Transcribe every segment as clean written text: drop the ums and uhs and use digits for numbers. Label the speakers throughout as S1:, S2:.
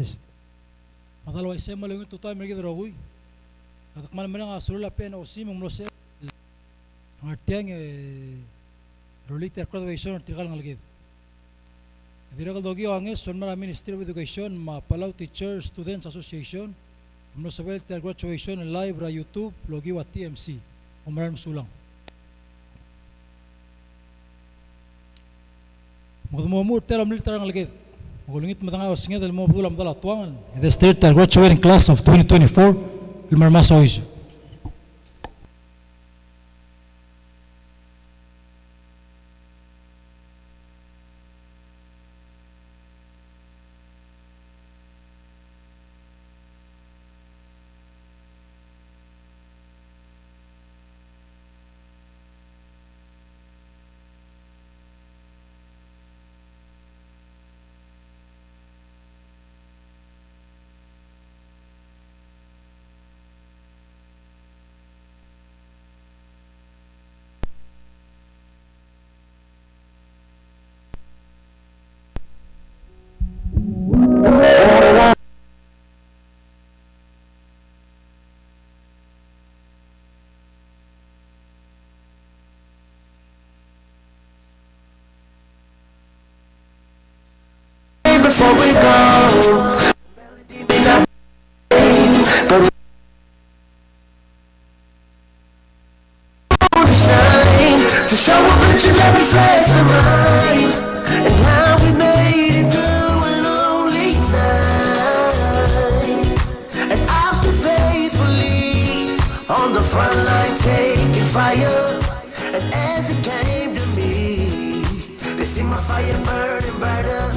S1: test. Madalwa isema lengo tutai mergi drogui. Adak mal merang asulula pena osim umlose. Artiang rolite accreditation artikel ngalgid. Diragal dogi anges sonmara Ministry of Education ma Palau Teacher Students Association. Umlosabel ter graduation live ra YouTube logi wa TMC. Umaran sulang. Magdumumur telam liter ngalgid. Magulungit matanga osinged del mo bulam dala tuangan. The state graduating class of 2024 ilmarmasa hoy.
S2: Before we go, to show a picture that reflects the mind and how we made it through a lonely night. And I'll stay faithfully on the front line taking fire. And as it came to me, they see my fire burning brighter.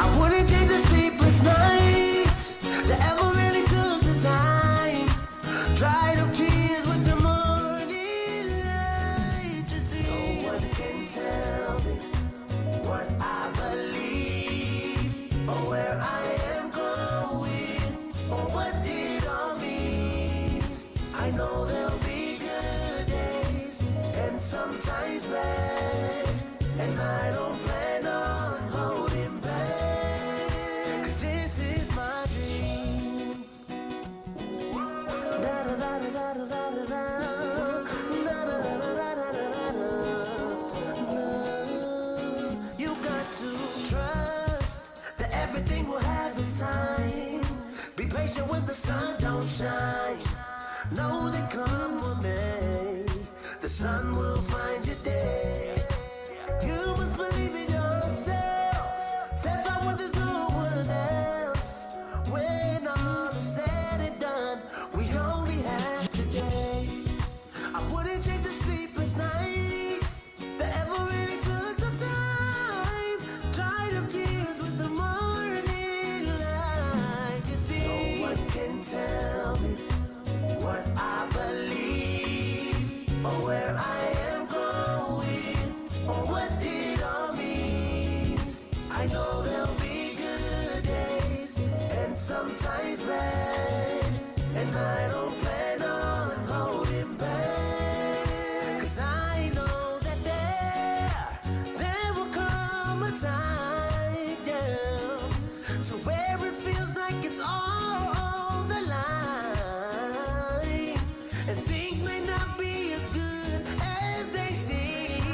S2: I wouldn't take the sleepless nights that ever really took the time. Dried up tears with the morning light. No one can tell me what I believe, or where I am going, or what it all means. I know there'll be good days and sometimes bad, and I don't plan on holding back, 'cause this is my dream. Da da da da da da da da. Da da da da da da da. You got to trust that everything will have its time. Be patient when the sun don't shine. Know that come with me, the sun will find you there. You must believe in yourself. Stand tall when there's no one else. When all is said and done, we only have today. I wouldn't change the sleepless nights that ever really took the time. Dried up tears with the morning light. You see, no one can tell me what I believe, or where I am going, or what it all means. I know there'll be good days and sometimes bad, and I don't plan on holding back, 'cause I know that there will come a time, yeah, to where it feels like it's all on the line, and things may not be as good as they seem.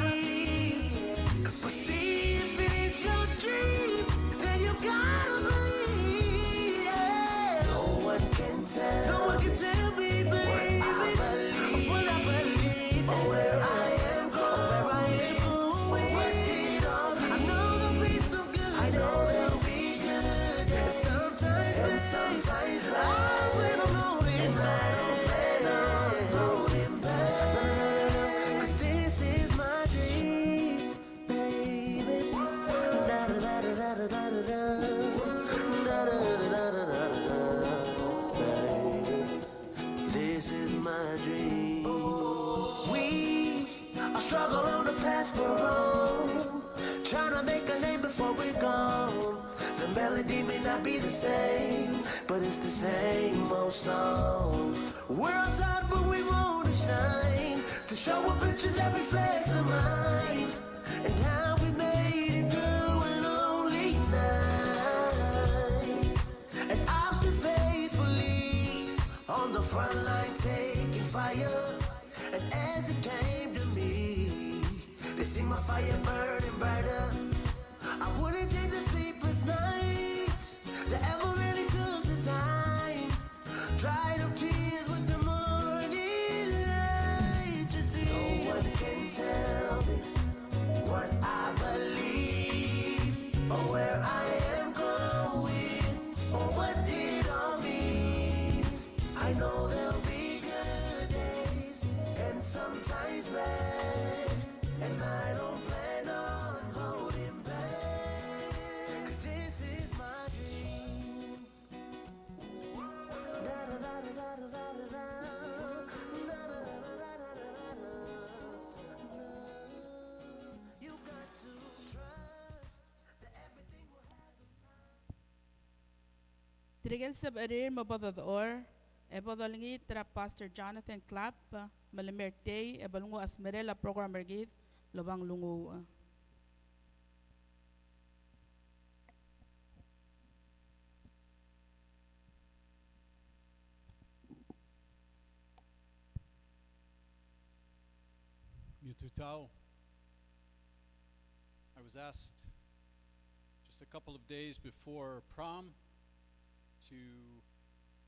S2: But see, if it is your dream, then you gotta believe, yeah. No one can tell me, baby, what I believe, or where I am going, or what it all means. I know there'll be some good days. I know there'll be good days. And sometimes bad, when I'm holding back, and I don't plan on holding back, 'cause this is my dream, baby. Da da da da da da da da. Da da da da da da da. Baby, this is my dream. We are struggle on the path we're on, trying to make a name before we're gone. The melody may not be the same, but it's the same old song. We're outside, but we wanna shine, to show a picture that reflects the mind and how we made it through a lonely night. front line taking fire. And as it came to me, they see my fire burning brighter. I wouldn't take the sleepless nights that ever really took the time. Dried up tears with the morning light. You see, no one can tell me what I believe, or where I am going, or what it all means. I know there'll be good days and sometimes bad, and I don't plan on holding back, 'cause this is my dream. You got to trust that everything will have its time.
S3: Tirigel sa barir mabadador, ebadalingi tra Pastor Jonathan Clapp, malimerte, ebalungo asmerela program ergid, lobang lungo.
S4: Yututao. I was asked just a couple of days before prom to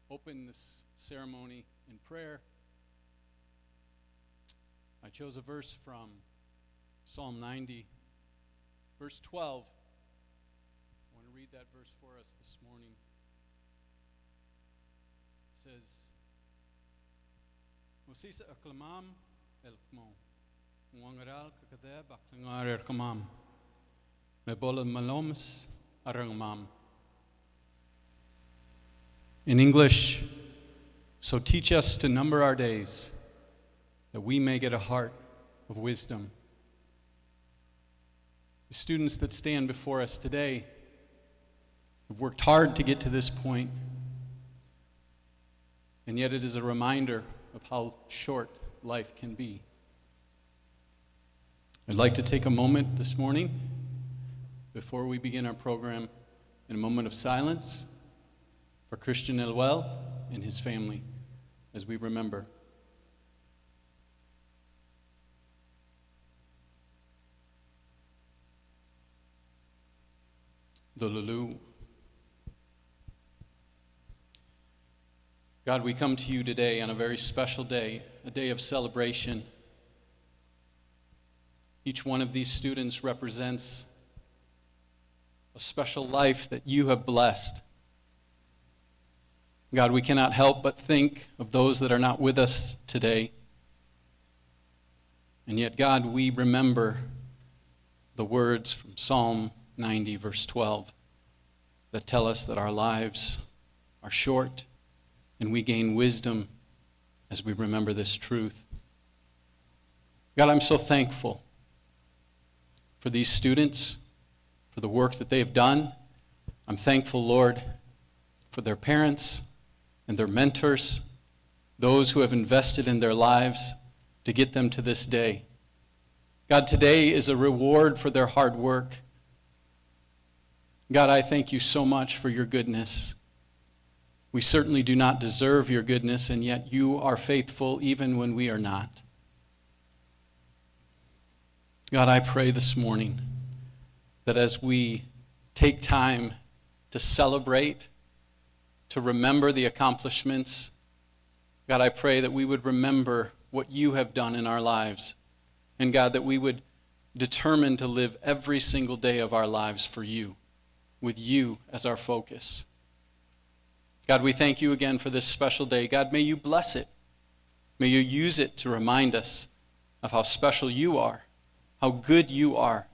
S4: open this ceremony in prayer. I chose a verse from Psalm 90, verse 12. I want to read that verse for us this morning. It says, Musisa aklamam elkmo. Wangaral kakadeb aklangar erkamam. Mebola malomas arangmam. In English, so teach us to number our days, that we may get a heart of wisdom. The students that stand before us today have worked hard to get to this point, and yet it is a reminder of how short life can be. I'd like to take a moment this morning, before we begin our program, in a moment of silence for Christian Elwell and his family as we remember. The Lulu. God, we come to you today on a very special day, a day of celebration. Each one of these students represents a special life that you have blessed. God, we cannot help but think of those that are not with us today. And yet, God, we remember the words from Psalm 90, verse 12, that tell us that our lives are short and we gain wisdom as we remember this truth. God, I'm so thankful for these students, for the work that they've done. I'm thankful, Lord, for their parents and their mentors, those who have invested in their lives to get them to this day. God, today is a reward for their hard work. God, I thank you so much for your goodness. We certainly do not deserve your goodness, and yet you are faithful even when we are not. God, I pray this morning that as we take time to celebrate, to remember the accomplishments, God, I pray that we would remember what you have done in our lives. And God, that we would determine to live every single day of our lives for you, with you as our focus. God, we thank you again for this special day. God, may you bless it. May you use it to remind us of how special you are, how good you are,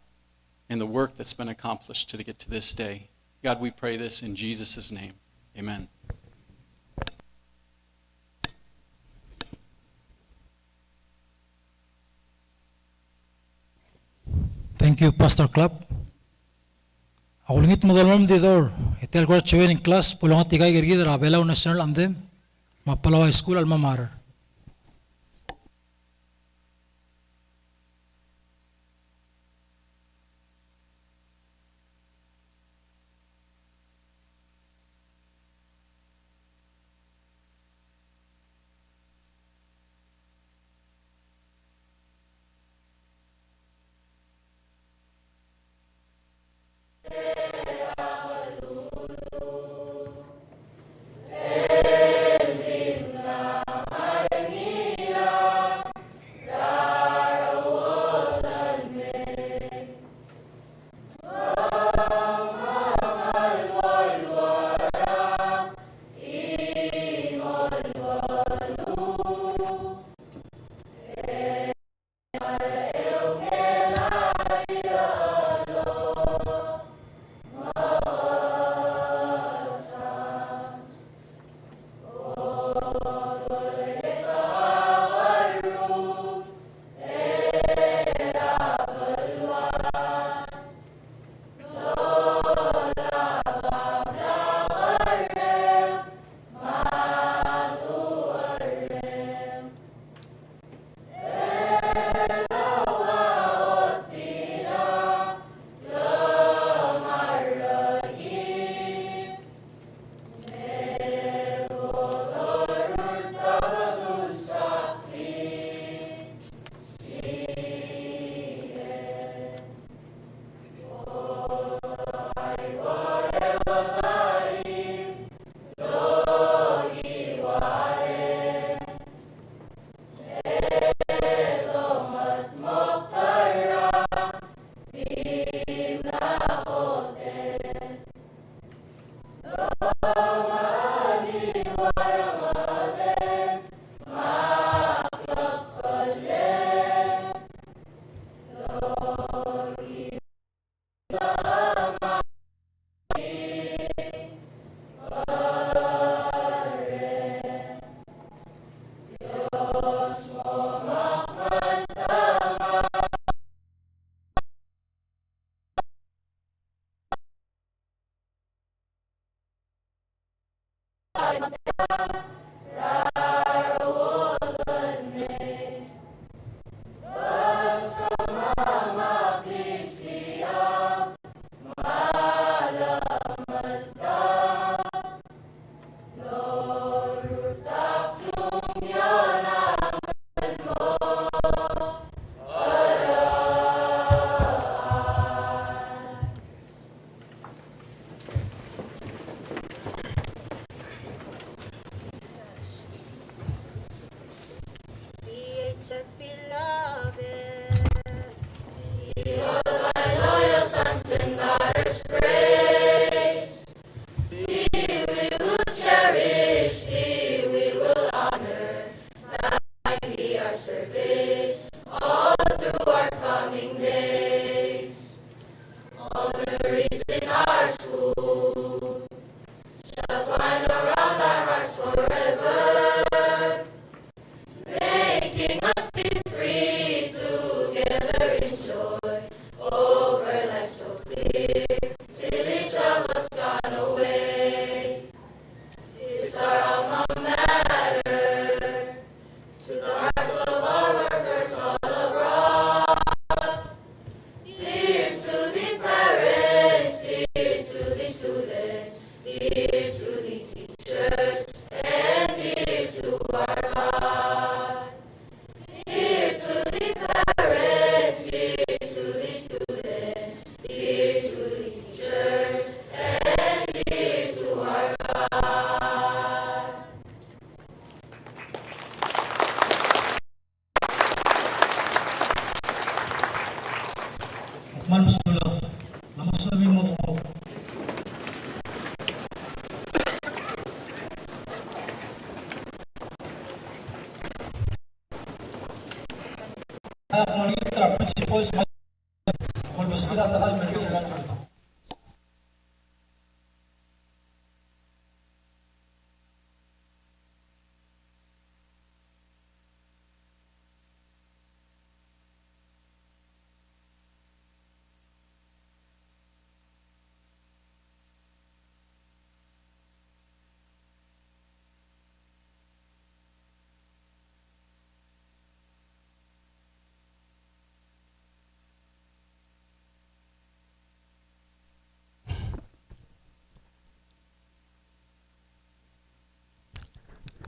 S4: and the work that's been accomplished to get to this day. God, we pray this in Jesus' name. Amen.
S1: Thank you, Pastor Clapp. Ako lingit madalmam didor, itel ko training class, pulungan tigay girgid, Palau National Anthem, Palau High School, alma mater.
S2: DHS beloved.
S1: Akmal Sula, lamas namin mo ko. Akmal itra principles kung mas kita takal mereka ilan kanta.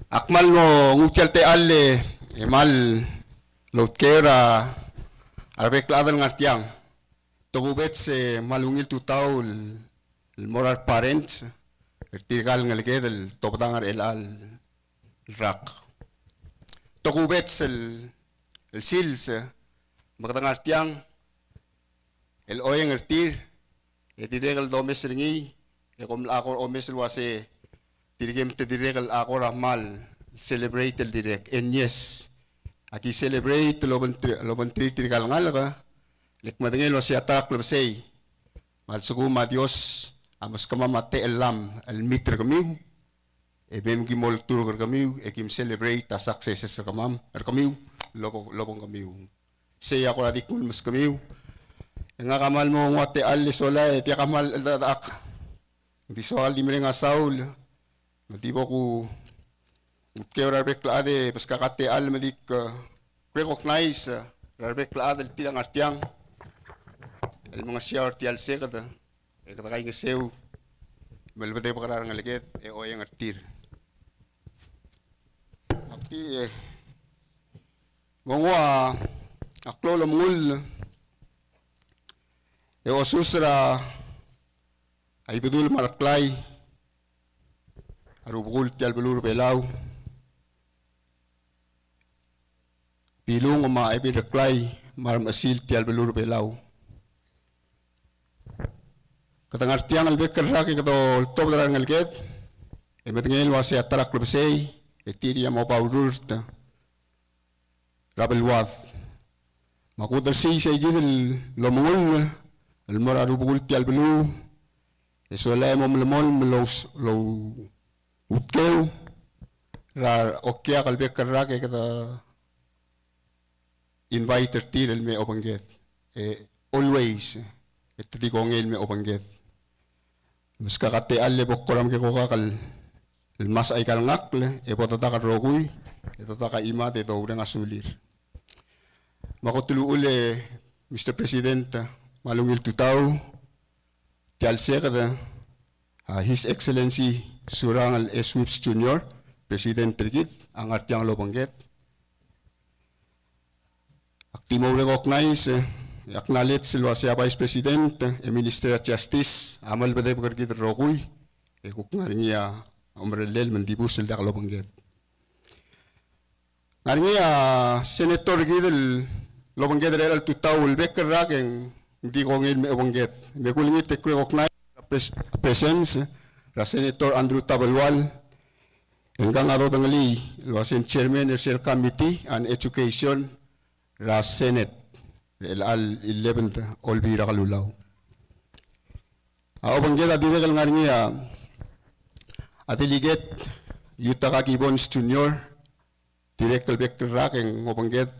S5: Akmal mo ngutial te alle emal lotkera arbek ladal ngartiang togubet se malungil tu taul el moral parents tirgal ngalge del topdangar el al rak togubet el sils magdangar tiang el oyeng ertir etiregal domes ringi e kom akor omes wase dirigem te direct ako rahmal celebrate el direct and yes aki celebrate loban tri trigal ngal ka lek madengel lo siatak lo sei mal suguma Dios amos kama mate elam el mitre kamiu e bem gimol tur kamiu e kim celebrate a success sa kamam kamiu lobong kamiu sei ako radik mus kamiu nga kamal mo ngate al sola e tia kamal dadak di soal di merenga saul matibo ko kaya rarbek laade pas kakate al madik recognize rarbek laade tilang artiang el mga siya ti al sekada e katakay ngesew malbate pa kararang aliget e oyang artir akti gongwa aklo lamul e osusra ay bedul maraklay arubul tial belur belau pilung ma ebi reklay mar masil tial belur belau katangar tiang al bekar raki kato top daran ngalget e metngel wase atarak klubsei e tiri mo paururta rabel wath makudar si sa gidel lomul el mar arubul tial belu e sola mo mlemol lo utkeu ra okya kalbe karra ke kata invite tir me obanget always ti kongel me obanget muska kate alle bokkoram ke kokakal mas ay kalngakle, epotata ka rogui, etota ka ima, teto urang asulir. Makotulu ule, Mr. President, malungil tutaw, tialsekada, His Excellency Surangal S. Whips Jr., President Trigit, ang artiang lobangget. Aktimo recognize, acknowledge silwa siya Vice President, Minister of Justice, amal ba tayo pagkakit rokuy, kuk nga rin niya, umrelel, mandibus silda kalobangget. Nga rin niya, Senator Gidel, lobangget rin tutaw, ulbek karakeng, hindi ko ngayon may obangget. May kulingit, recognize, presence, Senator Andrew Tabalwal, hanggang araw tangali, wasin Chairman ng Cell Committee on Education, Senate, al 11th, Olvira Kalulaw. Obangget at dinakal nga niya, Atiliget, Yutaka Gibbons Jr., Director Bekrak, ang obangget,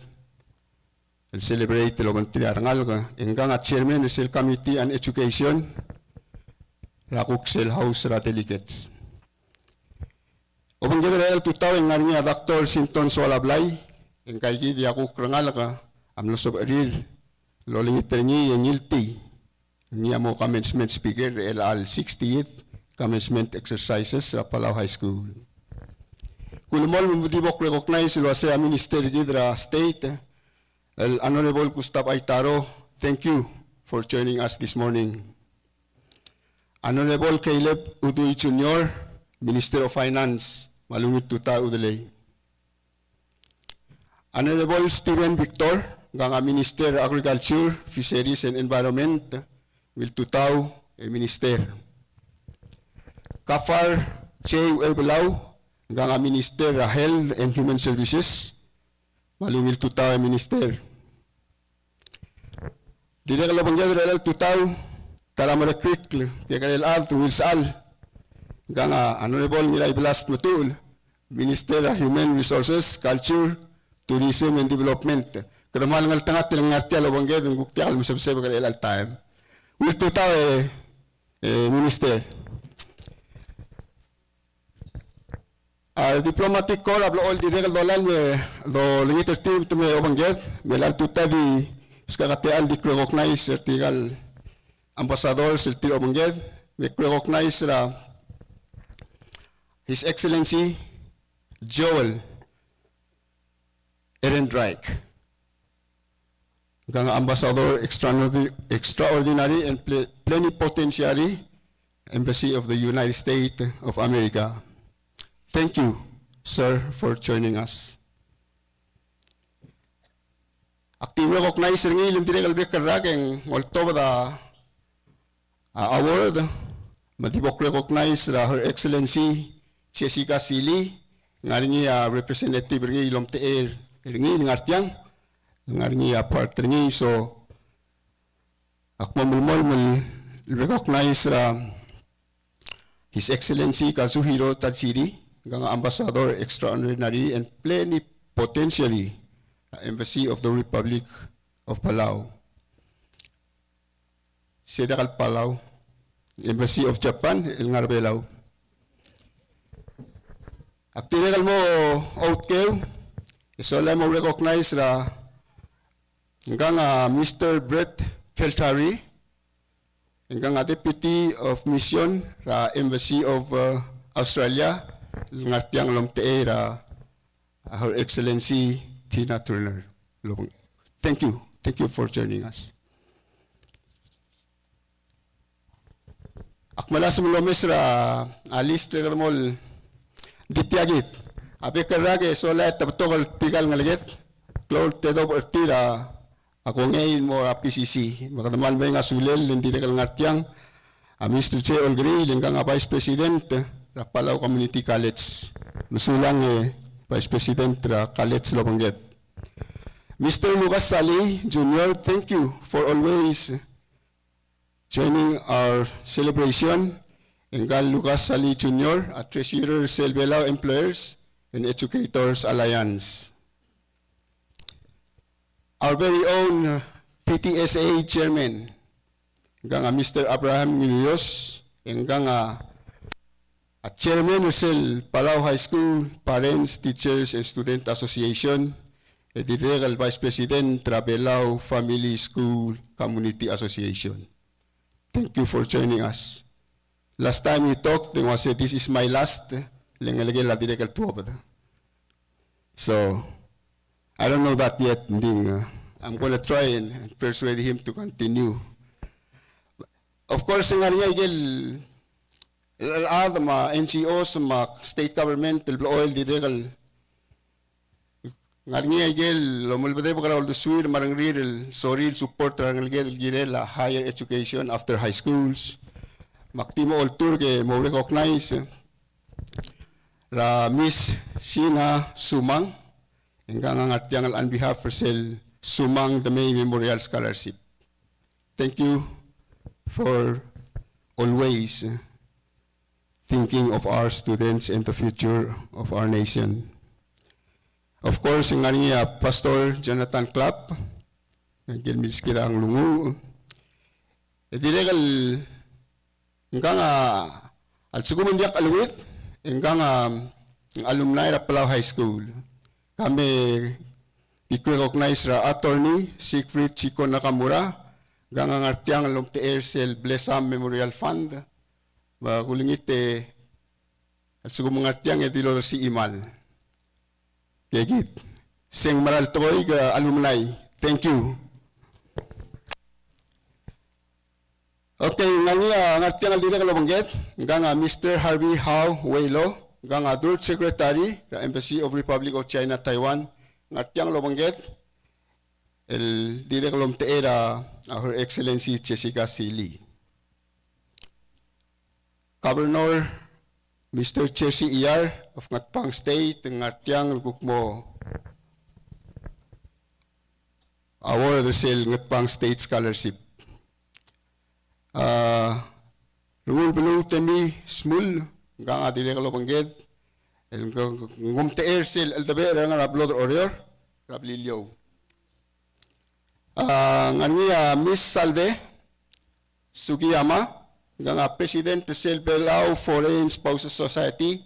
S5: celebrate lobang arangal ka, hanggang at Chairman ng Cell Committee on Education, Rakuk Cell House Ratelikets. Obang general tutaw ang nga niya Dr. Sinton Solablay, ang kaigi di ako krangal ka, amlo sob arir, loling iterni yung ngilti, niya mo commencement speaker, al 60th Commencement Exercises sa Palau High School. Kulumol mumudibok recognize ilwase Minister Gidra State, el Honorable Gustav Aitaro, thank you for joining us this morning. Honorable Caleb Udoy Jr., Minister of Finance, malungit tuta udalay. Honorable Stephen Victor, nga Minister of Agriculture, Fisheries and Environment, will tutaw Minister. Kafar J. Palau, nga Minister of Health and Human Services, malungit tutaw Minister. Dili kalabang general tutaw, Taramara Creek, kaya kanil al, tuwils al, nga Honorable Milay Blast Matul, Minister of Human Resources, Culture, Tourism and Development. Kadamal ng altangat ng ngartiya lawangget, ng guktiakal masabsebe kanil al time. Will tutaw Minister. Diplomatic Corps, ablo all direct dolan, do lingiter team to may obangget, may lal tuta di, skakatial di recognize, artigal, Ambassador Silti Obangget, may recognize His Excellency Joel Ehrenreich, nga Ambassador Extraordinary and Plenipotentiary, Embassy of the United States of America. Thank you, sir, for joining us. Active recognize rin ilang tinay kalbik karageng ngolto ba award, matibok recognize Her Excellency Jessica Sili, nga rin niya representative rin ilong teer, rin ng artiyang, nga rin niya part rin so akmamulmol recognize His Excellency Kazuhiro Tatsiri, nga Ambassador Extraordinary and Plenipotentiary, Embassy of the Republic of Palau. Sedakal Palau, Embassy of Japan, El Ngarbelaw. Aktinekal mo out kayo, isola mo recognize hanggang Mr. Brett Peltari, hanggang Deputy of Mission Embassy of Australia, ngartiyang lomtee Her Excellency Tina Turner. Thank you for joining us. Akmalas mo lomes alis termol ditiagit. Ape karage solat tabtokal pigal ngaliget. Cloud tedo tira ako ngayon mo PCC. Makadamal ba nga sulel hindi kal ngartiyang Mr. Che Olgri lingkang Vice President Palau Community College. Masulang Vice President College Lobangget. Mr. Lucas Sali Jr., thank you for always joining our celebration. Enggal Lucas Sali Jr., Treasurer Selbelaw Employers and Educators Alliance. Our very own PTSA Chairman, Mr. Abraham Milios, At Chairman Rosel Palau High School Parents, Teachers, and Student Association, and the Legal Vice President Palau Family School Community Association. Thank you for joining us. Last time we talked, I said this is my last. So, I don't know that yet. I'm going to try and persuade him to continue. Of course, nga niya igil mga NGOs, mga state government, oil, diregal. Nga niya igil, lomulbaday pa ka suwir, marang real, sorry, support rang igil higher education after high schools. Maktimo all tour ke mo recognize ra Miss Sina Sumang, hinggang ang on behalf for Sel Sumang the May Memorial Scholarship. Thank you for always thinking of our students and the future of our nation. Of course, yung niya Pastor Jonathan Clapp, nagilmis kita ang lungu. Diregal, hinggang at sugumundiak aluwit, hinggang alumni ra Palau High School. Kami i-recognize ra attorney Siegfried Chico Nakamura, hinggang ang artiang Lomte Airsel Blessam Memorial Fund, kulingit at sugumong artiang edilo si Imal. Kegit, sing maral toy alumni. Thank you. Okay, nga artiang aldina kalabangget, hinggang Mr. Harvey Hao Weilo, hinggang Third Secretary the Embassy of Republic of China, Taiwan, artiang lobangget, el dire kalom teera Her Excellency Jessica C. Lee. Governor Mr. Chesi Iyar of Ngatpang State, ng artiang lugukmo award the Sel Ngatpang State Scholarship. Rungul belu temi smul hinggang dire kalobangget, el ngumte Airsel el tabe nga rablod orior rablilyo. Miss Salve Sugiyama, President of Palau Foreign Spouses Society.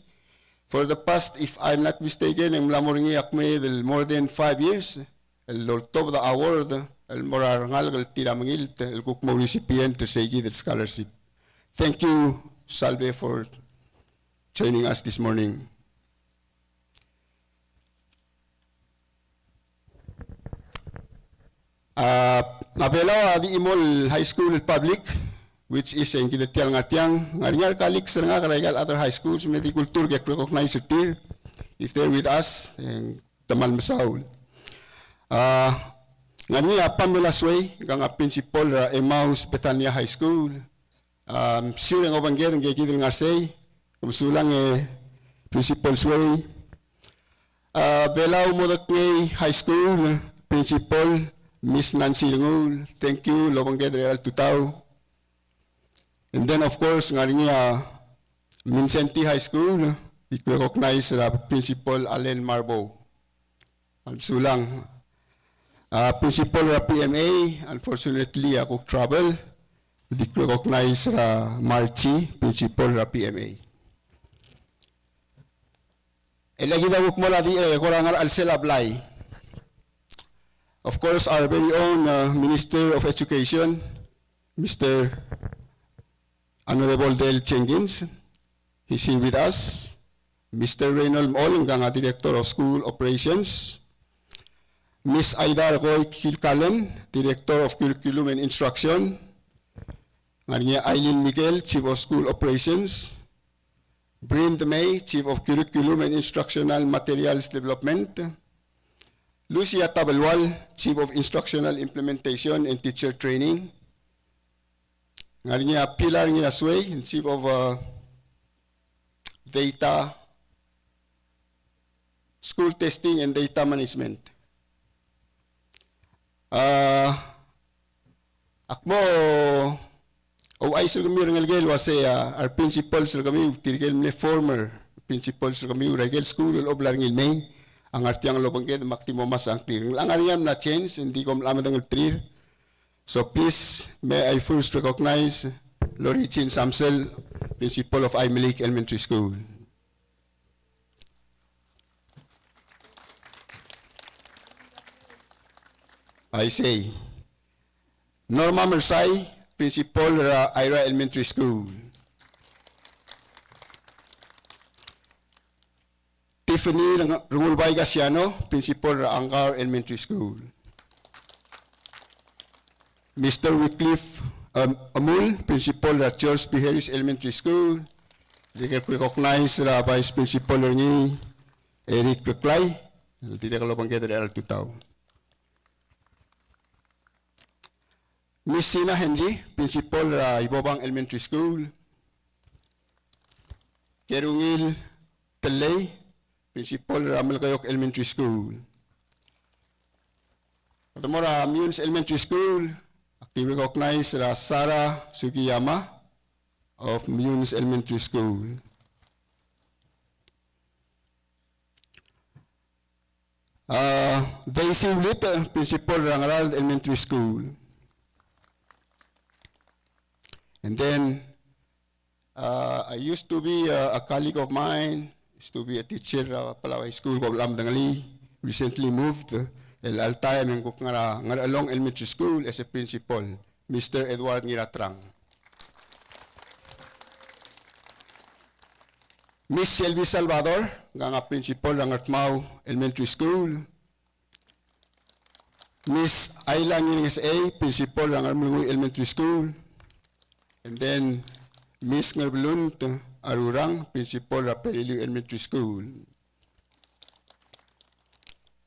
S5: For the past, if I'm not mistaken, more than 5 years, el top the award, el morarangal el tiramangil, el kukmo recipient to Segi the scholarship. Thank you, Salve, for joining us this morning. Palau di Imol High School Public, which is ang kinatial nga tiyang ngaringal kalik sa nga karaygal other high schools, may di kultur get recognized here, if they're with us, ang taman masaul. Ngaringal Pamela Sway, nga principal ra Emmaus Bethania High School, sure ang obanggit ang kikidil nga say, kumsulang Principal Sway, Palau Modokney High School, Principal Miss Nancy Lungul, thank you, Lobangget Real Tutao. And then, of course, nga niya Mincenti High School, i-recognize na Principal Allen Marbo. Sulang. Principal ra PMA, unfortunately, ako trouble, i-recognize ra Marchi, Principal ra PMA. Lagi daw mo na di kurangal Alcel Ablay. Of course, our very own Minister of Education, Mr. Honorable Del Chengins, he's here with us. Mr. Reynold Ol, ang Director of School Operations. Miss Aida Roy Kilcalen, Director of Curriculum and Instruction. Eileen Miguel, Chief of School Operations. Brenda May, Chief of Curriculum and Instructional Materials Development. Lucia Tabalwal, Chief of Instructional Implementation and Teacher Training. Pilar Nginasway, Chief of Data, School Testing and Data Management. Akmo, ay sa kami rin was our principals kami, tirigel ni former principals kami, regel school of Larngil Main. Ang artiang lobangget maktimo mas ang clear. Ang ariyam na change, hindi ko malaman ng clear. So please, may I first recognize Lorichin Samsel, Principal of Imalik Elementary School. I say, Norma Mersay, Principal Ira Elementary School. Tiffany Rulbay Gasiano, Principal Angar Elementary School. Mr. Wycliffe Amul, Principal Charles P. Harris Elementary School. Recognize Vice Principal ni Eric Reclay. Tidak kalau bangkit dari alat tahu. Miss Sina Henry, Principal Ibobang Elementary School. Kerungil Telay, Principal Malkayok Elementary School. Patamora Munes Elementary School, active recognize Sarah Sugiyama of Munes Elementary School. Daisy Ulit, Principal Rangarald Elementary School. And then, I used to be a colleague of mine, used to be a teacher at Palau High School, Dangali, recently moved time and along elementary school as a principal, Mr. Edward Ngiratrang. Miss Shelby Salvador, nga principal ng Atmao Elementary School. Miss Ayla Ngiling principal ng Armulungoy Elementary School. And then, Miss Ngerblunt Arurang, Principal of Periliu Elementary School.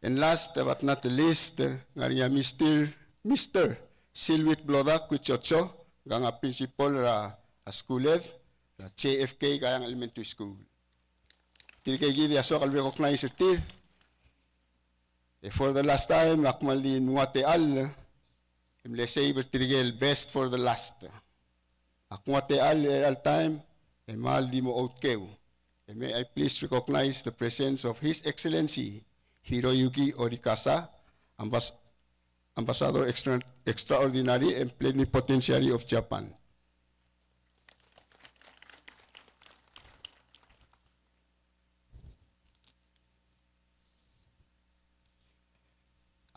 S5: And last but not the least, nga Mr. Silwit Blodak Kuchocho, nga Principal a Schooled, JFK Gayang Elementary School. Tiri kay gidi aso kalbi recognize tir. For the last time, akmali nuate al, imle say bertirigel best for the last. Akwate al time, emal di mo outkew. May I please recognize the presence of His Excellency Hiroyuki Orikasa, Ambassador Extraordinary and Plenipotentiary of Japan.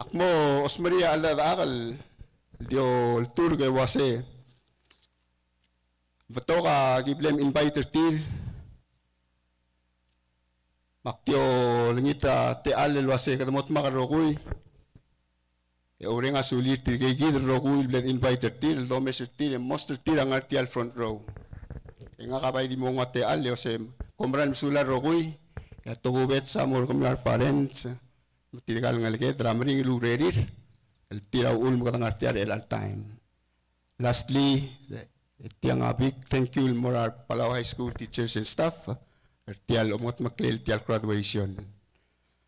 S5: Akmo Osmaria al-Akal, dio tour kay wase. Bato ka giblem inviter til. Maktyo langita te alel wase kadamot makarokuy. E ore nga sulit til kay gid rokuy blem inviter til, domeser til, monster til ang artial front row. E nga kabay di mo nga te ale ose komran sula rokuy. Ya tugubet sa more communal parents. Tiligal nga lagi dramring lurerir. El tiraw ulm katang artial el all time. Lastly, tiang big thank you more our Palau High School teachers and staff. Tial umot maklil tial graduation.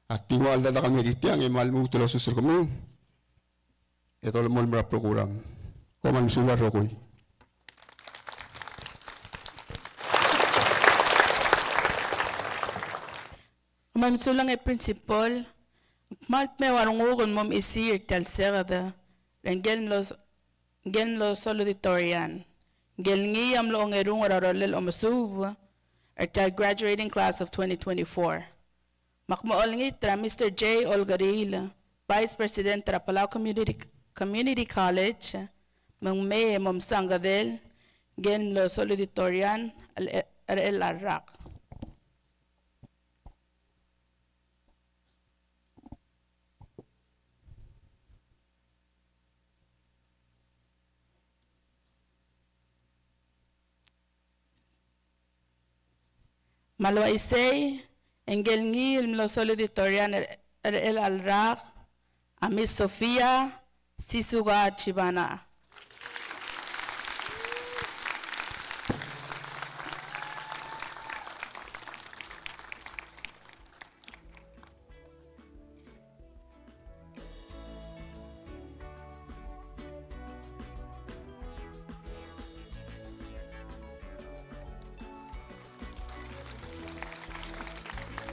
S5: At tiwal na kami ditiang emal mo tulo susul kami. Ito lamol mara program. Koman sular rokoy.
S3: Ma'am sulang principal. Malt me warungugon mom isir tal serada. Ngel lo salutatorian. Ngel ngiyam lo ngerung rarolel omasub. Our graduating class of 2024. Makmaol ngitra Mr. J. Olgaril, Vice President tra Palau Community College, mang may mom sangadel, gen lo salutatorian al Arak. Malwa isay, engel ngil mlo salutatorian el Alrak, a Miss Sofia Sisuga Chibana.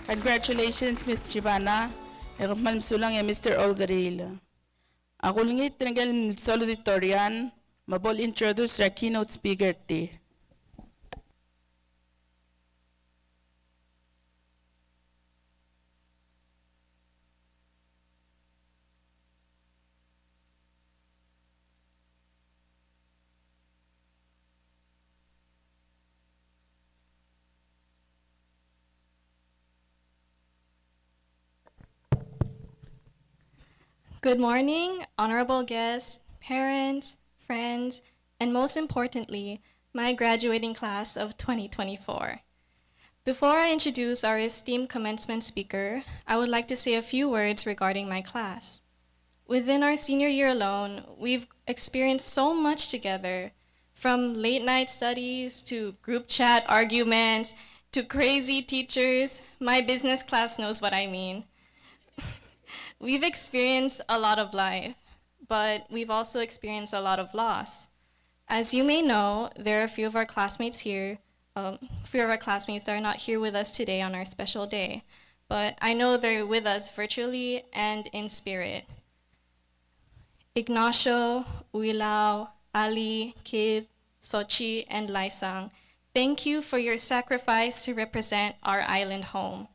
S3: Congratulations, Miss Chivana. Ekman sulang ya Mr. Olgaril. Ako lingit tinanggal salutatorian Mabol introduce our keynote speaker ti.
S6: Good morning, honorable guests, parents, friends, and most importantly, my graduating class of 2024. Before I introduce our esteemed commencement speaker, I would like to say a few words regarding my class. Within our senior year alone, we've experienced so much together, from late night studies to group chat arguments to crazy teachers. My business class knows what I mean. We've experienced a lot of life, but we've also experienced a lot of loss. As you may know, there are a few of our classmates here, that are not here with us today on our special day, but I know they're with us virtually and in spirit. Ignacio, Wilao, Ali, Kid, Sochi, and Laisang, thank you for your sacrifice to represent our island home.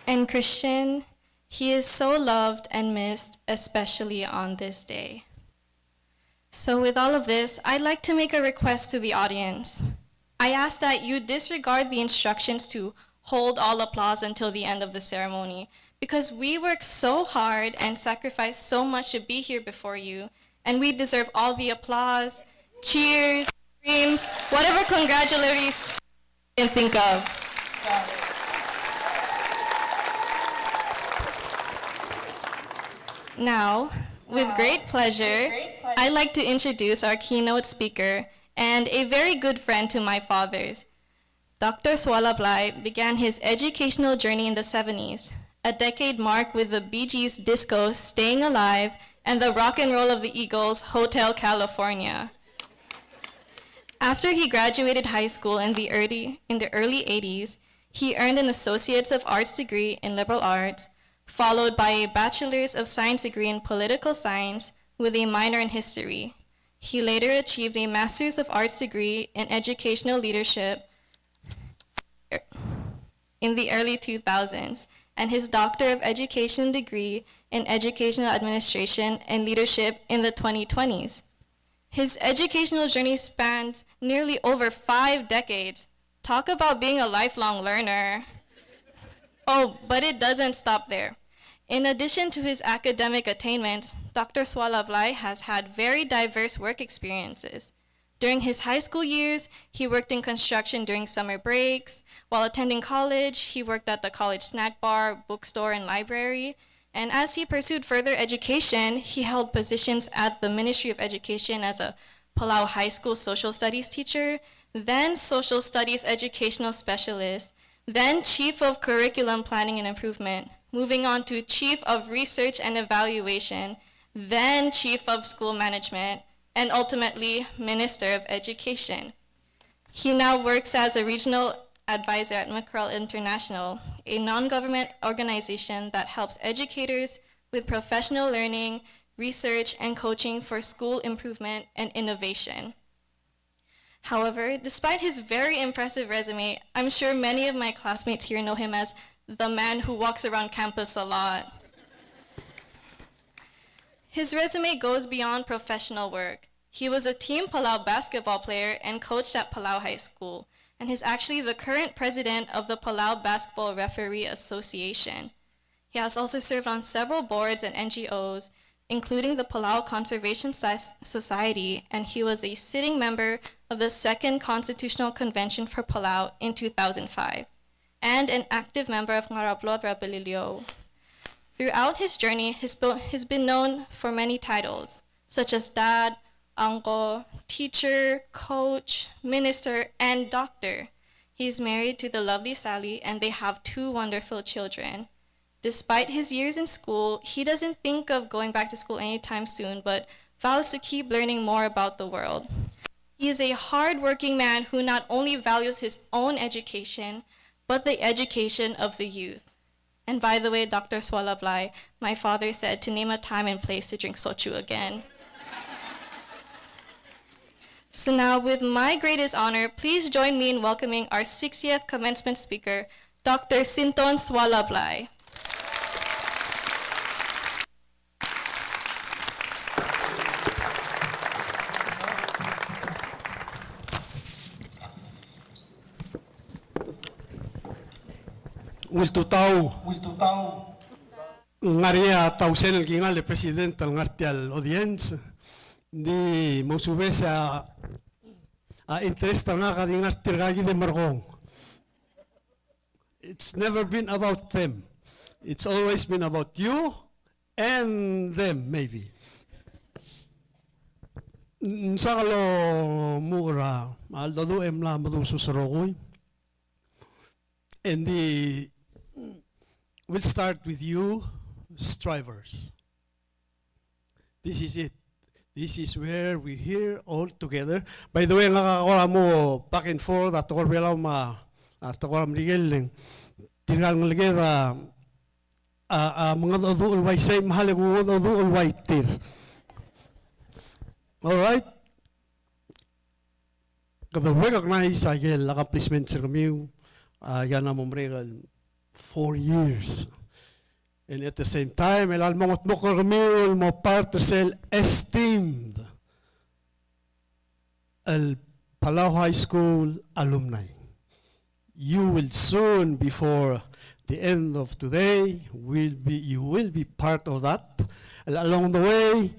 S6: And Christian, he is so loved and missed, especially on this day. So with all of this, I'd like to make a request to the audience. I ask that you disregard the instructions to hold all applause until the end of the ceremony, because we work so hard and sacrifice so much to be here before you, and we deserve all the applause, cheers, screams, whatever congratulatories you can think of. Now, with great pleasure, I'd like to introduce our keynote speaker and a very good friend to my father's. Dr. Swalablai began his educational journey in the 70s, a decade marked with the Bee Gees' disco Staying Alive and the rock and roll of the Eagles' Hotel California. After he graduated high school in the early 80s, he earned an Associates of Arts degree in Liberal Arts, followed by a Bachelor's of Science degree in Political Science with a minor in History. He later achieved a Master's of Arts degree in Educational Leadership in the early 2000s, and his Doctor of Education degree in Educational Administration and Leadership in the 2020s. His educational journey spans nearly over 5 decades. Talk about being a lifelong learner. Oh, but it doesn't stop there. In addition to his academic attainments, Dr. Swalablai has had very diverse work experiences. During his high school years, he worked in construction during summer breaks. While attending college, he worked at the college snack bar, bookstore, and library. And as he pursued further education, he held positions at the Ministry of Education as a Palau High School social studies teacher, then social studies educational specialist, then Chief of Curriculum Planning and Improvement, moving on to Chief of Research and Evaluation, then Chief of School Management, and ultimately Minister of Education. He now works as a regional advisor at Mackerel International, a non-government organization that helps educators with professional learning, research, and coaching for school improvement and innovation. However, despite his very impressive resume, I'm sure many of my classmates here know him as the man who walks around campus a lot. His resume goes beyond professional work. He was a Team Palau basketball player and coached at Palau High School, and he's actually the current president of the Palau Basketball Referee Association. He has also served on several boards and NGOs, including the Palau Conservation Society, and he was a sitting member of the Second Constitutional Convention for Palau in 2005, and an active member of Ngaraplo Rapelilio. Throughout his journey, he's been known for many titles, such as Dad, Uncle, Teacher, Coach, Minister, and Doctor. He's married to the lovely Sally, and they have 2 wonderful children. Despite his years in school, he doesn't think of going back to school anytime soon, but vows to keep learning more about the world. He is a hard-working man who not only values his own education, but the education of the youth. And by the way, Dr. Swalablai, my father said to name a time and place to drink sochu again. So now, with my greatest honor, please join me in welcoming our 60th commencement speaker, Dr. Sinton Swalablai.
S7: Wiltutau ngaria tausen el gingal de presidente al ngartial audience di mosubese a interest nga di ngartir gagi de margong. It's never been about them. It's always been about you and them maybe. Nsakalo mura aldo emla madu susrogoy. And we'll start with you, strivers. This is it. This is where we're here all together. By the way, nakakawala mo back and forth at all belaw ma at all Miguel tirgal nglige mga dodu ulway say mahal ko dodu ulway tir. All right. Kada recognize agel accomplishment sa kami yan ang mumregal 4 years. And at the same time, el almongot mo kami mo part sel esteemed el Palau High School alumni. You will soon, before the end of today, you will be part of that. Along the way,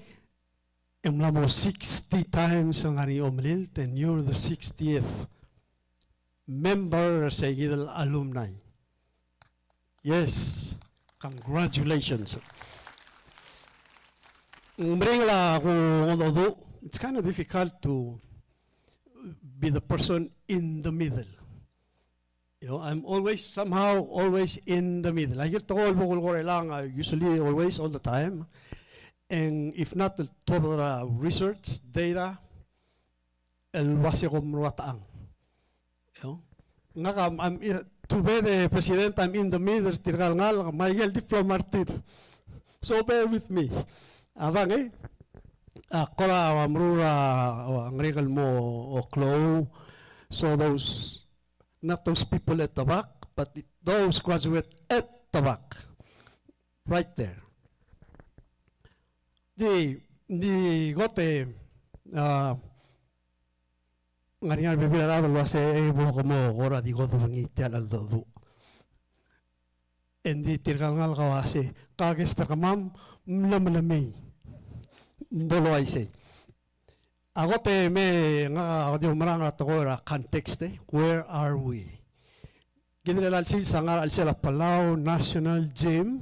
S7: emlamo 60 times ang ani omlil, and you're the 60th member sa Gidal alumni. Yes, congratulations. It's kind of difficult to be the person in the middle. You know, I'm always in the middle. I get to usually always all the time. And if not the top of the research, data, el wasi ko mruataang. You know? I'm to be the president, I'm in the middle, tirgal ngal, may diplomatic. So bear with me. Abang kola amrura ang regal mo o clo. So not those people at the back, but those graduates at the back. Right there. Di gote ngarian beberapa lo hace como ora di goto ngiti al do. Endi tirgal kawase kagesta kamam mlamlamay. Bolo ay say. Agote me nga audio marang at ora context where are we? General Alcil sangar Alcil Palau National Gym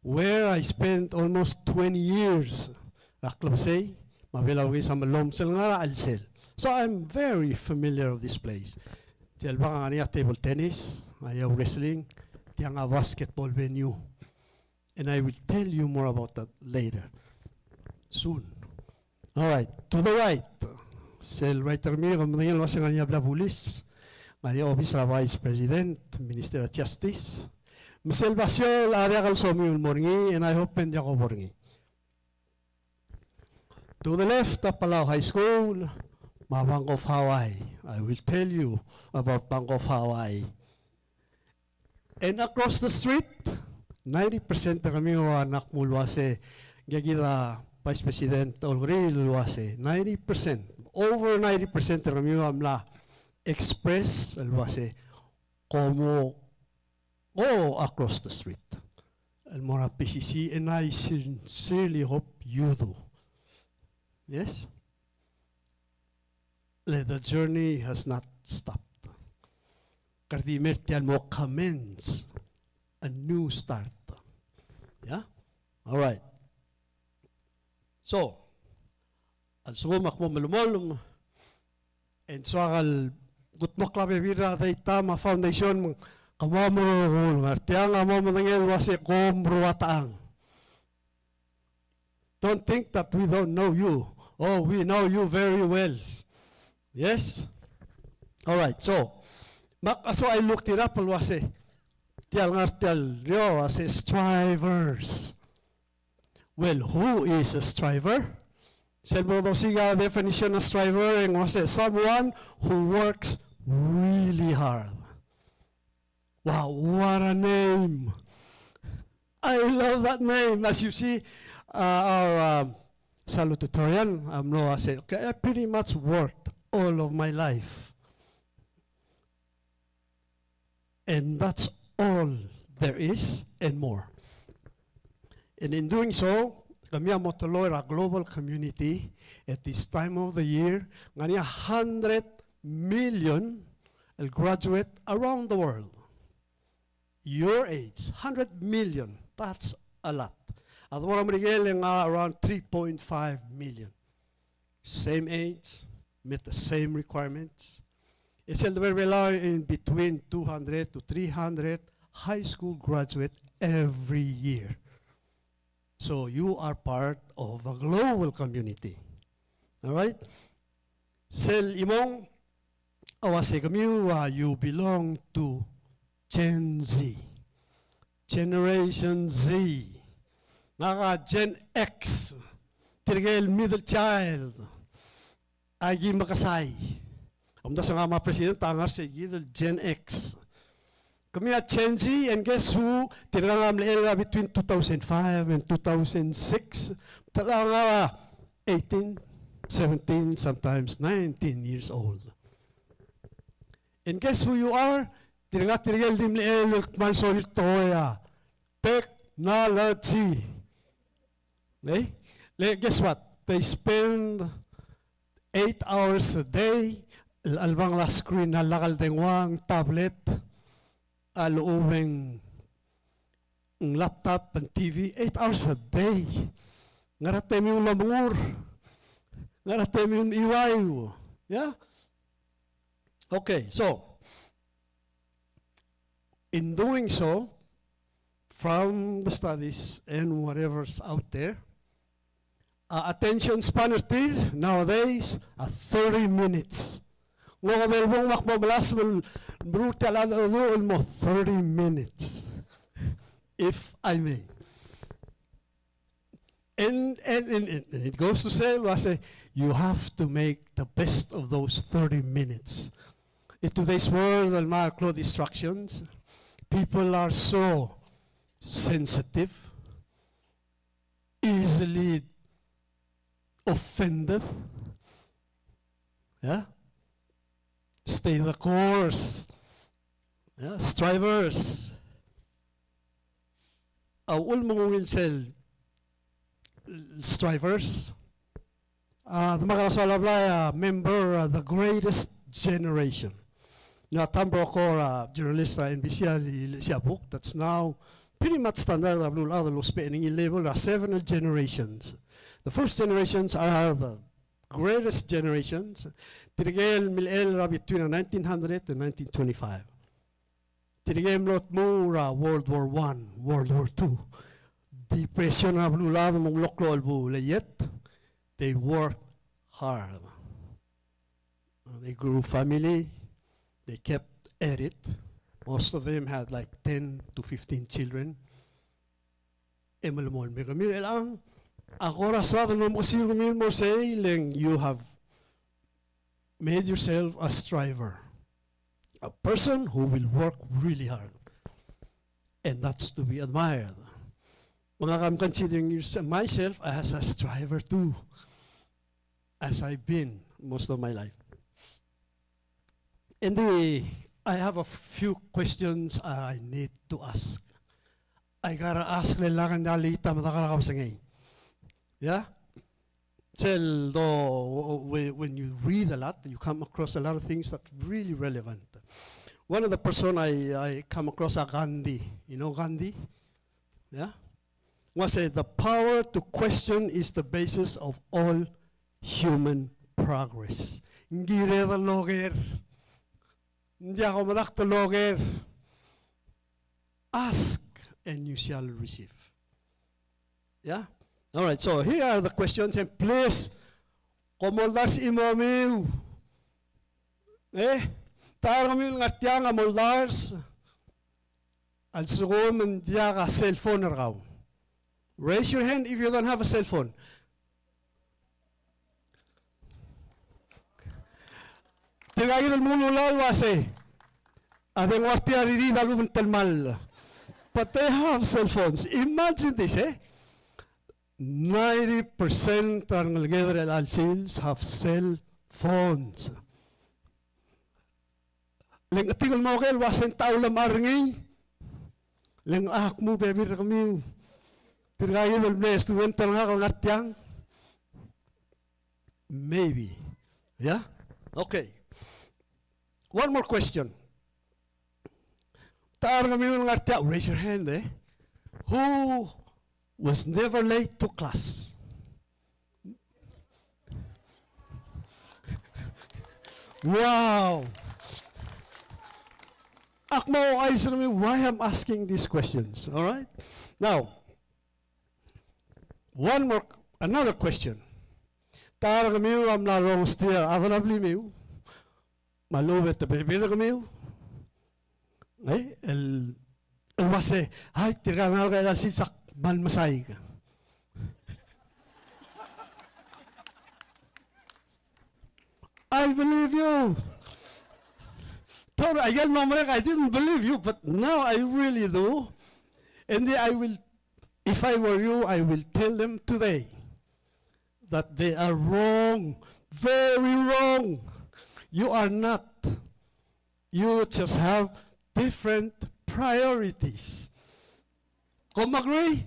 S7: where I spent almost 20 years. Aklab say mabilaw sa malom sel nga Alcil. So I'm very familiar with this place. Tial baka nga table tennis, ayaw wrestling, tiang a basketball venue. And I will tell you more about that later. Soon. All right, to the right. Sel writer mi kamdingil wasa nga niya Blabulis, nga niya Office of Vice President, Minister of Justice. Misel Basyo, area kalsomi ulmorngi, and I hope hindi ako morngi. To the left, Palau High School, Bank of Hawaii. I will tell you about Bank of Hawaii. And across the street, 90% na kami anak mulwase, gagila Vice President Olgri Luwase, 90%, over 90% na kami amla express Luwase, como go across the street. Almora PCC, and I sincerely hope you do. Yes? The journey has not stopped. Kardimertial mo commence a new start. Yeah? All right. So, al sumak mo malumolum, and so al gutmak labi bira day tama foundation kamamuro ngartiang mo manangel wasi komruataang. Don't think that we don't know you. Oh, we know you very well. Yes? All right, so I looked it up, alwase. tial ngartial rio as strivers. Well, who is a striver? Selbodo siga definition of striver and was someone who works really hard. Wow, what a name! I love that name. As you see, our salutatorian, Noah said, okay, I pretty much worked all of my life. And that's all there is and more. And in doing so, kami ang motuloy a global community at this time of the year, ngani 100 million will graduate around the world. Your age, 100 million, that's a lot. At wala Miguel around 3.5 million. Same age, met the same requirements. It's very low in between 200 to 300 high school graduate every year. So you are part of a global community. All right? Sel imong awase kami you belong to Gen Z. Generation Z. Naka Gen X. Tirigel middle child. Agi makasay. Amda sa nga mga president, tangar sa Gen X. Kami at Gen Z, and guess who? Tinalang amla between 2005 and 2006. Talang 18, 17, sometimes 19 years old. And guess who you are? Tinagal dimliel mansol toya. Technology. Okay? Guess what? They spend 8 hours a day. Albang la screen na lakal dengwang tablet. Aluumeng laptop and TV. 8 hours a day. Ngaratem yung lamur. Ngaratem yung iwayo. Yeah? Okay, so, in doing so, from the studies and whatever's out there, attention span nowadays 30 minutes. Ngomel mong makmablas brutal mo 30 minutes, if I may. And it goes to say, you have to make the best of those 30 minutes. In today's world, macro distractions, people are so sensitive, easily offended. Yeah? Stay the course. Yeah? Strivers. All mong sel strivers. The mga member the greatest generation. Tambro ko journalist NBC siya book that's now pretty much standard of los spending level 7 generations. The first generations are the greatest generations. Tirigel milel between 1900 and 1925. Tirigel lot more World War I, World War II. Depression na blulado mong loklo albu yet they worked hard. They grew family. They kept at it. Most of them had like 10 to 15 children. Emalmol me kami lang. Ako rasado mo kasi kami mo saying you have made yourself a striver. A person who will work really hard. And that's to be admired. I'm considering myself as a striver too. As I've been most of my life. And I have a few questions I need to ask. I gotta ask kailangan nalita matakarakaw sa ngayon. Yeah? Though when you read a lot, you come across a lot of things that are really relevant. One of the person I come across Gandhi. You know Gandhi? Yeah? Was say the power to question is the basis of all human progress. Hindi reda logger. Hindi ako madakta logger. Ask and you shall receive. Yeah? All right, so here are the questions and please, komoldars imamiw. Tayo kami ng atyang amoldars. Also man dia ka cellphone raw. Raise your hand if you don't have a cell phone. Tigay del mundo lalwase. Adeng warti ariri dalu mentalmal. But they have cell phones. Imagine this, 90% ng together LLCs have cell phones. Leng atigol mo kayo, wasen tao lam arngi. Leng mo, baby, kami. Tirgayin del ble, student nga kong atyang. Maybe. Yeah? Okay. One more question. Taar kami ng artya, raise your hand, Who was never late to class? Wow! Akmo, I me why I'm asking these questions, all right? Now, another question. Taar kami am na long steer, adanabli miu. Malubet na bibira kami. El wase, ay, tiragan ako kaya silsak, malmasay ka. I believe you. Toro, again, I didn't believe you, but now I really do. And then if I were you, I will tell them today that they are wrong, very wrong. You are not. You just have different priorities. Come agree?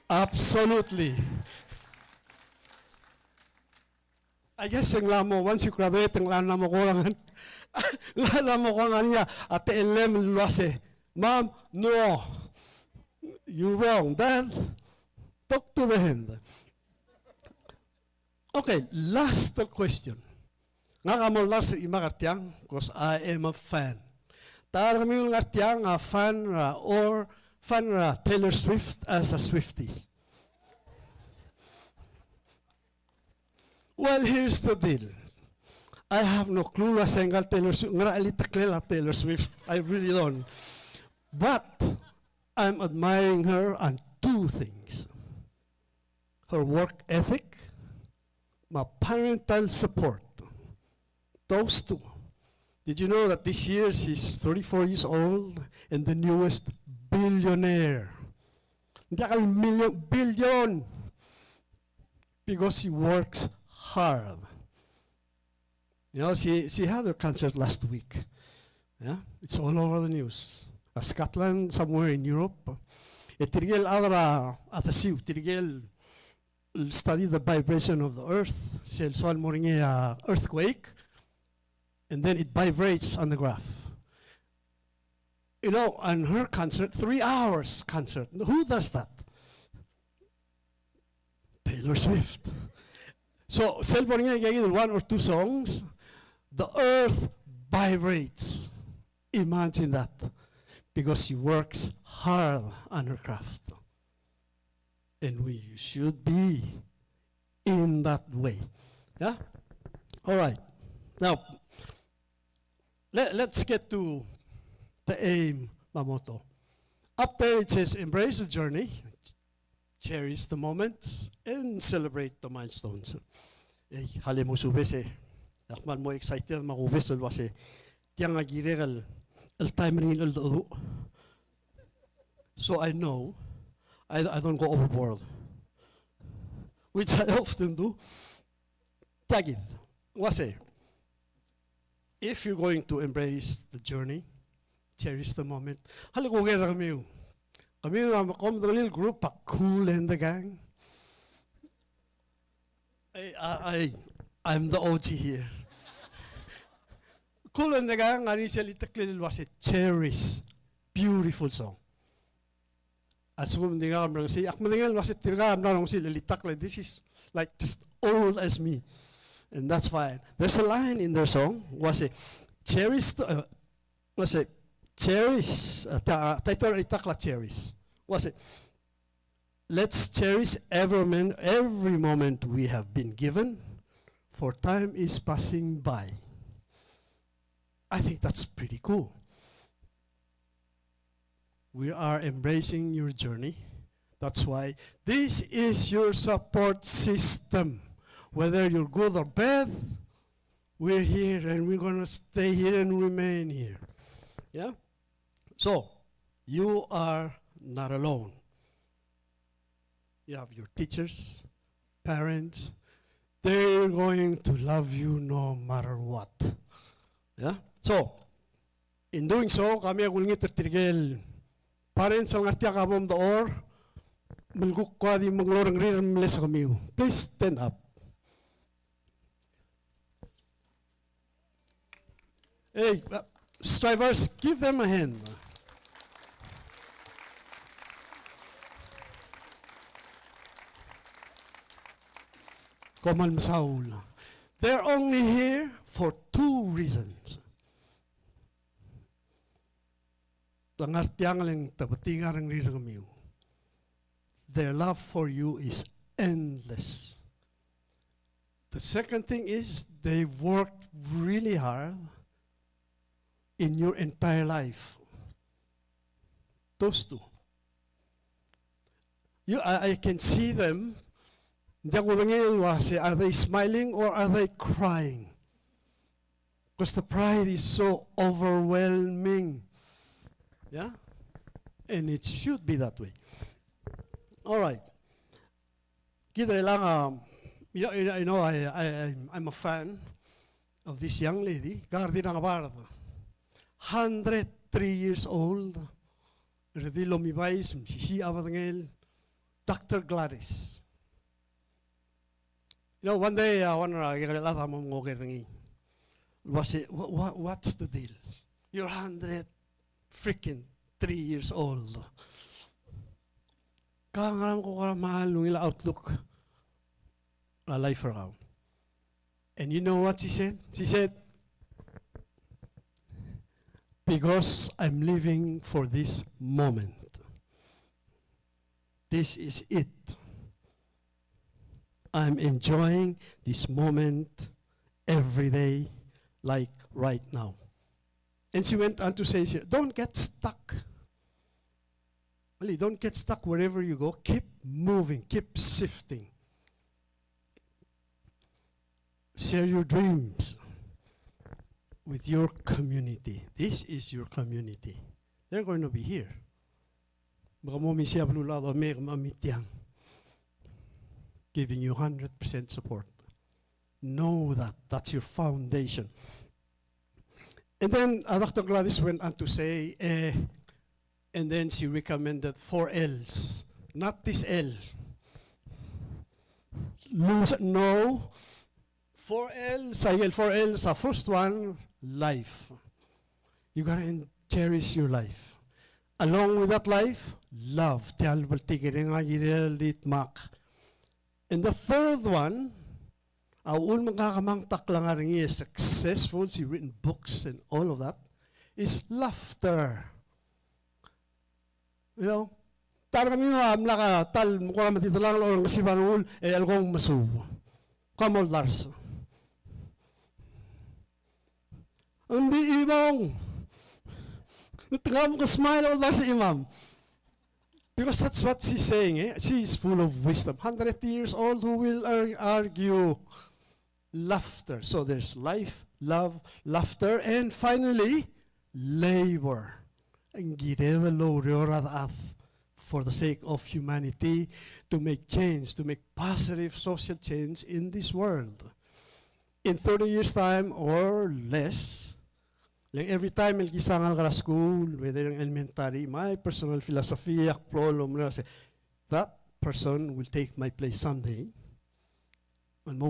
S7: Absolutely. I guess ang lamo, once you graduate, ang lana mo ko lang, lana mo ko nga niya, at elem luwase, Ma'am, no. You're wrong. Dad, talk to the hand. Okay, last question. Nga kamo last imakartiang, because I am a fan. Taar kami yung artiang fan Taylor Swift as a Swiftie. Well, here's the deal. I have no clue la sengal Taylor Swift. Nga alitaklela Taylor Swift. I really don't. But I'm admiring her on two things. Her work ethic, my parental support. Those two. Did you know that this year she's 34 years old and the newest billionaire? Hindi ka billion. Because she works hard. You know, she had her concert last week. Yeah, it's all over the news. Scotland, somewhere in Europe. Tirigel adra atasiu, tirigel study the vibration of the earth. Selsuan mo rin earthquake. And then it vibrates on the graph. You know, on her concert, 3 hours concert. Who does that? Taylor Swift. So, cellphone niya gagawin 1 or 2 songs, the earth vibrates. Imagine that. Because she works hard on her craft. And we should be in that way. Yeah? All right. Now, let's get to the aim, Mamoto. Up there it says, embrace the journey, cherish the moments, and celebrate the milestones. Hali mo subes Akman mo excited makubes ulwase. Tiyang agiregal time ring uldo. So I know I don't go overboard, which I often do. Tagid, wase. If you're going to embrace the journey, cherish the moment. Halikugira kami. Kami kom the little group, cool in the gang. I'm the OG here. Cool in the gang, ani siya litakli was a cherish, beautiful song. At sumum dinga amrang si akmadingal was it tirga amrang si litakli. This is like just old as me. And that's fine. There's a line in their song, was it cherish, cherish, title itakla cherish, was it, let's cherish every moment we have been given, for time is passing by. I think that's pretty cool. We are embracing your journey. That's why this is your support system. Whether you're good or bad, we're here and we're going to stay here and remain here. Yeah? So, you are not alone. You have your teachers, parents. They're going to love you no matter what. Yeah? So, in doing so, kami agulngit tertirgel parents ang artiya kabom daor mulguk kwa di manglorang riran mles kami. Please stand up. Hey, strivers, give them a hand. Komal Masaul. They're only here for two reasons. Their love for you is endless. The second thing is they've worked really hard in your entire life. Those two. I can see them. Are they smiling or are they crying? Because the pride is so overwhelming. Yeah? And it should be that way. All right. I'm a fan of this young lady. 103 years old. Dr. Gladys. One day I wonder, what's the deal? You're 103 years old. Kangaram ko ka mahal nung ila outlook a life around. And you know what she said? She said, because I'm living for this moment. This is it. I'm enjoying this moment every day, like right now. And she went on to say, don't get stuck. Really, don't get stuck wherever you go. Keep moving, keep shifting. Share your dreams with your community. This is your community. They're going to be here. Giving you 100% support. Know that. That's your foundation. And then Dr. Gladys went on to say, and then she recommended 4 L's. Not this L. No. 4 L's. 4 L's. The first one, life. You gotta cherish your life. Along with that life, love. And the third one, is successful, she's written books and all of that, is laughter. You know, tal mukha matitalang orang kasi banul algong masu. Kamal Lars. Hindi imam. Tengah smile all Lars imam. Because that's what she's saying. Eh? She's full of wisdom. 100 years old, who will argue? Laughter. So there's life, love, laughter, and finally, labor. For the sake of humanity, to make change, to make positive social change in this world. In 30 years' time or less, like every time I gisangal ka school, whether in elementary, my personal philosophy, that person will take my place someday. And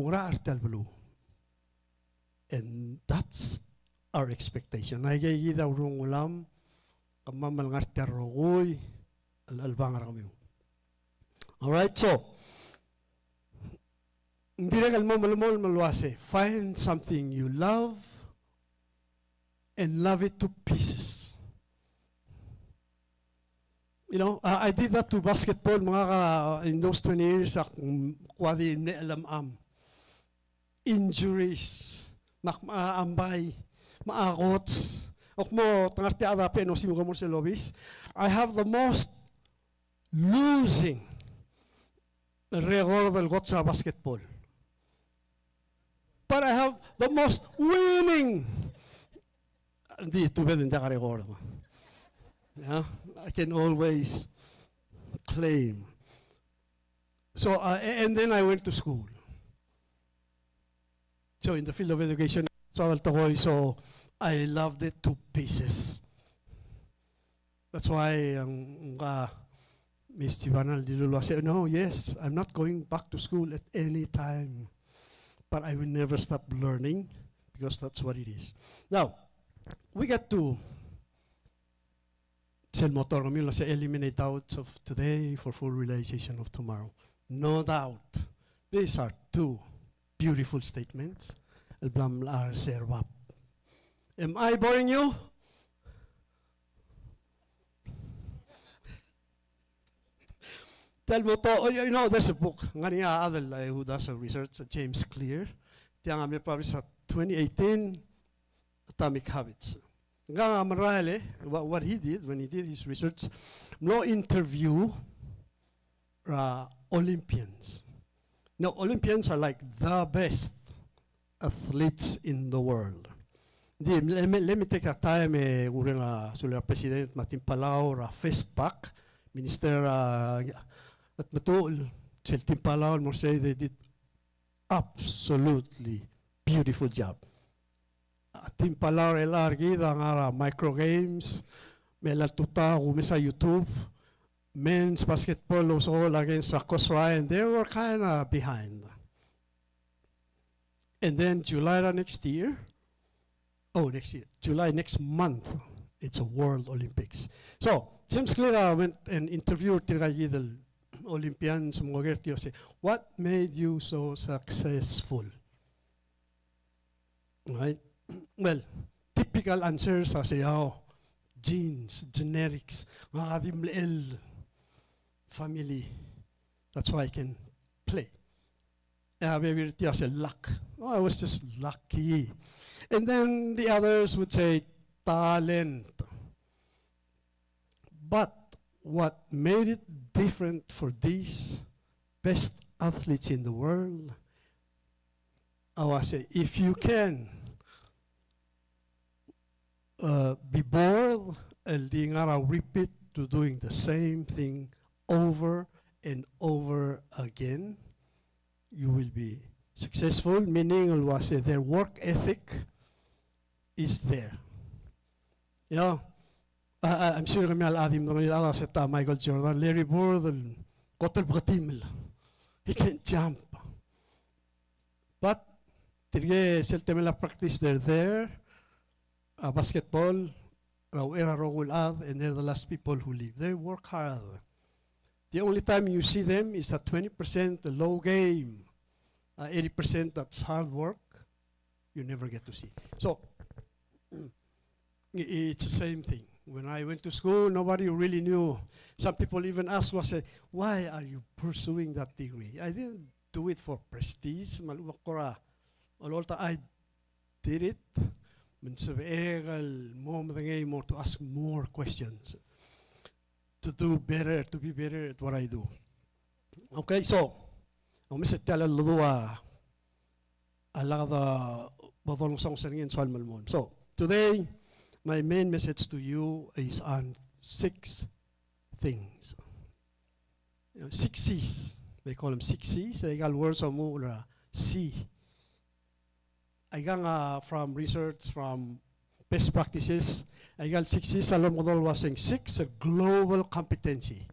S7: that's our expectation. All right, so find something you love and love it to pieces. You know, I did that to basketball in those 20 years. Injuries, maambay, maakots, Ok mo tangarti ada pe no simo komor se lobis. I have the most losing record del gotsa basketball. But I have the most winning. Hindi tu bedin da record. Yeah, I can always claim. So and then I went to school. So in the field of education, so I loved it to pieces. That's why Miss Chivanal Dilulu said, no, yes, I'm not going back to school at any time. But I will never stop learning because that's what it is. Now, we get to motor eliminate doubts of today for full realization of tomorrow. No doubt. These are two beautiful statements. Am I boring you? Tell mo to, you know, there's a book. Nga niya adal who does a research, James Clear. Tiyan nga may published sa 2018, Atomic Habits. Nga marahil what he did when he did his research, no interview Olympians. Now, Olympians are like the best athletes in the world. Let me take a time uri nga sula President Martin Palau ra fest pack Minister at matul sel Tim Palau mo say they did absolutely beautiful job. Tim Palau elargi da nga micro games melal tuta umisa YouTube men's basketball was all against Rakos Ryan. They were kind of behind. And then July next year, July next month, it's a World Olympics. So, James Clear went and interviewed the Olympians, what made you so successful? Right? Well, typical answers are say, genes, genetics, family. That's why I can play. Maybe I say luck. I was just lucky. And then the others would say talent. But what made it different for these best athletes in the world, I would say, if you can be bored, and repeat to doing the same thing over and over again, you will be successful, meaning their work ethic is there. You know, I'm sure Michael Jordan, Larry Bird, he can jump. But practice, they're there. Basketball, and they're the last people who leave. They work hard. The only time you see them is at 20% the low game, 80% that's hard work. You never get to see. So it's the same thing. When I went to school, nobody really knew. Some people even asked me, why are you pursuing that degree? I didn't do it for prestige. I did it more to ask more questions, to do better, to be better at what I do. Okay, so so today, my main message to you is on 6 things. 6 C's. They call them 6 C's. I got words of C. I got from research, from best practices. I got 6 C's. Alam model was saying 6 a global competency,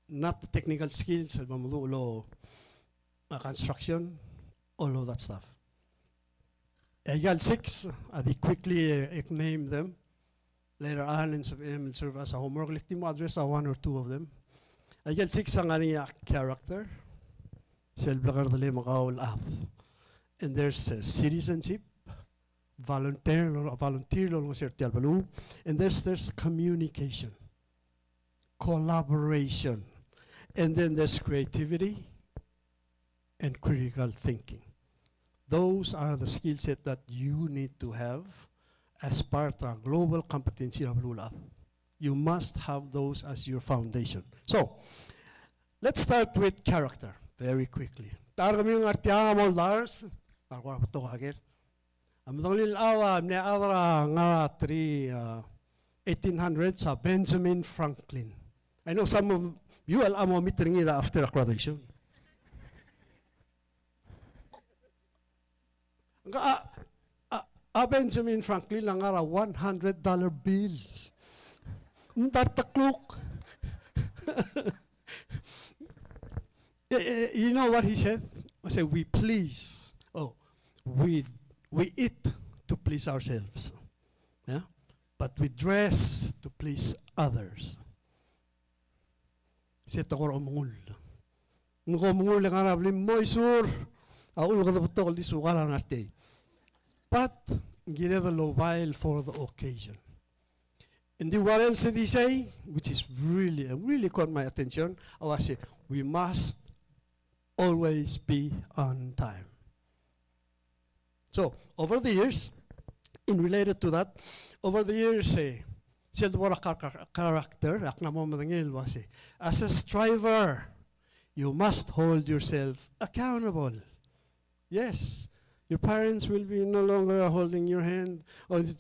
S7: not the technical skills. Construction, all of that stuff. I got 6. I quickly name them. Later on, and will serve as a homework. Let me address 1 or 2 of them. I got 6 ang character. And there's citizenship, volunteer, and there's communication, collaboration, and then there's creativity and critical thinking. Those are the skill set that you need to have as part of global competency of lula. You must have those as your foundation. So, let's start with character very quickly. Targami ng artiang amol Lars, ako na ito kagir. Amdong lilawa, mne adra nga 1800s, Benjamin Franklin. I know some of you will amo meeting ira after graduation. Benjamin Franklin lang ara $100 bill. Tartakluk. You know what he said? I said, we please. Oh, we eat to please ourselves. Yeah? But we dress to please others. Siya takor omungul. Ngo omungul lang arab lim moisur. Aul kada butol di sugala narte. But gineda lobile for the occasion. And then what else did he say? Which is really caught my attention. I was say, we must always be on time. So, over the years, in related to that, over the years, character, as a striver, you must hold yourself accountable. Yes, your parents will be no longer holding your hand. Let's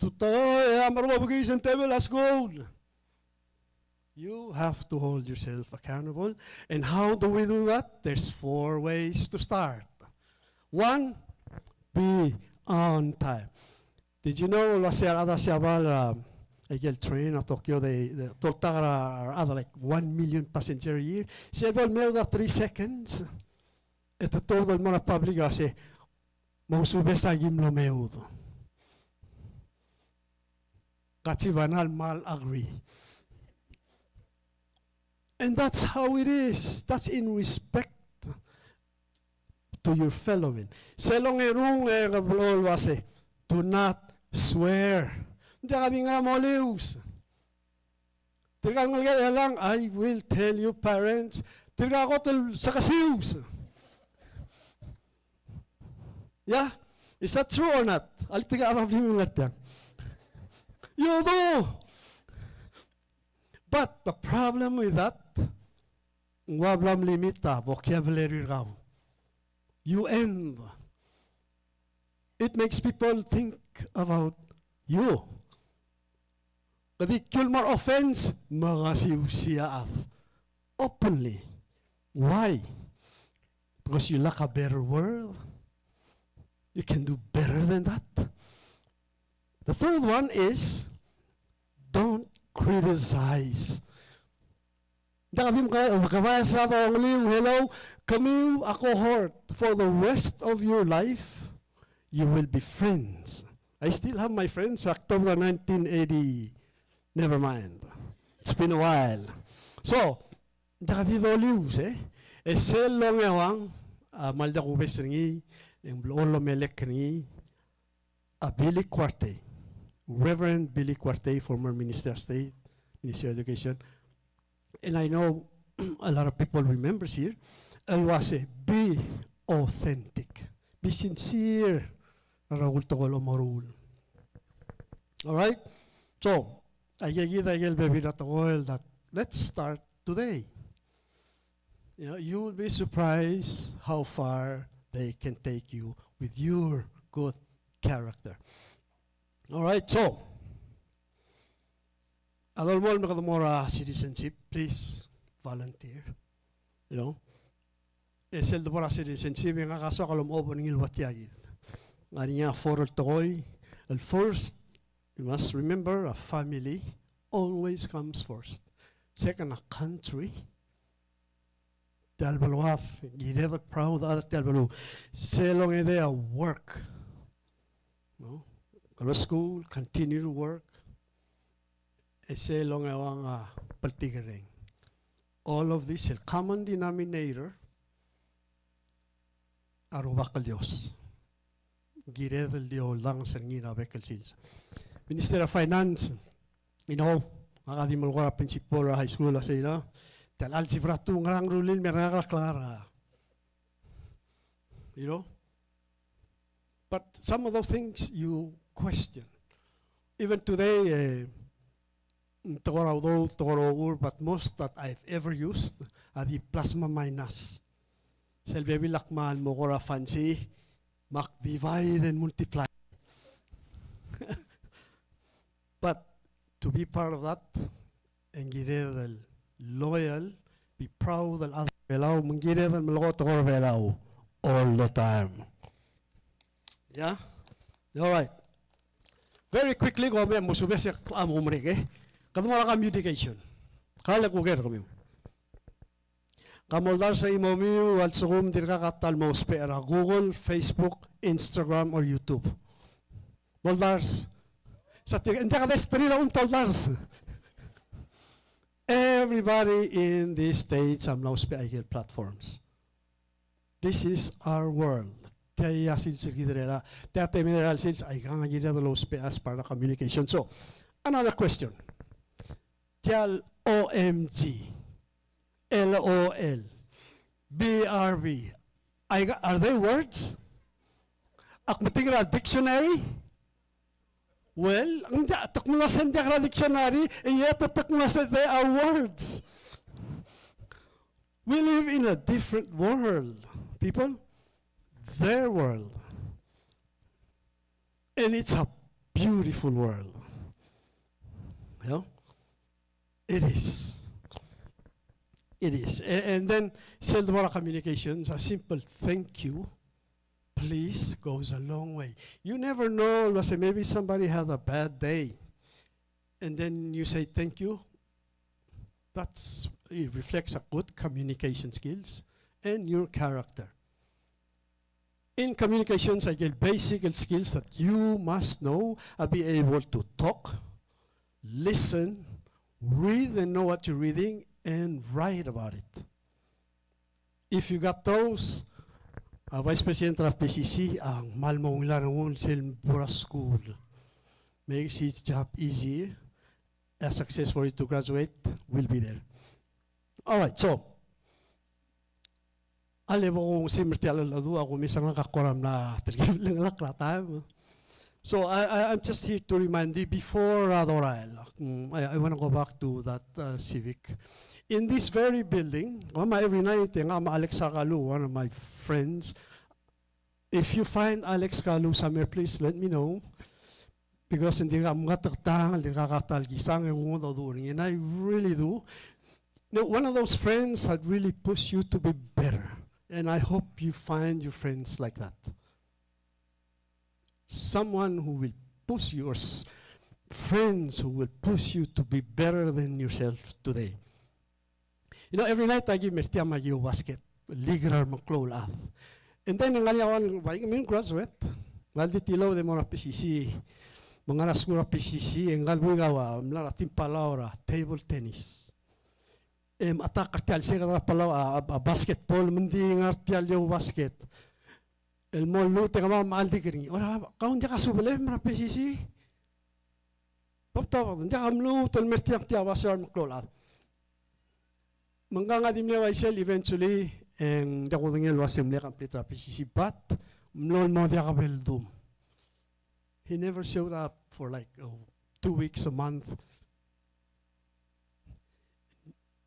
S7: go. You have to hold yourself accountable. And how do we do that? There's 4 ways to start. 1, be on time. Did you know I get train at Tokyo, they are other like 1 million passenger a year. Several made 3 seconds. Ito todo el mga public kasi mausube sa gimlo meudo. Kachivanal mal agree. And that's how it is. That's in respect to your fellow men. Selong erung wase, do not swear. Hindi ka nga moliws. Tirgang lang, I will tell you parents, tirga ko sa kasiws. Yeah? Is that true or not? Alitiga arap yung ngatyan. You do. But the problem with that, wablam limita, vocabulary raw. You end. It makes people think about you. Kadi more offense, magasiw siya openly. Why? Because you lack a better world. You can do better than that. The third one is, don't criticize. Hello, kami a cohort. For the rest of your life, you will be friends. I still have my friends, October 1980. Never mind. It's been a while. So, dito lius, Esel long ewang, malda ko besringi, yung blolo melek ni, Billy Quarte, Reverend Billy Quarte, former Minister of State, Minister of Education. And I know a lot of people remembers here. El was be authentic, be sincere. Raul Togolo Morul. All right. So I give that let's start today. You know, you will be surprised how far they can take you with your good character. All right. So. Adolmol Nakadamora citizenship, please volunteer. You know, es el Dora citizenship yung akaso kalom obo ng ilwatiagid. Ngani nga for toy, el first, you must remember a family always comes first. Second, a country. Talbalwath, giredo proud other talbalu. Selong ide a work. No, go to school, continue to work. Selong awang partigaring. All of this, a common denominator, arubakal Diyos. Giredel Diyos lang sa ngina bekal sils. Minister of Finance, you know, makadimol ko na principal high school sa ina, tal algebra tu ngarang rulil merang klara. You know? But some of those things you question. even today, but most that I've ever used are the plasma minus. Selbe bilakmal mo kora fancy, mak divide and multiply. But to be part of that, and get loyal, be proud of other Palau, mangire del maloto kora Palau all the time. Yeah? All right. Very quickly, go me musube se amumrege. Kadumala communication. Kala ko ger kami. Kamoldar sa imomi wal sugum dirka katal mo spera Google, Facebook, Instagram or YouTube. Moldars. Sa hindi ka destrina toldars. Everybody in these states am now speaking platforms. This is our world. Taya since gidrela, taya mineral since ay kang gidrela los peas para communication. So, another question. Tell OMG, LOL, BRB. Are they words? Akmatigra dictionary? Well, ang takmunasan diakra dictionary, and yet takmunasan they are words. We live in a different world, people. Their world. And it's a beautiful world. You know? It is. It is. And then, Seldwara communications, a simple thank you, please, goes a long way. You never know, let's say maybe somebody had a bad day, and then you say thank you. It reflects a good communication skills and your character. In communications, I get basic skills that you must know. I'll be able to talk, listen, read and know what you're reading, and write about it. If you got those, Vice President of PCC, ang malmong ilan ng Bura School makes his job easier. A success for you to graduate will be there. All right, so, alam mo kung si Mertial Ladu, ako misang nakakoram na lang lakratam. So I'm just here to remind you before Radorael, I want to go back to that civic. In this very building, every night, Alex Kalu, one of my friends, if you find Alex Kalu somewhere, please let me know. Because hindi ka matatang, hindi ka katalgisang, and I really do. You know, one of those friends that really push you to be better. And I hope you find your friends like that. Someone who will push you, or friends who will push you to be better than yourself today. You know, every night I give Mertia Magio basket, ligar maklola. And then ang ganyan ako, graduate, maldi tilaw de mora PCC, mga nasgura PCC, ang galbugawa, mlarating Palau, table tennis. Atak artial siya kadra Palau, basketball, mending artial yo basket. El molu te kama maldi kering. Ora, kaun dia kasubele mara PCC. Papta, dia kamlu tel Mertia tia basar maklola. Manganga dimle waisel eventually and dia ko ngel wasemle complete PCC, but mlol mo dia kabeldum. He never showed up for like 2 weeks, a month.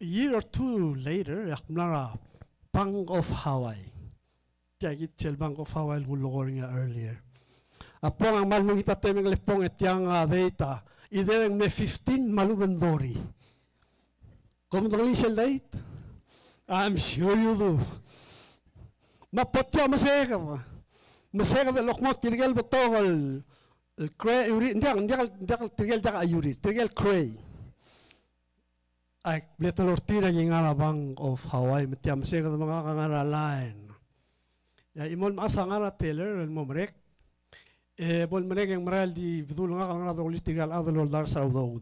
S7: A year or two later, akmlara Bank of Hawaii. Tiagit sel Bank of Hawaii guloring earlier. Apong ang malmong itatemeng lepong etyang data. Idereng me 15 malugandori. Komodong sel date? I'm sure you do. Mapotya maseka. Maseka de lokmot tirgel botogol. El cray, hindi tirgel daka ayuri. Tirgel cray. Ay, little ortira yung nga Bank of Hawaii. Matya maseka de mga kangaralan. Ya imol maasa nga na Taylor, el momrek. Bol merek yung maral di bidul nga kang nadol tirgel adol dar sa udo.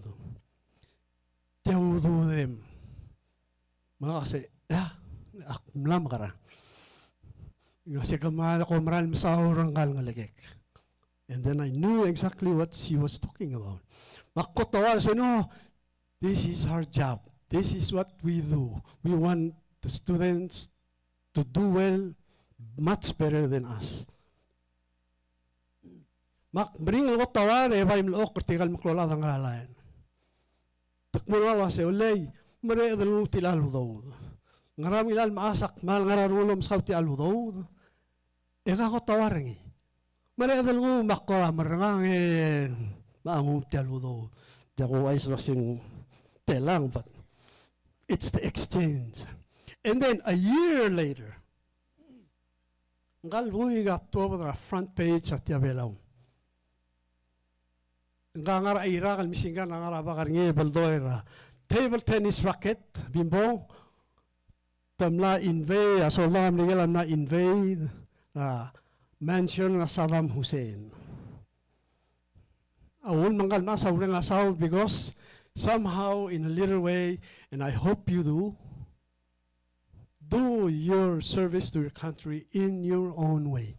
S7: Tiawdo dem. Mga kasi, akmlam ka ra. Kasi kamal ko maral masahurang kal nga legek. And then I knew exactly what she was talking about. Makotawa, so no, this is our job. This is what we do. We want the students to do well, much better than us. Mak bring lo tawar e vai mlo kortigal maklola dang ralayan. Takmula wa se ulay mare dalu tilal udod. Ngaram ilal maasak mal ngararulom sauti al udod. E ka ko tawarangi. Mare dalu makkola marangang e maangu ti al udod. Dako ay sing telang but it's the exchange. And then a year later, ngal vui got to the front page at Palau. Ngangara ira kal misingan ngara bakar nge baldoira table tennis racket bimbo tamla invade asolam nigelam na invade mansion na Saddam Hussein. Awun mangal na saurang asaw because somehow in a little way, and I hope you do your service to your country in your own way.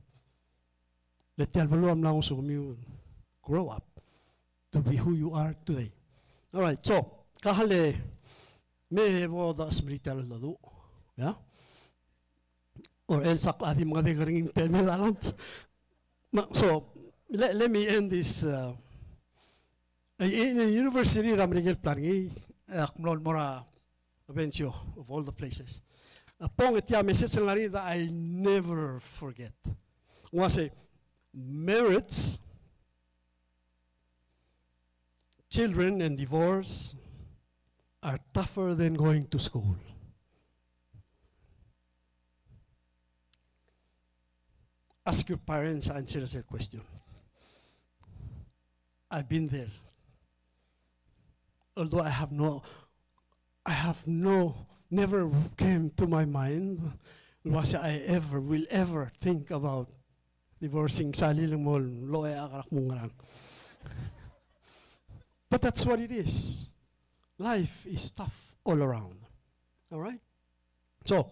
S7: Let the albaluam lang sumiu grow up to be who you are today. All right, so kahale me bo da smrital ladu, yeah, or else akladi mga degaring terminalant. So let me end this. In a university, Ramrigel Plangi, Akmlon Mora, Avencio, of all the places. Upon it, message that I never forget. Was a marriage, children, and divorce are tougher than going to school. Ask your parents, answer that question. I've been there. Although never came to my mind was I will ever think about divorcing salilang mo loe akarak mungarang. But that's what it is. Life is tough all around. All right? So,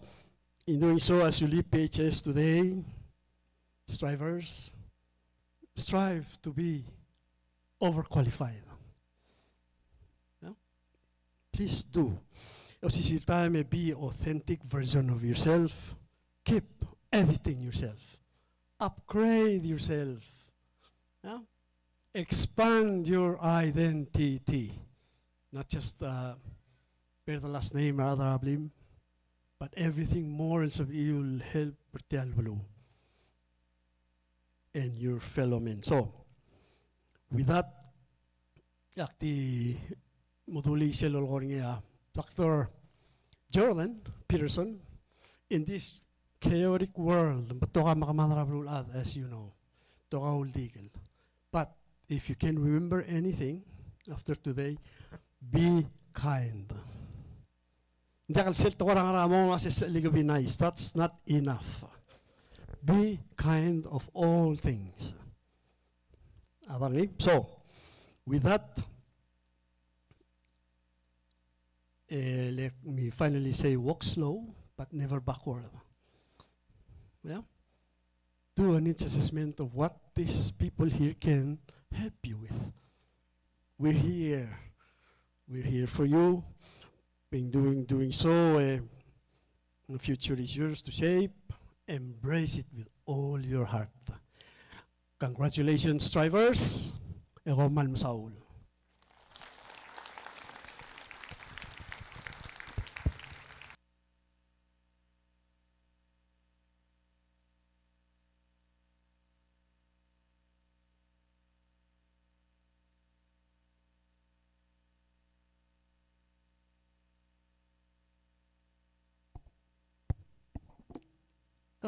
S7: in doing so, as you leave PHS today, strivers, strive to be overqualified. Please do. Time may be authentic version of yourself. Keep editing yourself. Upgrade yourself. Yeah? Expand your identity. Not just bear the last name or other ablim, but everything more else of you will help Bertialbalu and your fellow men. So, with that, yakti moduli silolgorngia Dr. Jordan Peterson, in this chaotic world, as you know, but if you can remember anything after today, be kind. Be nice. That's not enough. Be kind of all things. So, with that, let me finally say, walk slow, but never backward. Yeah? Do a needs assessment of what these people here can help you with. We're here. We're here for you. Been doing so. The future is yours to shape. Embrace it with all your heart. Congratulations, strivers. Ego malmasaul.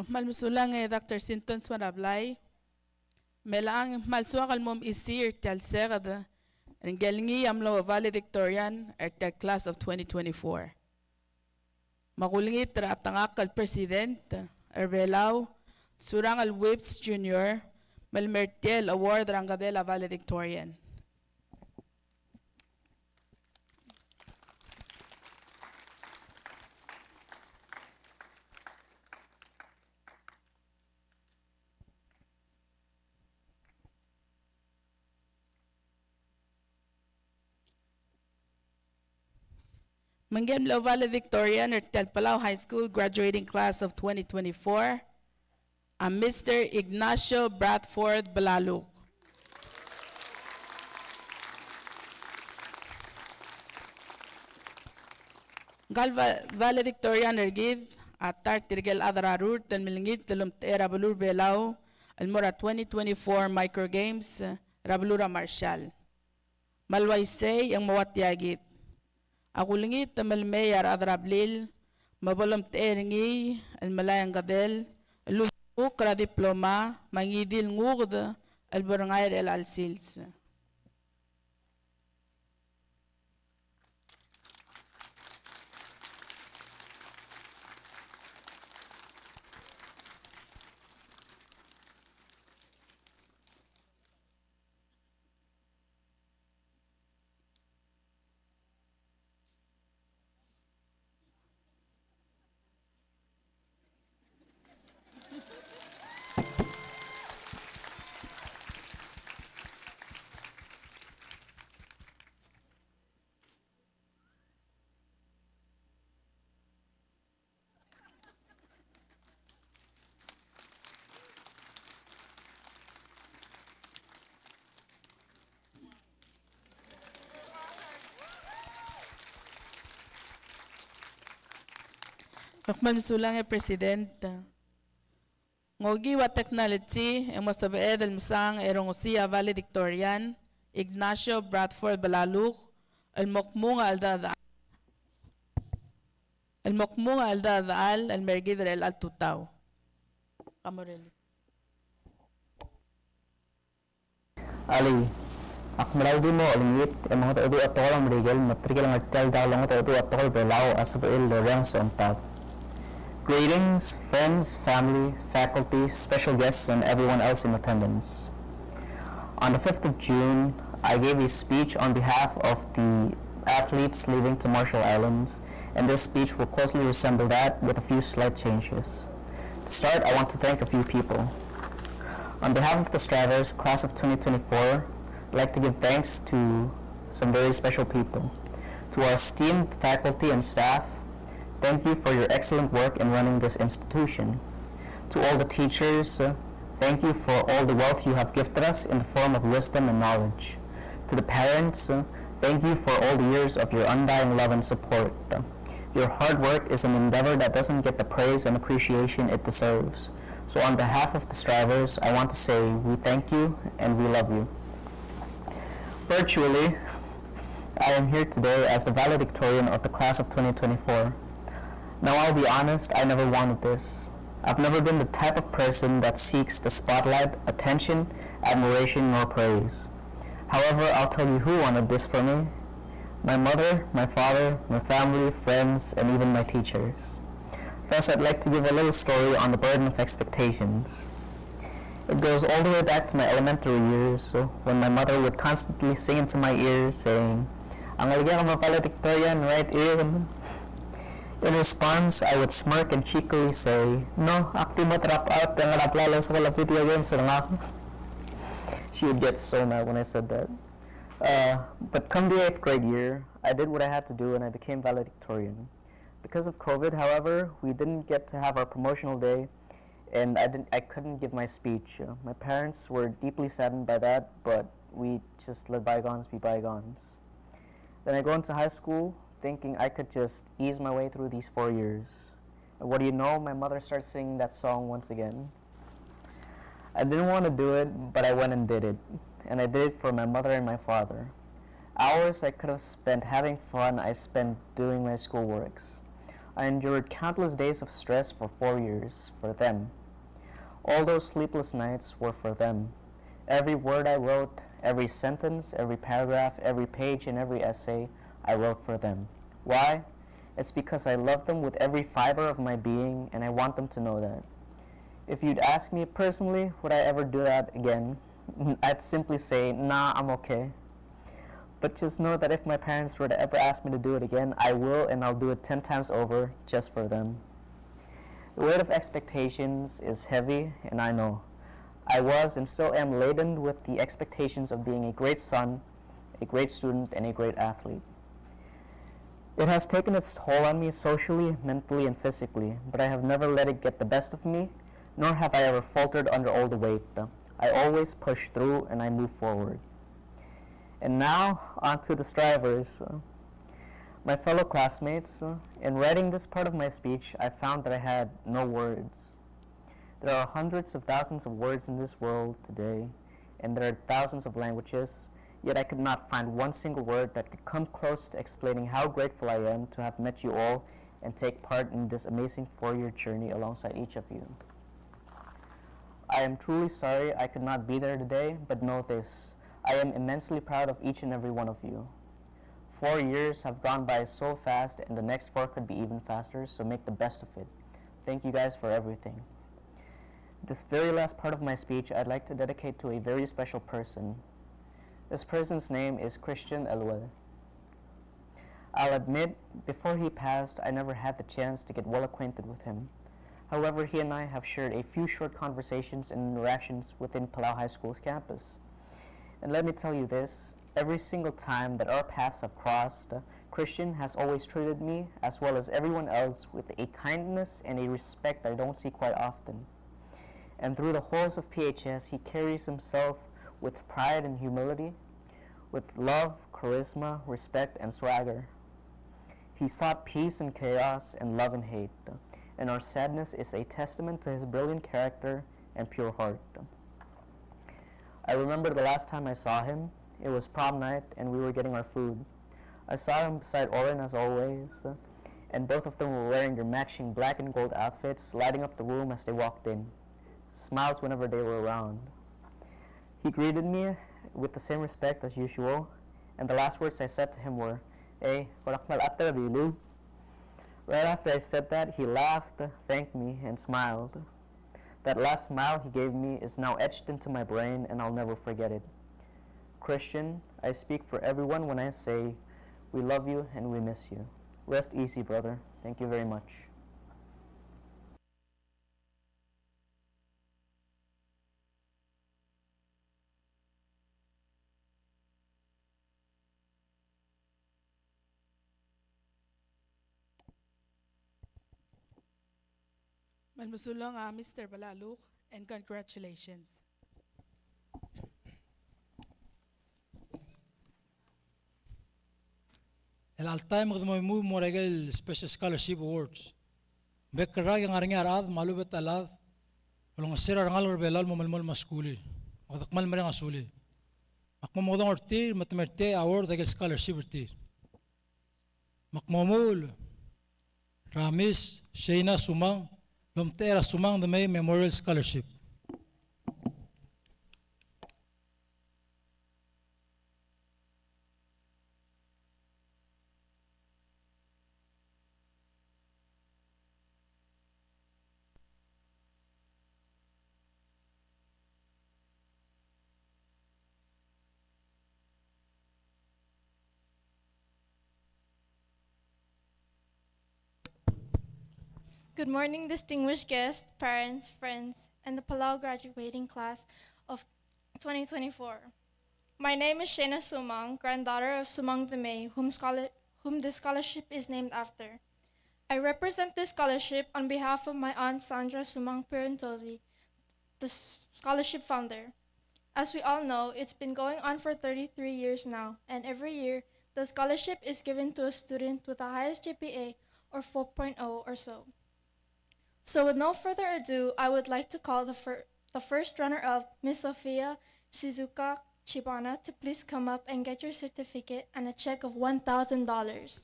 S3: Mal musulang Dr. Sinton Swanablay. Melaang malsuak almom isir tel serada. And gelngi amlo valedictorian at the class of 2024. Magulingit ratangak al president Palau surang al Whips Jr. Melmertiel Award rangadela valedictorian. Mangem lo valedictorian at Palau High School graduating class of 2024, Mr. Ignacio Bradford Balaluk. Valedictorian ergid atar tirgel adrarur tel milingit telum era balur belau almora 2024 Micro Games Rabulura Marshall. Malwaisay ang mawatiagit. Akulingit tamalmay adrablil mabolom teringi almalayang gadel luyuk kra diploma mangidil ngugd albarangay el alsils. Rukman sulang Presidente. Ngogi wa technology ang masabaed al misang erong usiya valedictorian Ignacio Bradford Balaluk al mokmunga al dadal al mergidre al tutaw. Kamorel.
S8: Ali, akmalawdi mo alingit ang mga taudu at tokol ang marigil matrigil ang artal dahil ang taudu at tokol Palau asabail Lorenzo on top. Greetings, friends, family, faculty, special guests, and everyone else in attendance. On the 5th of June, I gave a speech on behalf of the athletes leaving to Marshall Islands, and this speech will closely resemble that with a few slight changes. To start, I want to thank a few people. On behalf of the Stravers, class of 2024, I'd like to give thanks to some very special people. To our esteemed faculty and staff, thank you for your excellent work in running this institution. To all the teachers, thank you for all the wealth you have gifted us in the form of wisdom and knowledge. To the parents, thank you for all the years of your undying love and support. Your hard work is an endeavor that doesn't get the praise and appreciation it deserves. So on behalf of the Stravers, I want to say we thank you and we love you. Virtually, I am here today as the valedictorian of the class of 2024. Now I'll be honest, I never wanted this. I've never been the type of person that seeks the spotlight, attention, admiration, nor praise. However, I'll tell you who wanted this for me. My mother, my father, my family, friends, and even my teachers. Thus, I'd like to give a little story on the burden of expectations. It goes all the way back to my elementary years, when my mother would constantly sing into my ear, saying, "Ang aligyan ka valedictorian, right ear." In response, I would smirk and cheekily say, "No, akti mo drop out ang naplalo sa wala video games na ako." She would get so mad when I said that. But come the 8th grade year, I did what I had to do and I became valedictorian. Because of COVID, however, we didn't get to have our promotional day, and I couldn't give my speech. My parents were deeply saddened by that, but we just let bygones be bygones. Then I go into high school, thinking I could just ease my way through these 4 years. And what do you know? My mother starts singing that song once again. I didn't want to do it, but I went and did it. And I did it for my mother and my father. Hours I could have spent having fun, I spent doing my schoolworks. I endured countless days of stress for 4 years, for them. All those sleepless nights were for them. Every word I wrote, every sentence, every paragraph, every page, and every essay, I wrote for them. Why? It's because I love them with every fiber of my being, and I want them to know that. If you'd ask me personally, would I ever do that again? I'd simply say, nah, I'm okay. But just know that if my parents were to ever ask me to do it again, I will, and I'll do it 10 times over just for them. The weight of expectations is heavy, and I know. I was and still am laden with the expectations of being a great son, a great student, and a great athlete. It has taken its toll on me socially, mentally, and physically, but I have never let it get the best of me, nor have I ever faltered under all the weight. I always push through and I move forward. And now, on to the Stravers. My fellow classmates, in writing this part of my speech, I found that I had no words. There are hundreds of thousands of words in this world today, and there are thousands of languages, yet I could not find one single word that could come close to explaining how grateful I am to have met you all and take part in this amazing 4-year journey alongside each of you. I am truly sorry I could not be there today, but know this, I am immensely proud of each and every one of you. 4 years have gone by so fast, and the next 4 could be even faster, so make the best of it. Thank you guys for everything. This very last part of my speech I'd like to dedicate to a very special person. This person's name is Christian Elwell. I'll admit, before he passed, I never had the chance to get well acquainted with him. However, he and I have shared a few short conversations and interactions within Palau High School's campus. And let me tell you this, every single time that our paths have crossed, Christian has always treated me, as well as everyone else, with a kindness and a respect I don't see quite often. And through the halls of PHS, he carries himself with pride and humility, with love, charisma, respect, and swagger. He sought peace and chaos and love and hate, and our sadness is a testament to his brilliant character and pure heart. I remember the last time I saw him, it was prom night and we were getting our food. I saw him beside Oren as always, and both of them were wearing their matching black and gold outfits, lighting up the room as they walked in. Smiles whenever they were around. He greeted me with the same respect as usual, and the last words I said to him were, "Hey, korakmal atter dilu." Right after I said that, he laughed, thanked me, and smiled. That last smile he gave me is now etched into my brain, and I'll never forget it. Christian, I speak for everyone when I say, we love you and we miss you. Rest easy, brother. Thank you very much.
S3: Malmusulong Mr. Balaluk, and congratulations.
S1: El altai magdamo mu moregel Special Scholarship Awards. Bekrag yang aringi arad malubet alad. Walang sira rangal belal mo malmol maskuli. Magdakmal mereng asuli. Makmamodong ortir matmerte award dagel scholarship ortir. Makmamul Ramis Sheina Sumang Lomtera Sumang the May Memorial Scholarship.
S6: Good morning, distinguished guests, parents, friends, and the Palau graduating class of 2024. My name is Shena Sumang, granddaughter of Sumang the May, whom this scholarship is named after. I represent this scholarship on behalf of my aunt Sandra Sumang Pirantosi, the scholarship founder. As we all know, it's been going on for 33 years now, and every year, the scholarship is given to a student with the highest GPA, or 4.0 or so. So with no further ado, I would like to call the first runner-up, Miss Sophia Shizuka Chibana, to please come up and get your certificate and a check of $1,000.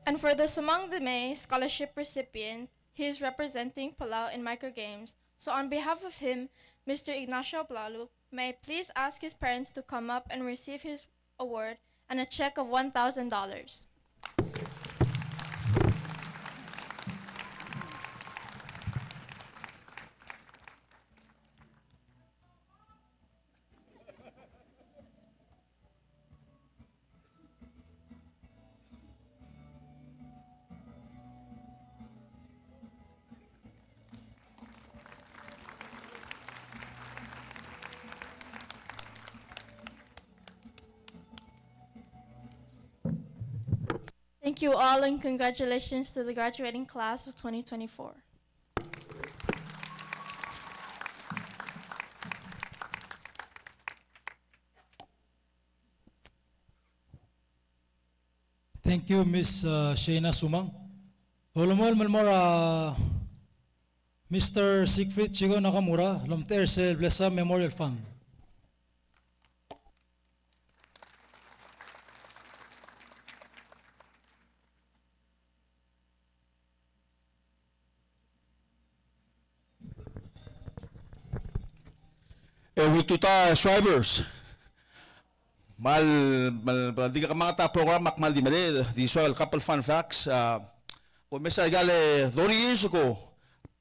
S6: And for the Sumang de May scholarship recipient, he is representing Palau in microgames. So on behalf of him, Mr. Ignacio Blalu, may I please ask his parents to come up and receive his award and a check of $1,000.
S9: Thank you all and congratulations to the graduating class of 2024.
S1: Thank you, Miss Shayna Sumang. Holomol Melmora, Mr. Siegfried Chigo Nakamura, Lomter Sel Blessa Memorial Fund.
S10: With tuta Schreibers. Di ka mga program makmal di mali. These are a couple fun facts. Kung mesa gale 30 years ago,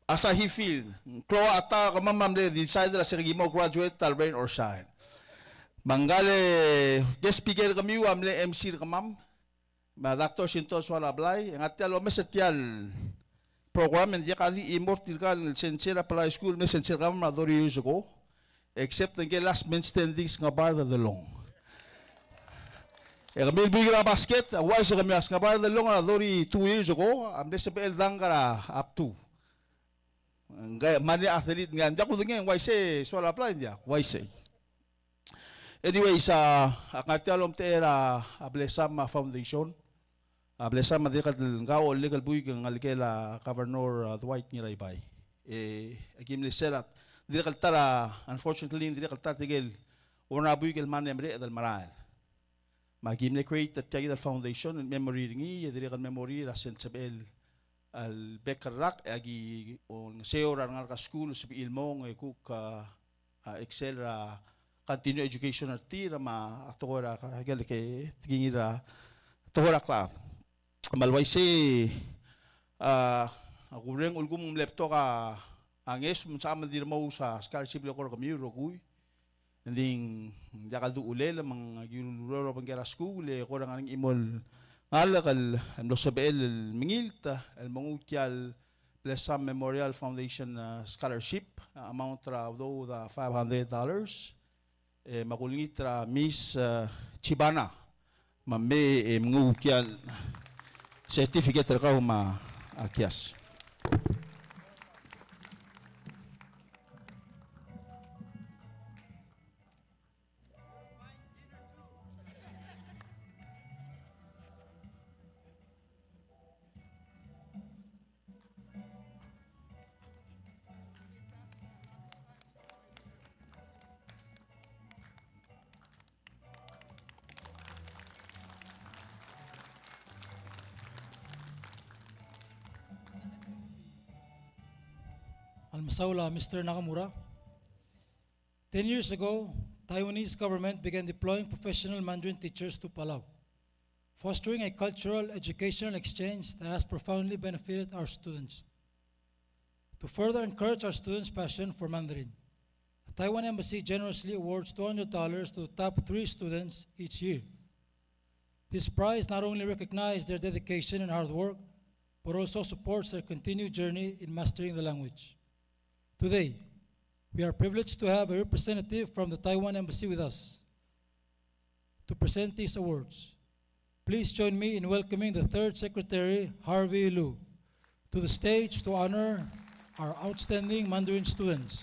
S10: asa he feel, klo ata kamamam de decide la sirgi mo graduate tal rain or shine. Mangale guest speaker kami amle MC kamam. Ma Dr. Sintos wala blay, ang atyalo mesa tial program and yakali immortal kal sensera pala school me sensera kam na 30 years ago. Except nga last man standings nga bar the long. Kami bigla basket, why so kami as nga bar the long na 32 years ago, am de SPL dangara up to. Nga mani athlete nga ndak ko nga why say so la apply dia, why say. Anyway sa akatalom tera Ablesama Foundation. Ablesama de kat ngao legal buig nga likela Governor Dwight Niraybay. Agim le serat dire kaltara unfortunately dire kaltara tigel ona buig el man emre dal maral. Magim le create the Tiger Foundation in memory ringi dire kan memory ra sensabel al Bekarrak agi on seora ngal ka school sa ilmong kuk excel ra continue education arti ra ma atora ka gal ke tingira atora kla malway si agureng ulgum lepto ka anges sama dir mo sa scholarship lo ko kami rogui ending jakal du ulel mang giuluro pangera school ko ang imol ngalakal lo sabel mingilta el mangutial Blessam Memorial Foundation scholarship amount ra do the $500 makulingit ra Miss Chibana mamme mangutial certificate ra ka ma akyas.
S1: Almasaula, Mr. Nakamura. 10 years ago, Taiwanese government began deploying professional Mandarin teachers to Palau, fostering a cultural educational exchange that has profoundly benefited our students. To further encourage our students' passion for Mandarin, the Taiwan Embassy generously awards $200 to the top 3 students each year. This prize not only recognizes their dedication and hard work, but also supports their continued journey in mastering the language. Today, we are privileged to have a representative from the Taiwan Embassy with us to present these awards. Please join me in welcoming the Third Secretary, Harvey Liu, to the stage to honor our outstanding Mandarin students.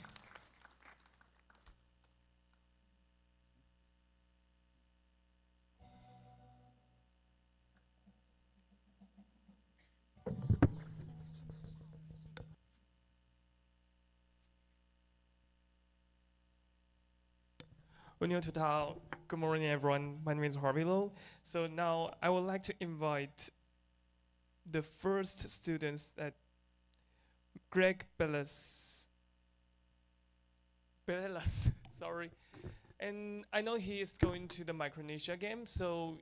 S11: Good morning, everyone. My name is Harvey Low. So now I would like to invite the first students at Greg Bellas, sorry. And I know he is going to the Micronesia game, so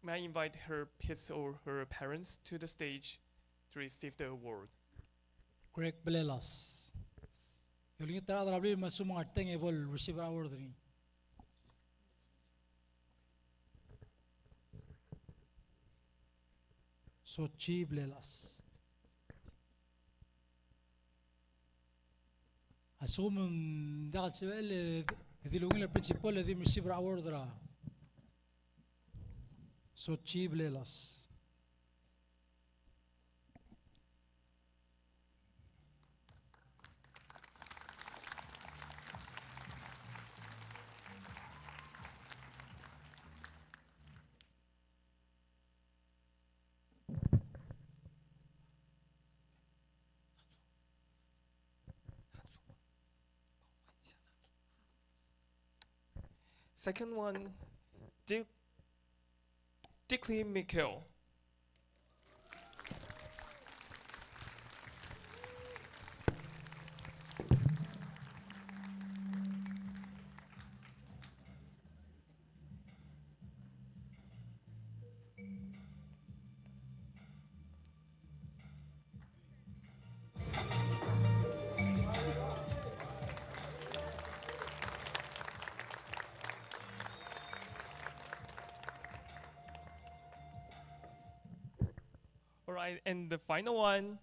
S11: may I invite his or her parents to the stage to receive the award?
S1: Greg Belelas. Yung lingit tara darabli masumang arteng evol receive award rin. Sochi Belelas. Asumang dakat sibel dilungin la principal di receive award ra. Sochi Blelas.
S11: Second one, Dickley Mikkel. All right, and the final one,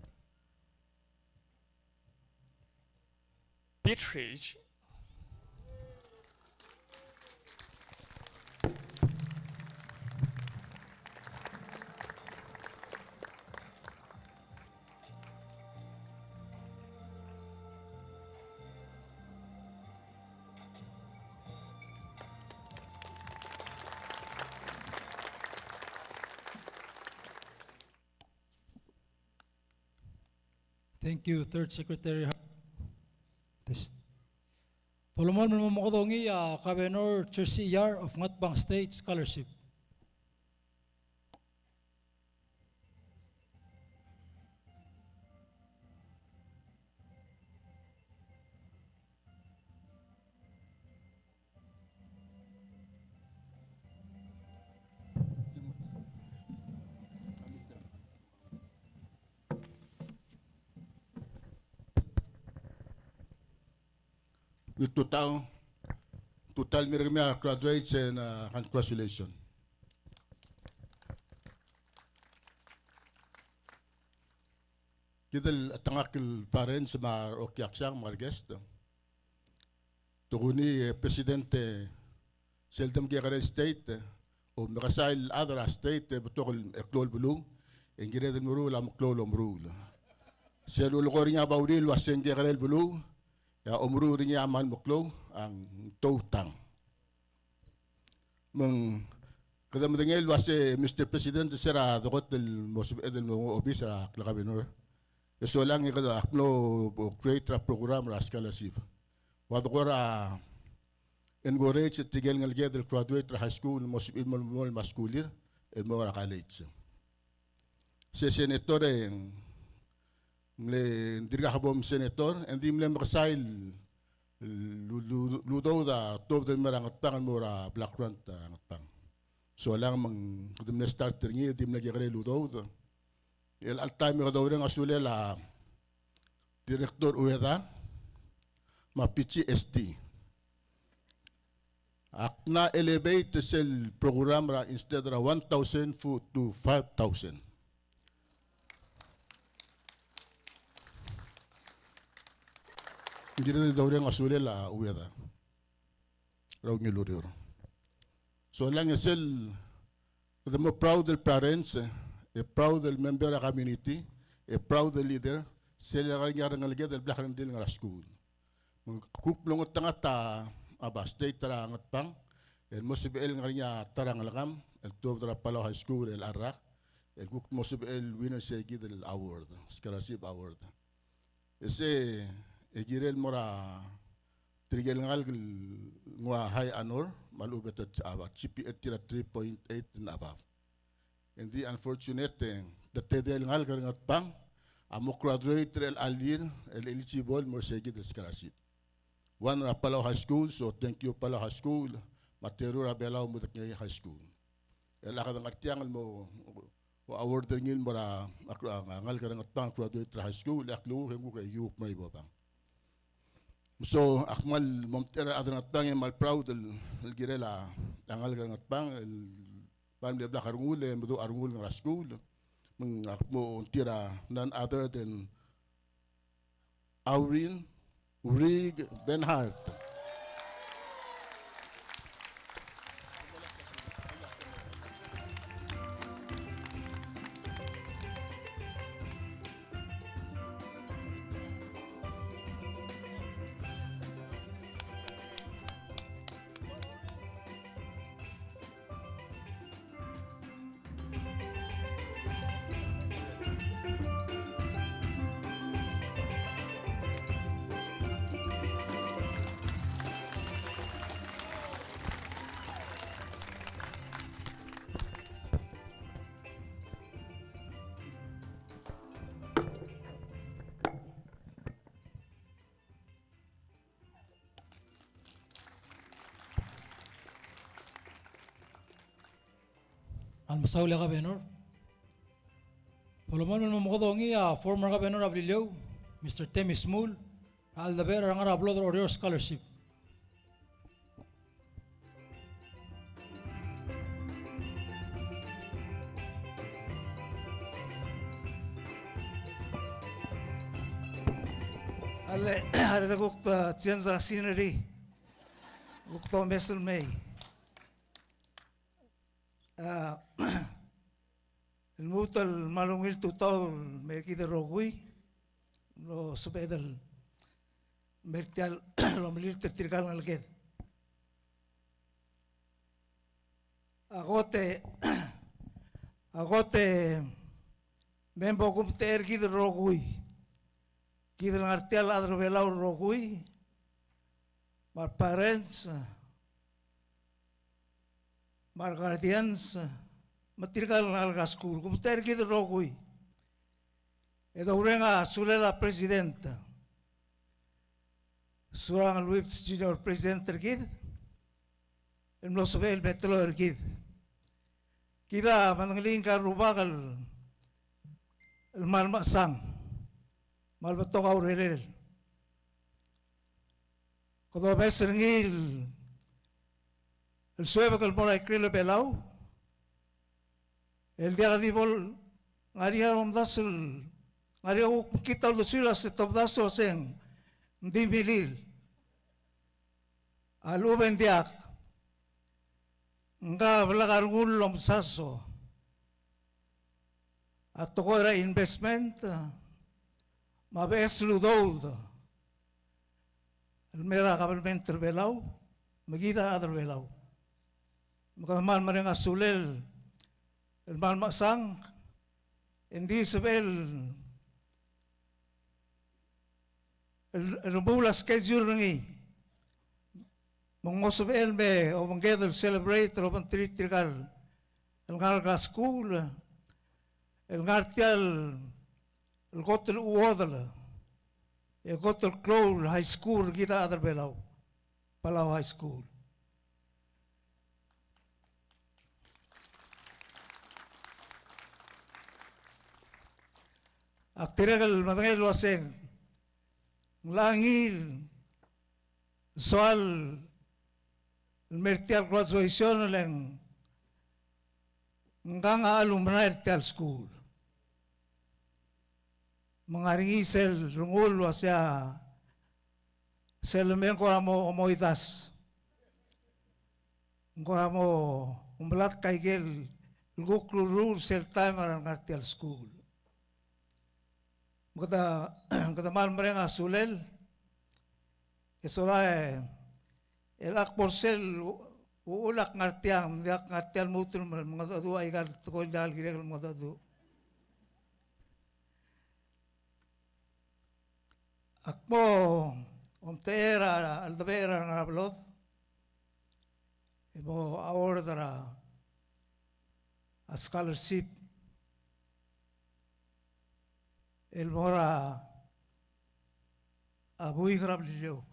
S11: Beatrice.
S1: Thank you, Third Secretary. Tolomon mo makodongi Kabenor Chursi Yar of Ngatbang State Scholarship.
S10: With total miremia graduates and congratulations. Kita tangak parents ma okyaksang mga guest. Tuguni presidente seldom kaya state o makasail other state betul eklol bulu ingire den muru lam klol omru. Selul koриня baudil wasen kaya bulu ya omru rinya aman muklo ang totang. Meng kada mengel wase Mr. President sera dokot del mosib edel mo obisa klakabinor. So lang kada aklo create a program ra scholarship. Wadgora encourage tigel ngal gedel graduate high school mosib mol maskulir el mo college. Se senator le dirga habom senator and dim le makasail ludo da top del merangat pangan mora black front angat pang. So lang mang dim na starter ngi dim na gere ludo da. El altime ko daw nga sule la director ueda mapichi ST. Akna elevate sel program ra instead ra 1,000 to 5,000. Hindi na daw rin asuli la uweda. Raw ngilurir. So lang sel, the more proud the parents, a proud the member of the community, a proud the leader, sel nga nga nga del black and nga school. Kuplong tangata aba state tarangat pang, el mosibel nga nga tarang lakam, el tuwa tara Palau High School el Arak, el kuk mosibel winner segi del award, scholarship award. Ese egirel mora trigel ngal ngwa high honor malubet at GPA tira 3.8 and above. And the unfortunate the tedel ngal karangat pang amo graduate el alir el eligible mo segi del scholarship. One ra Palau High School, so thank you Palau High School, matero ra Palau mo High School. El akadang artiang mo award ngin mora ngal karangat pang graduate high school aklu hengu kay yup may bobang. So akmal momtera adanat pang mal proud el girela angal gangat pang el pan de black arngul mdu arngul ng school meng akmo tira none other than Aurin Rig Benhart.
S1: Almasauli Governor. Tuluman man mamokodongi former Governor Abriliw, Mr. Temi Smul, aldaber ang arablo or your scholarship.
S12: Ale ada kok tienza scenery. Kok to mesel mei. El mutal malungil tutol merki de rogui. Lo subedal mertial lo milir tertirgal ngalget. Agote membo kumte erki de rogui. Kidal ngartial adro belau rogui, mar parents, mar guardians, matirgal nalga school, kumter kidal rogui. Edo urenga sulela presidenta, surang Luips Junior President erkid, el mlosobel betelo erkid. Kida manangling ka rubagal el malmasang. Malbatong aurelel. Kudo mesengil el sueva que el mora escribe Palau. El día de bol ngaria romdasul ngaria kita lusila se tobdasul sen dimilil. Alu bendiak. Nga blagar ngulom saso. Atoko era investment. Mabes ludoud. El mera government terbelau, magida adar belau. Makamal mareng asulel, el mal masang, hindi sebel el mula schedule ngi. Mongosebel me o mongedel celebrate o mantritrigal. El ngalga school, el ngartial el gotel uodala, el gotel Clow High School kita adar belau, Palau High School. Aktiregal matangel waseng, langil soal mertial graduation lang nganga alumni mertial school. Mengaringi sel rungul wasya sel men ko amo omoitas ko amo umbelat kaigel luguklu rule sel time aran ngartial school kata mal merenga sulel esola elak porsel ulak ngartiang dak ngartial mutul mga dua igal ko dal girel mga dua. Akmo omtera aldabera ngablod ebo awardara a scholarship el mora abuy grablillo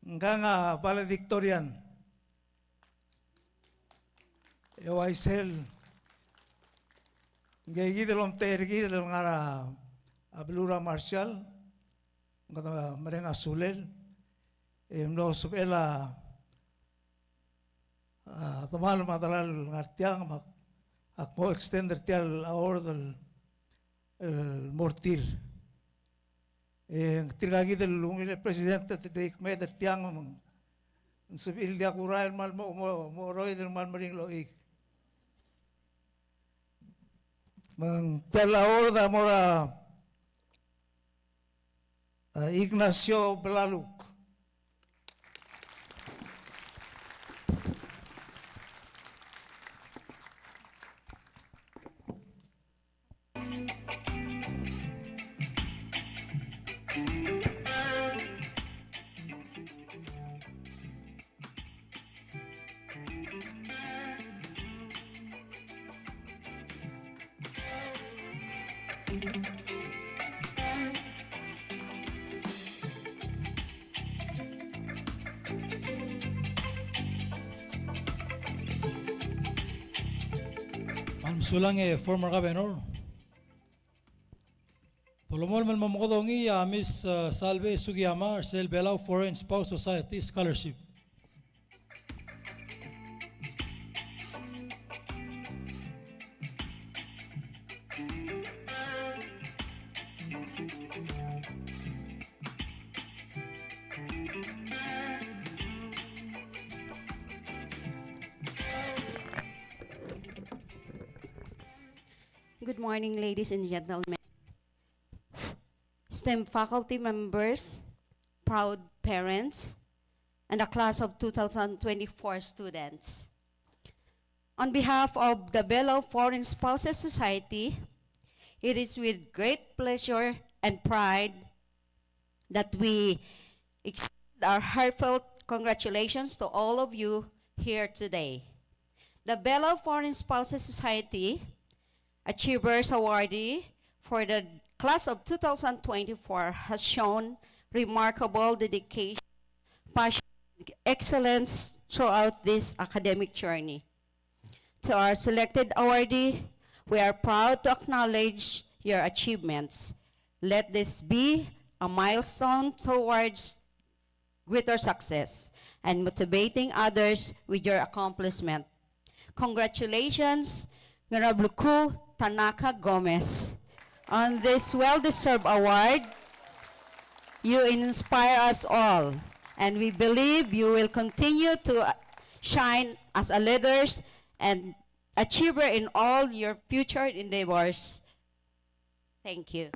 S12: nganga valedictorian eu aisel gegi de lomtergi de ngara ablura marshal ngata merenga sulel emlo subela tamal madalal ngartiang mak akmo extender tial award el mortir tirgagi del lungile presidente de ikmed tiang subil dia kurai mal mo roi del mal maring loik Mengtela orda mora Ignacio Belaluk.
S1: Sulang former governor. Tolomol man mamukodongi Miss Salve Sugiyama, Arcel Palau Foreign Spouse Society Scholarship.
S13: Good morning, ladies and gentlemen. STEM faculty members, proud parents, and the class of 2024 students. On behalf of the Palau Foreign Spouses Society, it is with great pleasure and pride that we extend our heartfelt congratulations to all of you here today. The Palau Foreign Spouses Society Achievers Awardee for the class of 2024 has shown remarkable dedication, passion, and excellence throughout this academic journey. To our selected awardee, we are proud to acknowledge your achievements. Let this be a milestone towards greater success and motivating others with your accomplishment. Congratulations, Ngarabuku Tanaka Gomez. On this well-deserved award, you inspire us all, and we believe you will continue to shine as a leader and achiever in all your future endeavors. Thank you.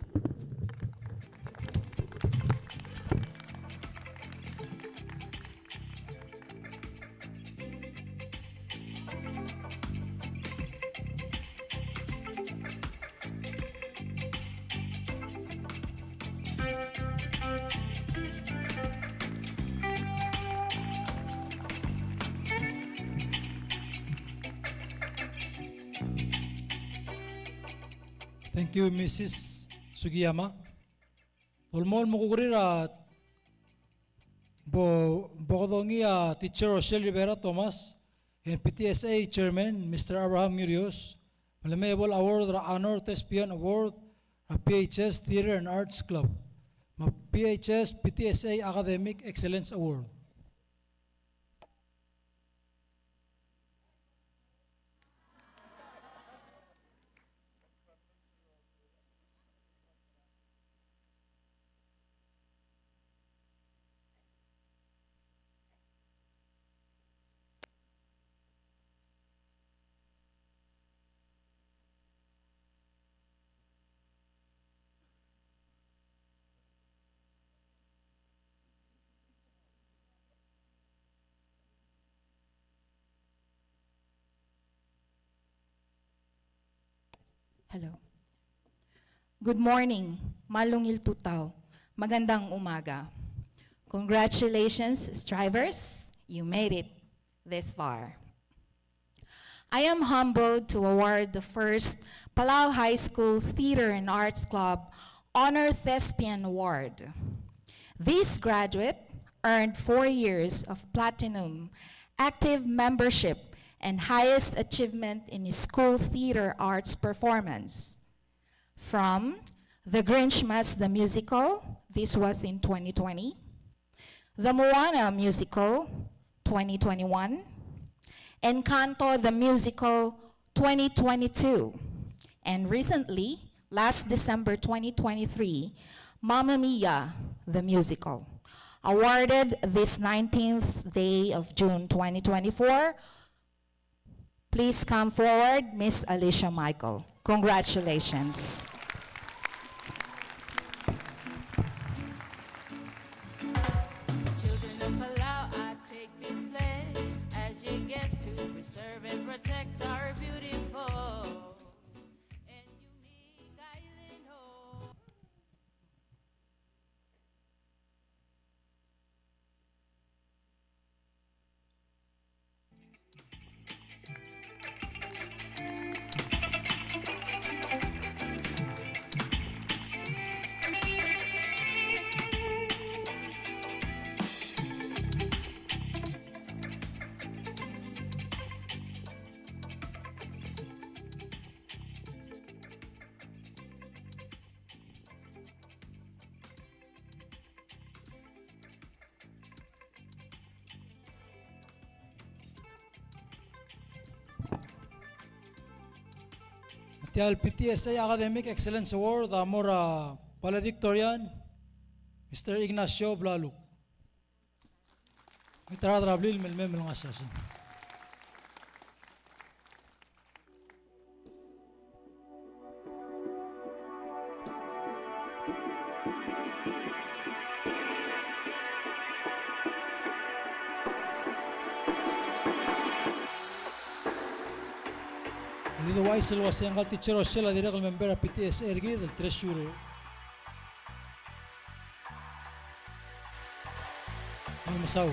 S1: Thank you, Mrs. Sugiyama. Tolmol mukukurir bokodongi teacher Rochelle Rivera Thomas and PTSA Chairman Mr. Abraham Murios, Malamable Award Honor Thespian Award, PHS Theater and Arts Club, PHS PTSA Academic Excellence Award.
S14: Hello. Good morning, Malungil Tutaw. Magandang umaga. Congratulations, strivers. You made it this far. I am humbled to award the first Palau High School Theater and Arts Club Honor Thespian Award. This graduate earned 4 years of platinum active membership and highest achievement in his school theater arts performance. From The Grinchmas the Musical, this was in 2020, The Moana Musical, 2021, Encanto the Musical, 2022, and recently, last December 2023, Mamma Mia the Musical, awarded this 19th day of June 2024. Please come forward, Miss Alicia Michael. Congratulations.
S15: Children of Palau, I take this pledge as your guest to preserve and protect our beautiful and unique island home.
S1: Tial PTSA Academic Excellence Award amora valedictorian Mr. Ignacio Blaluk. Itara drablil melmem mga asasin. Dito Waisel was ang teacher Osel direct member of PTS ergi del treasurer. Ang masaw.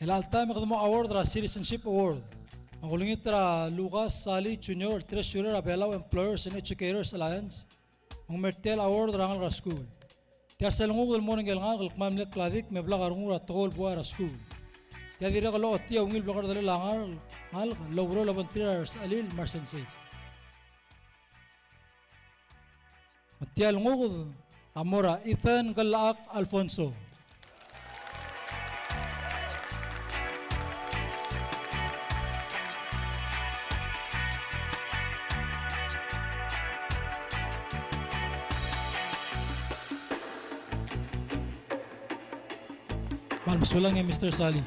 S1: El alta makadamo award ra citizenship award. Ang kulingit ra Lucas Sali Jr. treasurer of Palau Employers and Educators Alliance. Ang Mertel Award rangal ra school. Tiya selungul mo ng gelngal kalkmam le kladik me blagar ngur atol buar ra school. Tiya dire kalo tiya ungil blagar dale langar ngal lobro labantiers alil marsensei. Tiya lungul amora Ethan Galaak Alfonso. Malmasulang ya Mr. Sali.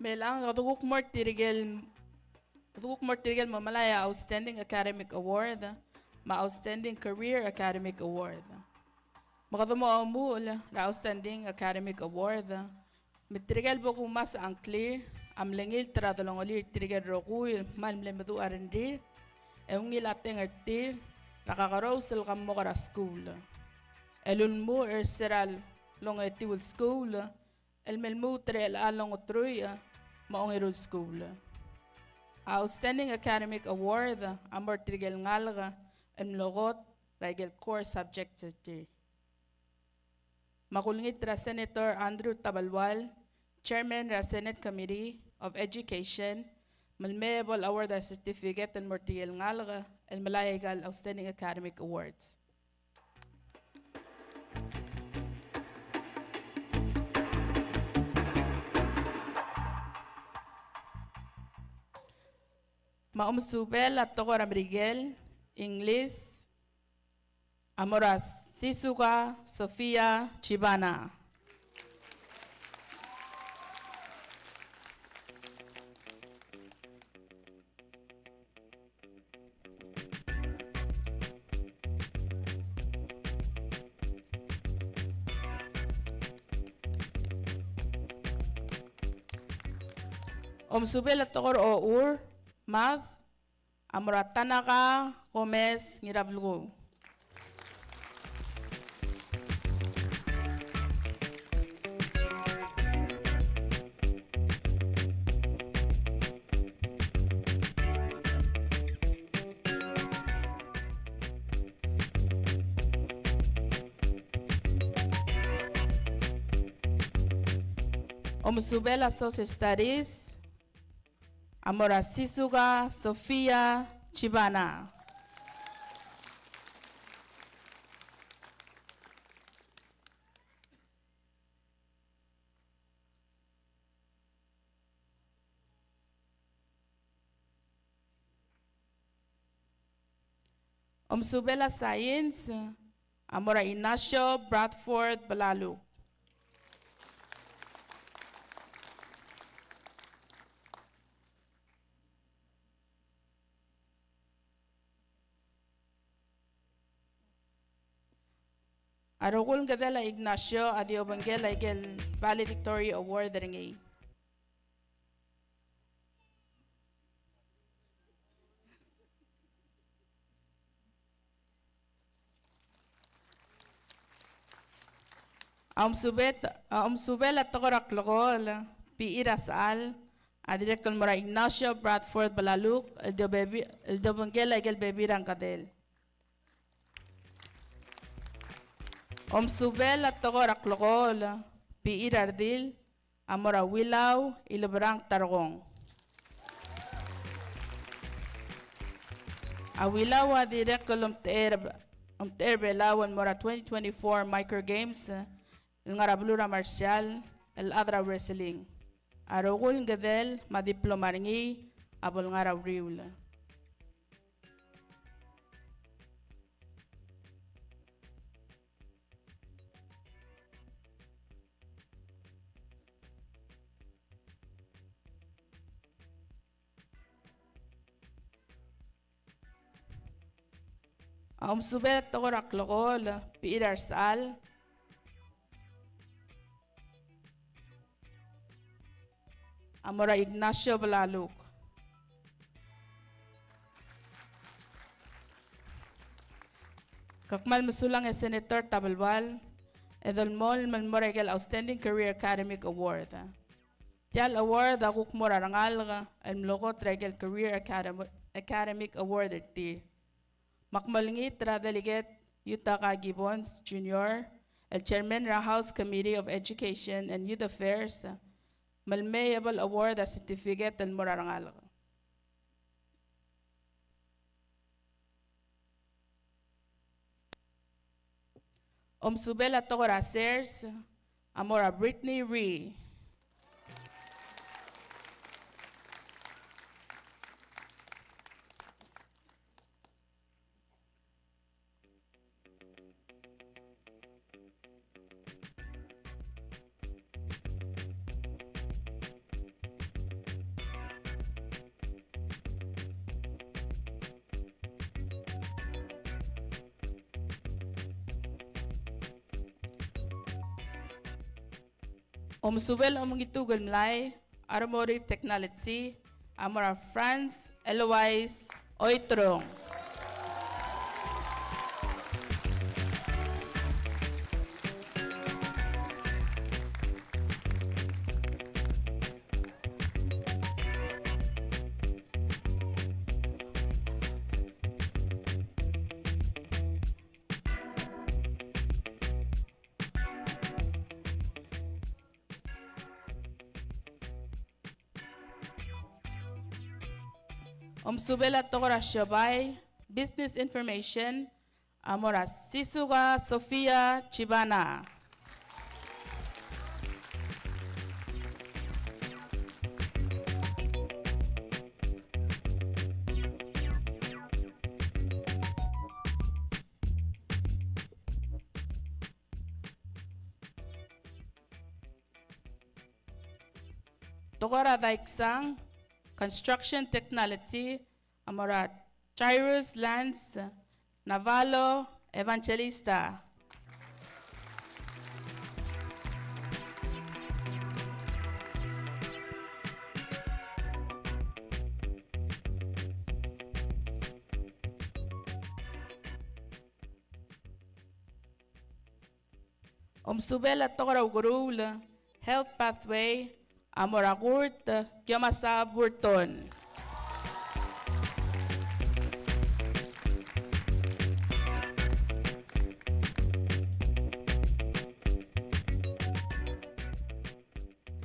S3: Melang kaduguk mortirigel mamalaya Outstanding Academic Award, ma Outstanding Career Academic Award. Makadamo amul na Outstanding Academic Award. Mitrigel bo kung mas ang clear, amlengil tradolongolir trigel rokuil malmlemedu arendir, eungil ateng artir, nakakarousel kamo kara school. Elun mo erseral long etiwil school, elmelmu trel along otruya maong school. Outstanding Academic Award, amor trigel ngalga, emlogot, rigel core subject to. Makulngit ra Senator Andrew Tabalwal, Chairman ra Senate Committee of Education, Malmayable Award a Certificate and Mortiel Ngalga, and Malayagal Outstanding Academic Awards. Maumsubel at Tokor Amrigel, English, Amoras Sisuka Sofia Chibana. Omsubel at Tokor Our, Math, Amoratanaka Gomez Ngirablugo. Omsubela Social Studies, Amora Sisuga Sofia Chibana. Omsubela Science, Amora Ignacio Bradford Balalu. Arogul Gadela Ignacio Adio Bangela Igel Valedictory Award ringi. Subel at Tokorak Lokol, P. Irasal, Adirekal Mora Ignacio Bradford Balaluk, Eldo Bangela Igel Baby Rangkadel. Subel at Tokorak Lokol, P. Irardil, Amora Wilaw, Ilobrang Targong. Awilawa direct umter belawan mora 2024 micro games ngarablura martial el adra wrestling. Arogul gadel madiplomaringi abol ngara riul. Subet tokorak lokol Peter Sal. Amora Ignacio Balaluk. Kakmal masulang Senator Tabalwal. Edolmol Malmoragel Outstanding Career Academic Award. Tial award akuk mora rangal el mlokot regel Career Academic Award ti. Makmalingit ra delegate Yutaka Gibbons Jr., el chairman ra House Committee of Education and Youth Affairs, malmayable award a certificate el morarangal. Subela tokora Sears, amora Brittany Ree. Subel itugol mlay automotive technology amora France Eloise Oitrong. Subela tokora Shabay business information amora Sisuga Sofia Chibana. Tokora Daiksang construction technology amora Cyrus Lance Navallo Evangelista. Subela tokora ugurul health pathway amora gurt Kiamasa Burton.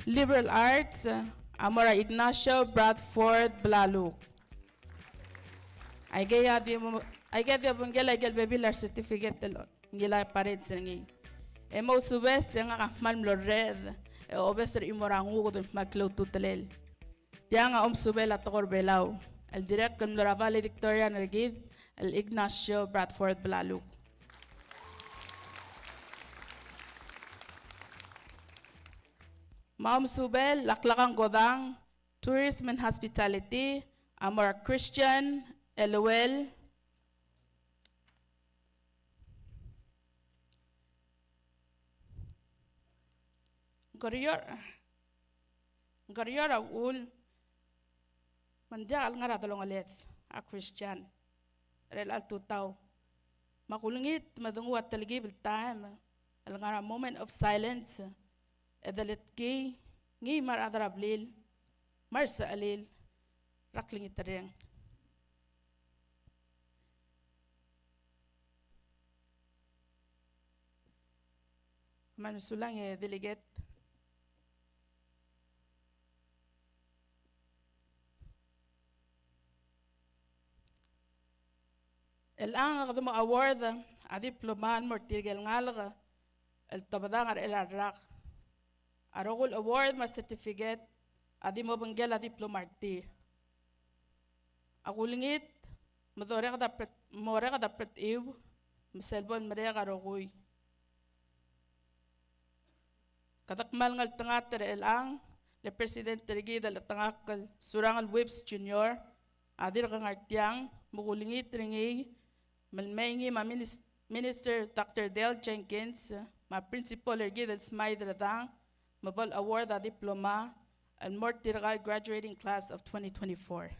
S3: Liberal arts amora Ignacio Bradford Blaluk. I get the bungela gel babylar certificate telot. Ngila pared sengi. Emo subes nga kakmal mlorred. Obeser imorangu kodul maklo tutelel. Tianga subela tokor belaw. El direct con Loravale Victoria Nergid, el Ignacio Bradford Blaluk. Maum Subel, Laklakang Godang, Tourism and Hospitality, Amor Christian, Eluel, Goriora Ul, Mandia al ngara tolong alet, a Christian, Rel al tutau. Makulungit madungu at taligib time, al ngara moment of silence. Edalit ki ngi mar adrablil mar sa alil rakling itareng manusulang delegate الآن أخذ award a diploma مرتيجل نالغ التبادل العراق أرغل award ما certificate أدي مبنجل diploma تي أقولنيت مورغ دبرت إيو مسلبون مريغ أرغوي كتك مالغل تنغاتر الآن البريسيدنت تريجيد التنغاقل سوران الويبس جونيور أدير غنغارتيان مغولنيت رنغي ملميني ما Minister Dr. Dale Jenkins, my principal ergid Smaidra Dang, Mabal Award a diploma, and more Tirgal graduating class of 2024.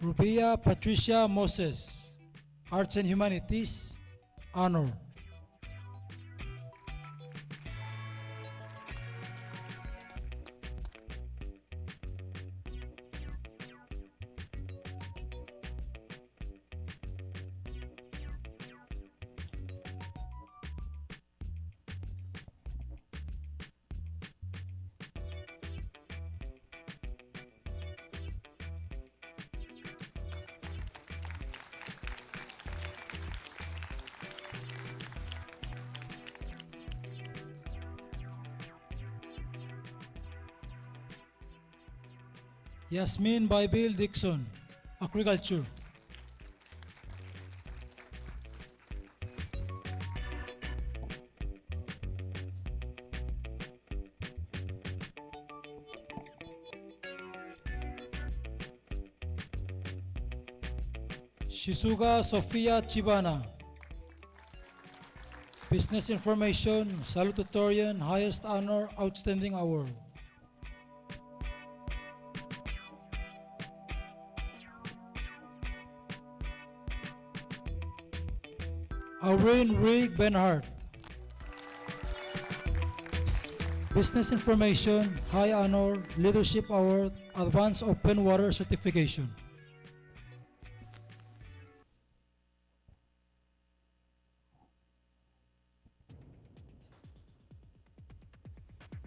S1: Rubia Patricia Moses, Arts and Humanities, honor. Yasmin Bible Dixon, Agriculture. Shisuga Sofia Chibana, Business Information, Salutatorian, Highest Honor, Outstanding Award. Aurin Rig Benhart, Business Information, High Honor, Leadership Award, Advanced Open Water Certification.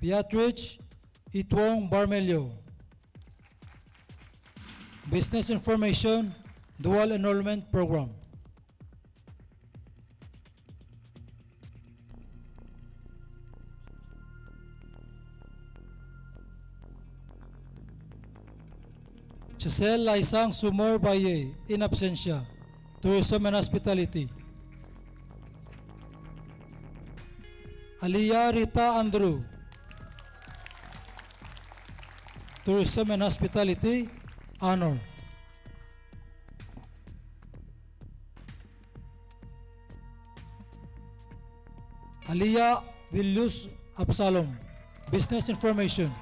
S1: Beatrice Itwong Barmelio, Business Information, Dual Enrollment Program. Giselle Laisang Sumor Baye, in absentia, Tourism and Hospitality. Aliyah Rita Andrew, Tourism and Hospitality, honor. Aliyah Vilius Absalom, Business Information.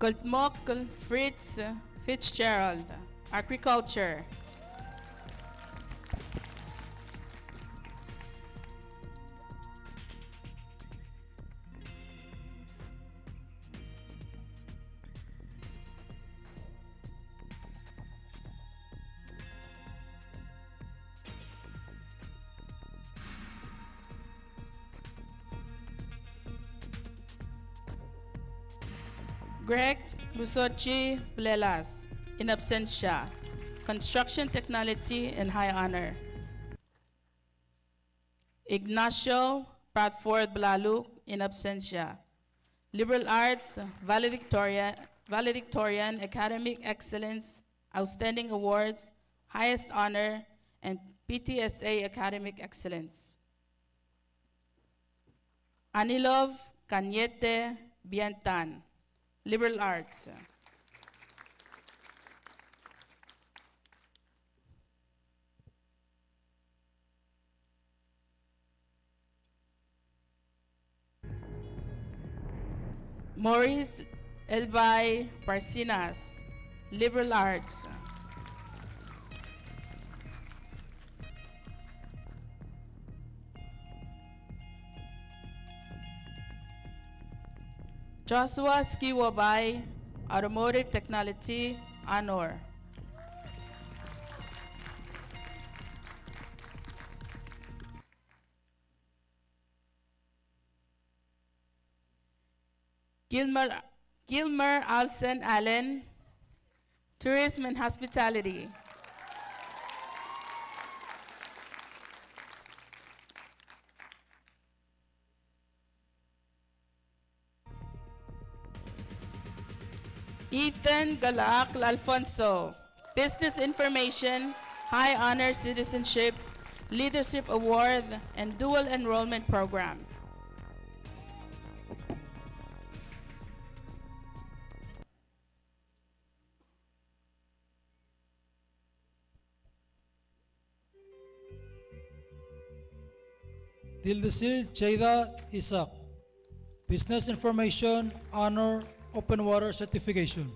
S3: Goldmock Fritz Fitzgerald, Agriculture. Greg Busochi Blelas, in absentia, Construction Technology and High Honor. Ignacio Bradford Blaluk, in absentia. Liberal Arts, valedictorian, academic excellence, outstanding awards, highest honor, and PTSA academic excellence. Anilov Cañete Bientan, liberal arts. Maurice Elbay Parsinas, liberal arts. Joshua Skiwabay, automotive technology, honor. Gilmer Alsen Allen, tourism and hospitality. Ethan Galak Alfonso, business information, high honor citizenship, leadership award, and dual enrollment program.
S1: Dildesil Cheida Isak, business information, honor, open water certification.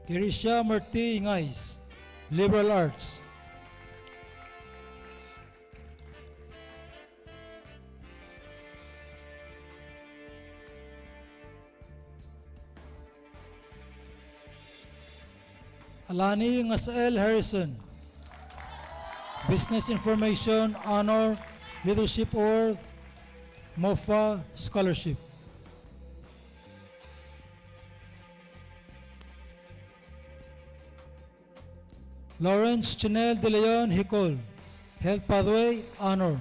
S1: Kirisha Marti Ingais, liberal arts. Alani Ngasael Harrison, business information, honor, leadership award, MOFA scholarship. Lawrence Chanel De Leon Hicol, health pathway, honor.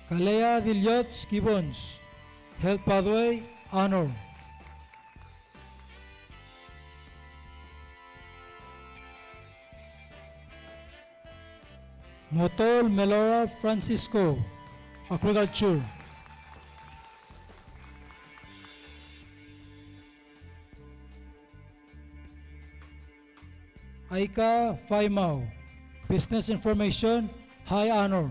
S1: Kalea Diliot Skibons, health pathway, honor. Motol Melora Francisco, agriculture. Aika Faimao, business information, high honor.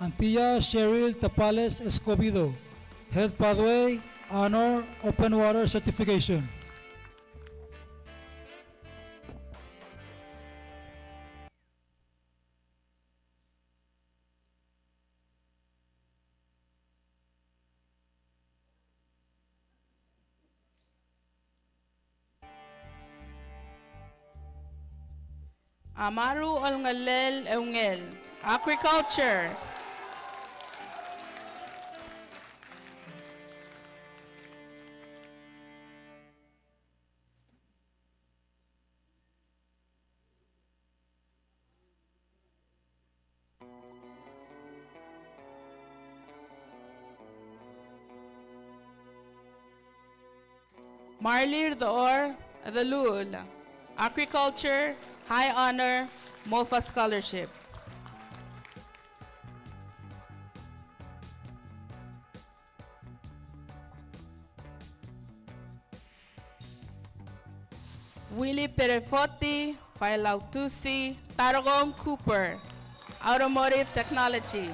S1: Antilla Cheryl Tapales Escobido, health pathway, honor, open water certification.
S3: Amaru Olngalel Eungel, agriculture. Marlir Door Adalul, agriculture, high honor, MOFA scholarship. Willie Perefotti, Palau Tusi, Targom Cooper, automotive technology.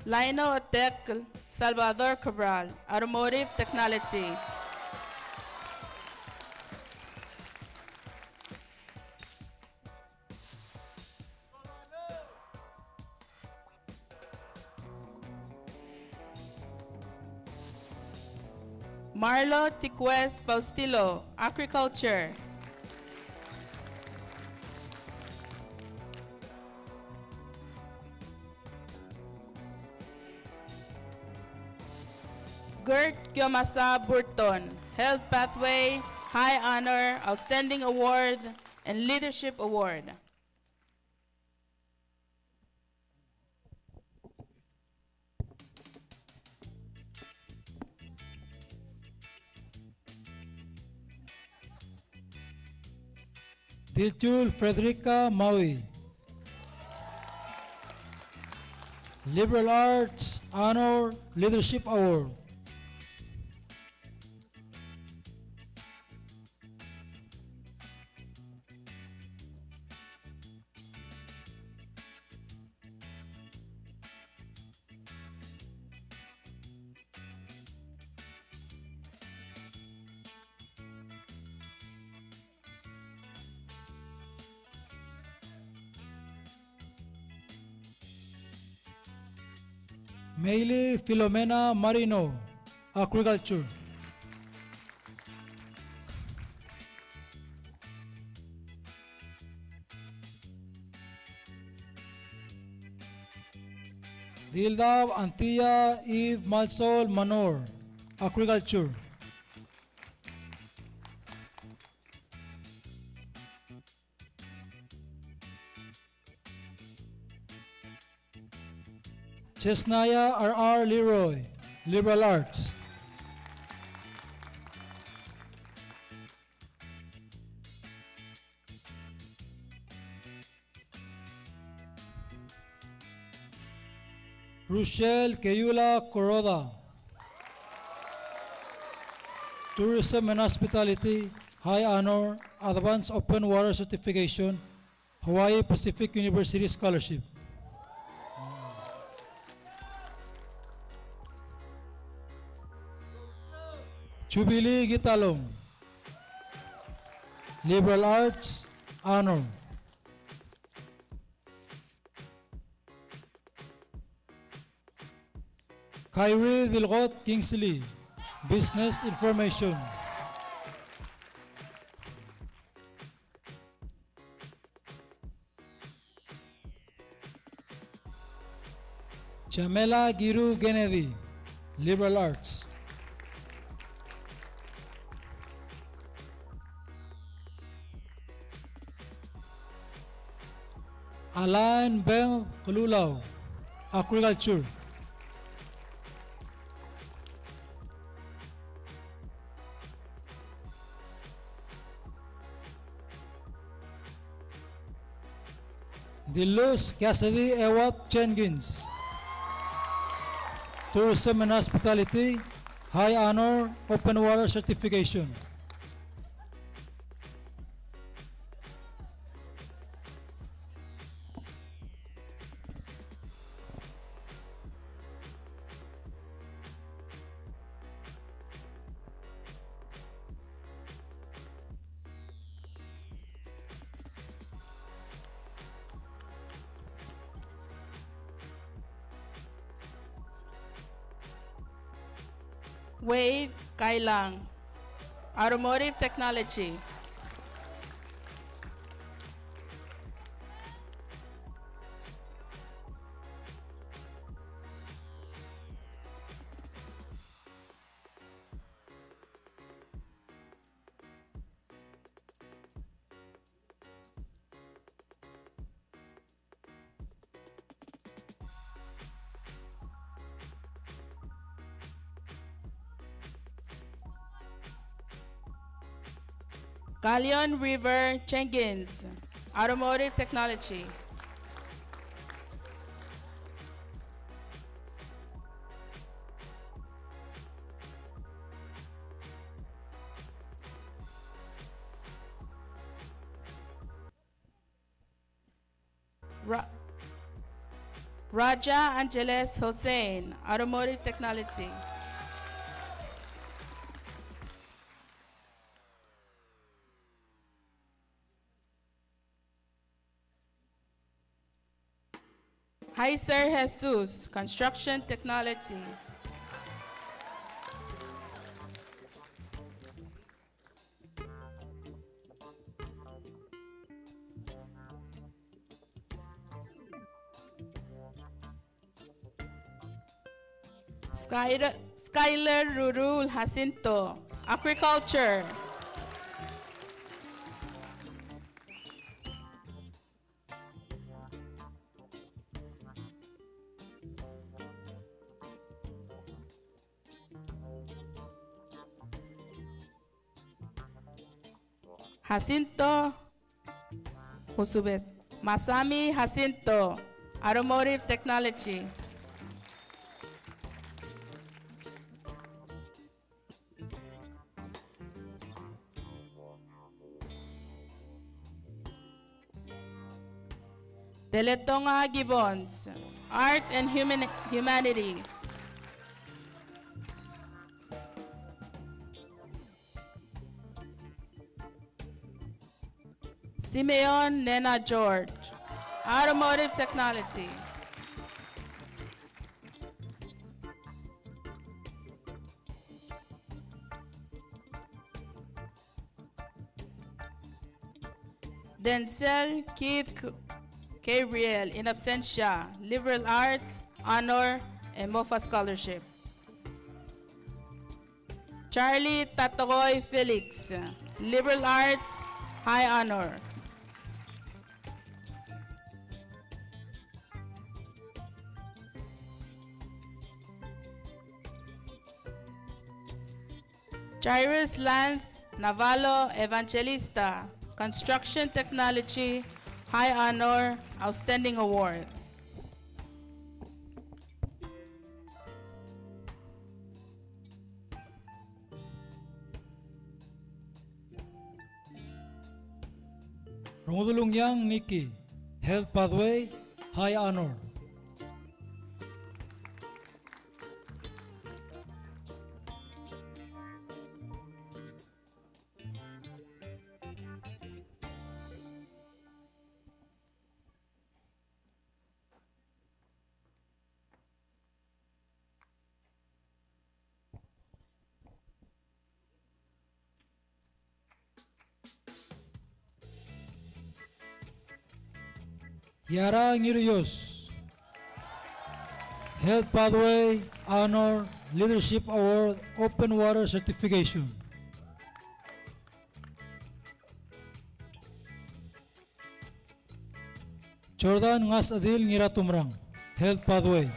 S3: Lino Otec Salvador Cabral, Automotive Technology. Marlo Tiquez Baustillo, Agriculture. Gert Gyomasa Burton, Health Pathway, High Honor, Outstanding Award, and Leadership Award.
S1: Dilchul Frederica Maui. Liberal Arts Honor Leadership Award. Meili Filomena Marino, Agriculture. Dildav Antilla Eve Malsol Manor, Agriculture. Chesnaya R.R. Leroy, Liberal Arts. Rochelle Keyula Coroda, Tourism and Hospitality, High Honor, Advanced Open Water Certification, Hawaii Pacific University Scholarship. Jubilee Gitalong, Liberal Arts Honor. Kyrie Vilgot Kingsley, Business Information. Chamela Giru Kennedy, Liberal Arts. Alan Beng Kululaw, Agriculture. Dilus Cassidy Ewat Jenkins, Tourism and Hospitality, High Honor, Open Water Certification.
S3: Wave Kailang, Automotive Technology. Galion River Jenkins, Automotive Technology. Raja Angeles Hossein, Automotive Technology. Heiser Jesus, Construction Technology. Skyler Rurul Jacinto, Agriculture. Jacinto Josubes. Masami Jacinto, Automotive Technology. Teletonga Gibbons, Art and Humanity. Simeon Nena George, Automotive Technology. Denzel Keith Gabriel, in absentia, Liberal Arts, Honor, and MOFA Scholarship. Charlie Tatogoy Felix, Liberal Arts, High Honor. Jairus Lance Navallo Evangelista, Construction Technology, High Honor, Outstanding Award.
S1: Rongudulong Yang Nikki, Health Pathway, High Honor. Yara Ngirios, Health Pathway, Honor, Leadership Award, Open Water Certification. Jordan Ngas Adil Ngiratumrang, Health Pathway.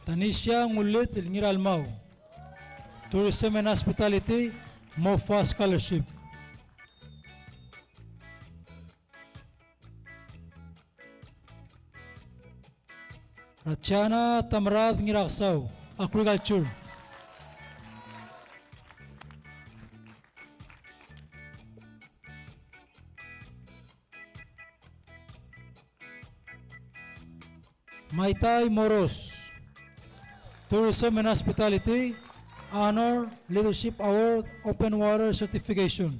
S1: Tanisha Ngulit Ngiralmau, Tourism and Hospitality, MOFA Scholarship. Rachana Tamrad Ngiraksaw, Agriculture. Maitai Moros, Tourism and Hospitality, Honor, Leadership Award, Open Water Certification.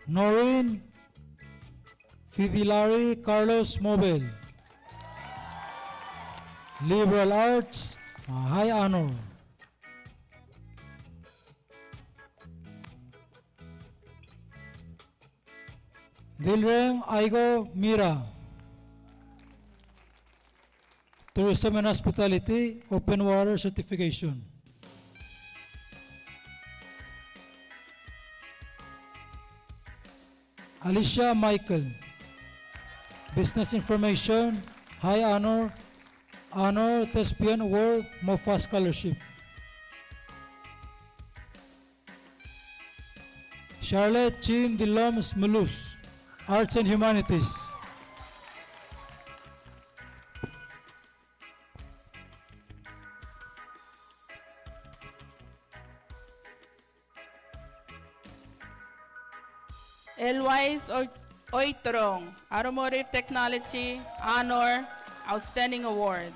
S1: Noreen Fidilari Carlos Mobile, Liberal Arts, High Honor. Dilreng Aigo Mira, Tourism and Hospitality, Open Water Certification. Alicia Michael, Business Information, High Honor, Honor Thespian Award, MOFA Scholarship. Charlotte Chin Diloms Mulus, Arts and Humanities.
S3: Elwise Oitrong, Automotive Technology Honor Outstanding Award.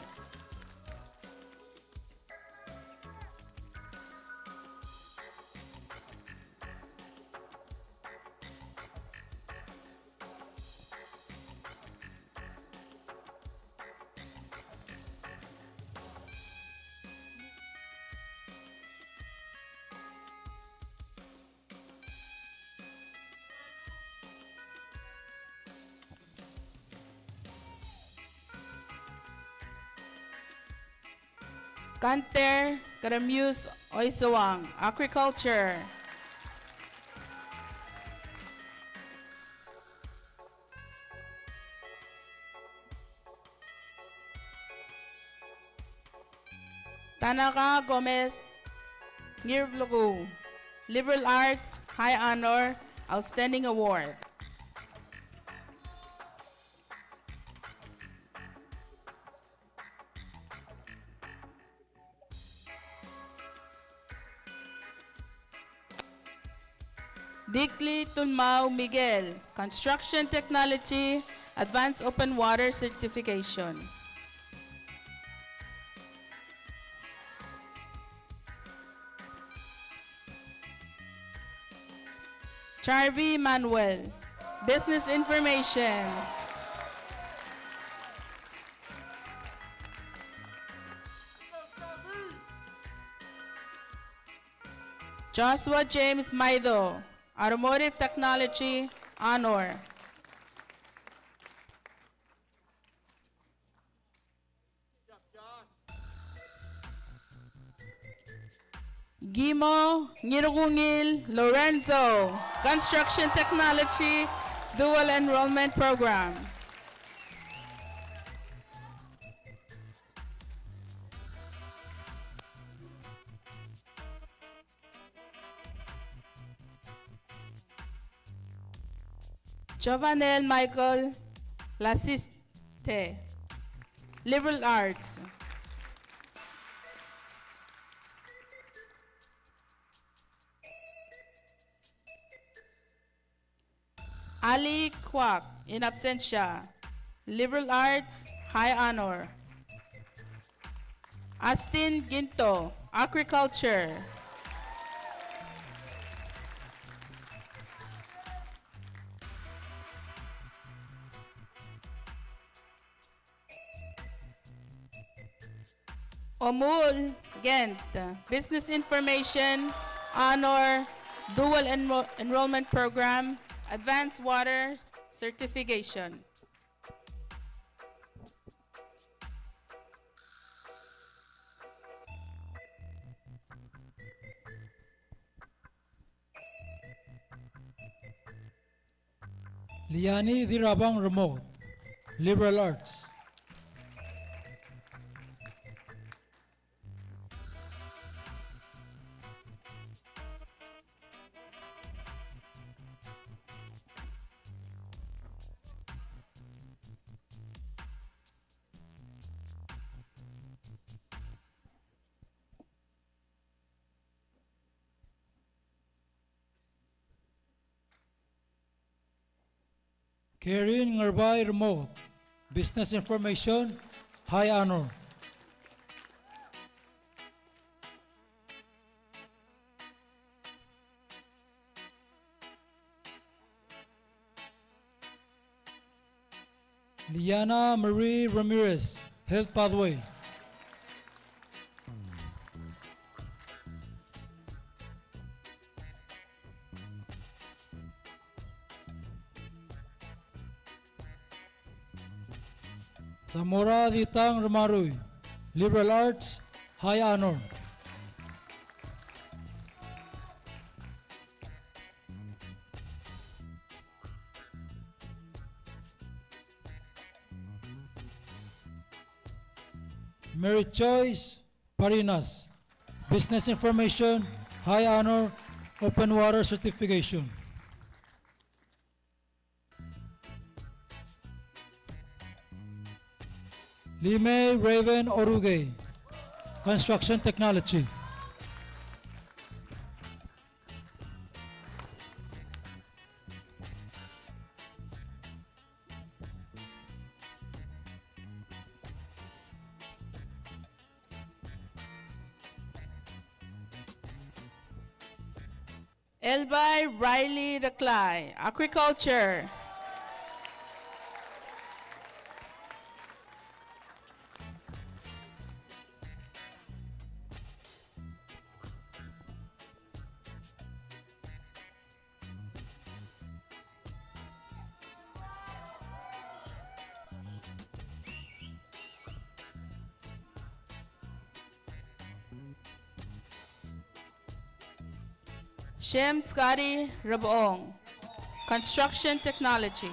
S3: Kanter Karamuse Oisawang, Agriculture. Tanaka Gomez Ngirblugu, Liberal Arts High Honor Outstanding Award. Dikli Tunmao Miguel, Construction Technology, Advanced Open Water Certification. Charvi Manuel, Business Information. Joshua James Maido, Automotive Technology Honor. Gimo Ngirugungil Lorenzo, Construction Technology Dual Enrollment Program. Giovanel Michael Lasiste, Liberal Arts. Ali Kwak, in absentia, Liberal Arts, High Honor. Astin Ginto, Agriculture. Omul Gent, Business Information, Honor, Dual Enrollment Program, Advanced Water Certification.
S1: Liani Dirabang Remote, Liberal Arts. Karin Ngarbay Remote, Business Information, High Honor. Liana Marie Ramirez, Health Pathway. Zamora Ditang Ramaroy, Liberal Arts, High Honor. Mary Choice Parinas, Business Information, High Honor, Open Water Certification. Lime Raven Orugay, Construction Technology.
S3: Elby Riley Reclay, Agriculture. Shem Scotty Rabong, Construction Technology.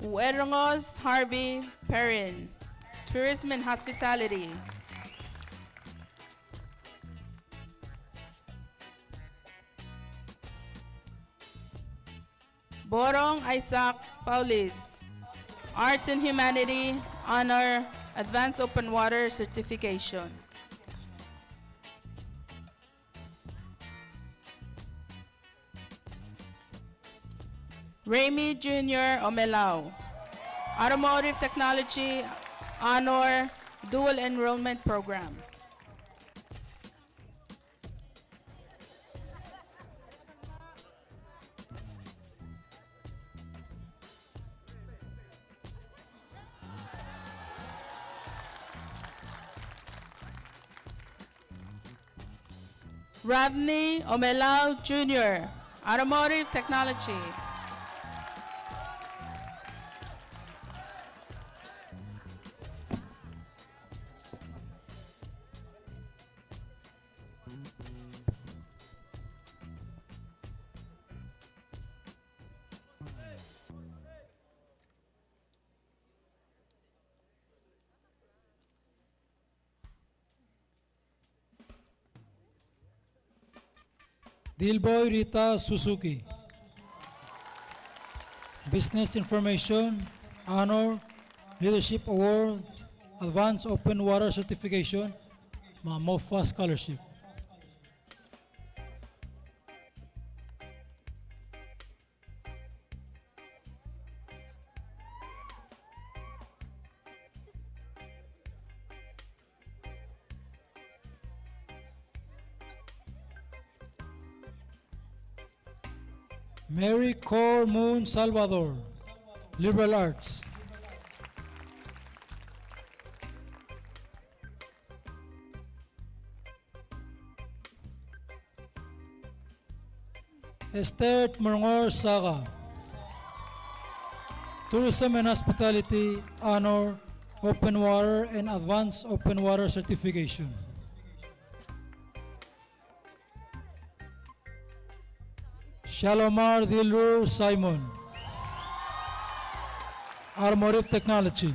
S3: Uerongos Harvey Perrin, Tourism and Hospitality. Borong Isaac Paulis, Arts and Humanity, Honor, Advanced Open Water Certification. Remy Jr. Omelao, Automotive Technology, Honor, Dual Enrollment Program. Rodney Omelao Jr., Automotive Technology.
S1: Dilboy Rita Suzuki, Business Information, Honor, Leadership Award, Advanced Open Water Certification, MOFA Scholarship. Mary Cor Moon Salvador, Liberal Arts. Esther Morngor Saga, Tourism and Hospitality, Honor, Open Water and Advanced Open Water Certification. Shalomar Dilrur Simon, Automotive Technology.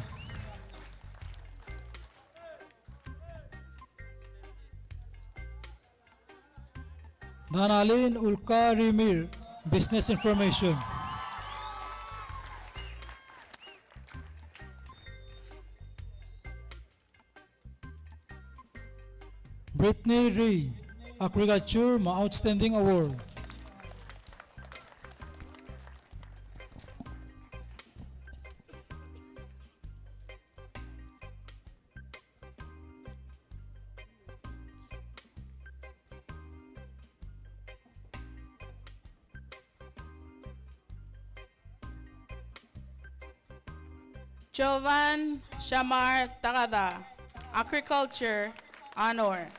S1: Danalin Ulka Rimir, Business Information. Brittany Ree, Agriculture, Outstanding Award.
S3: Jovan Shamar Takada, Agriculture, Honor.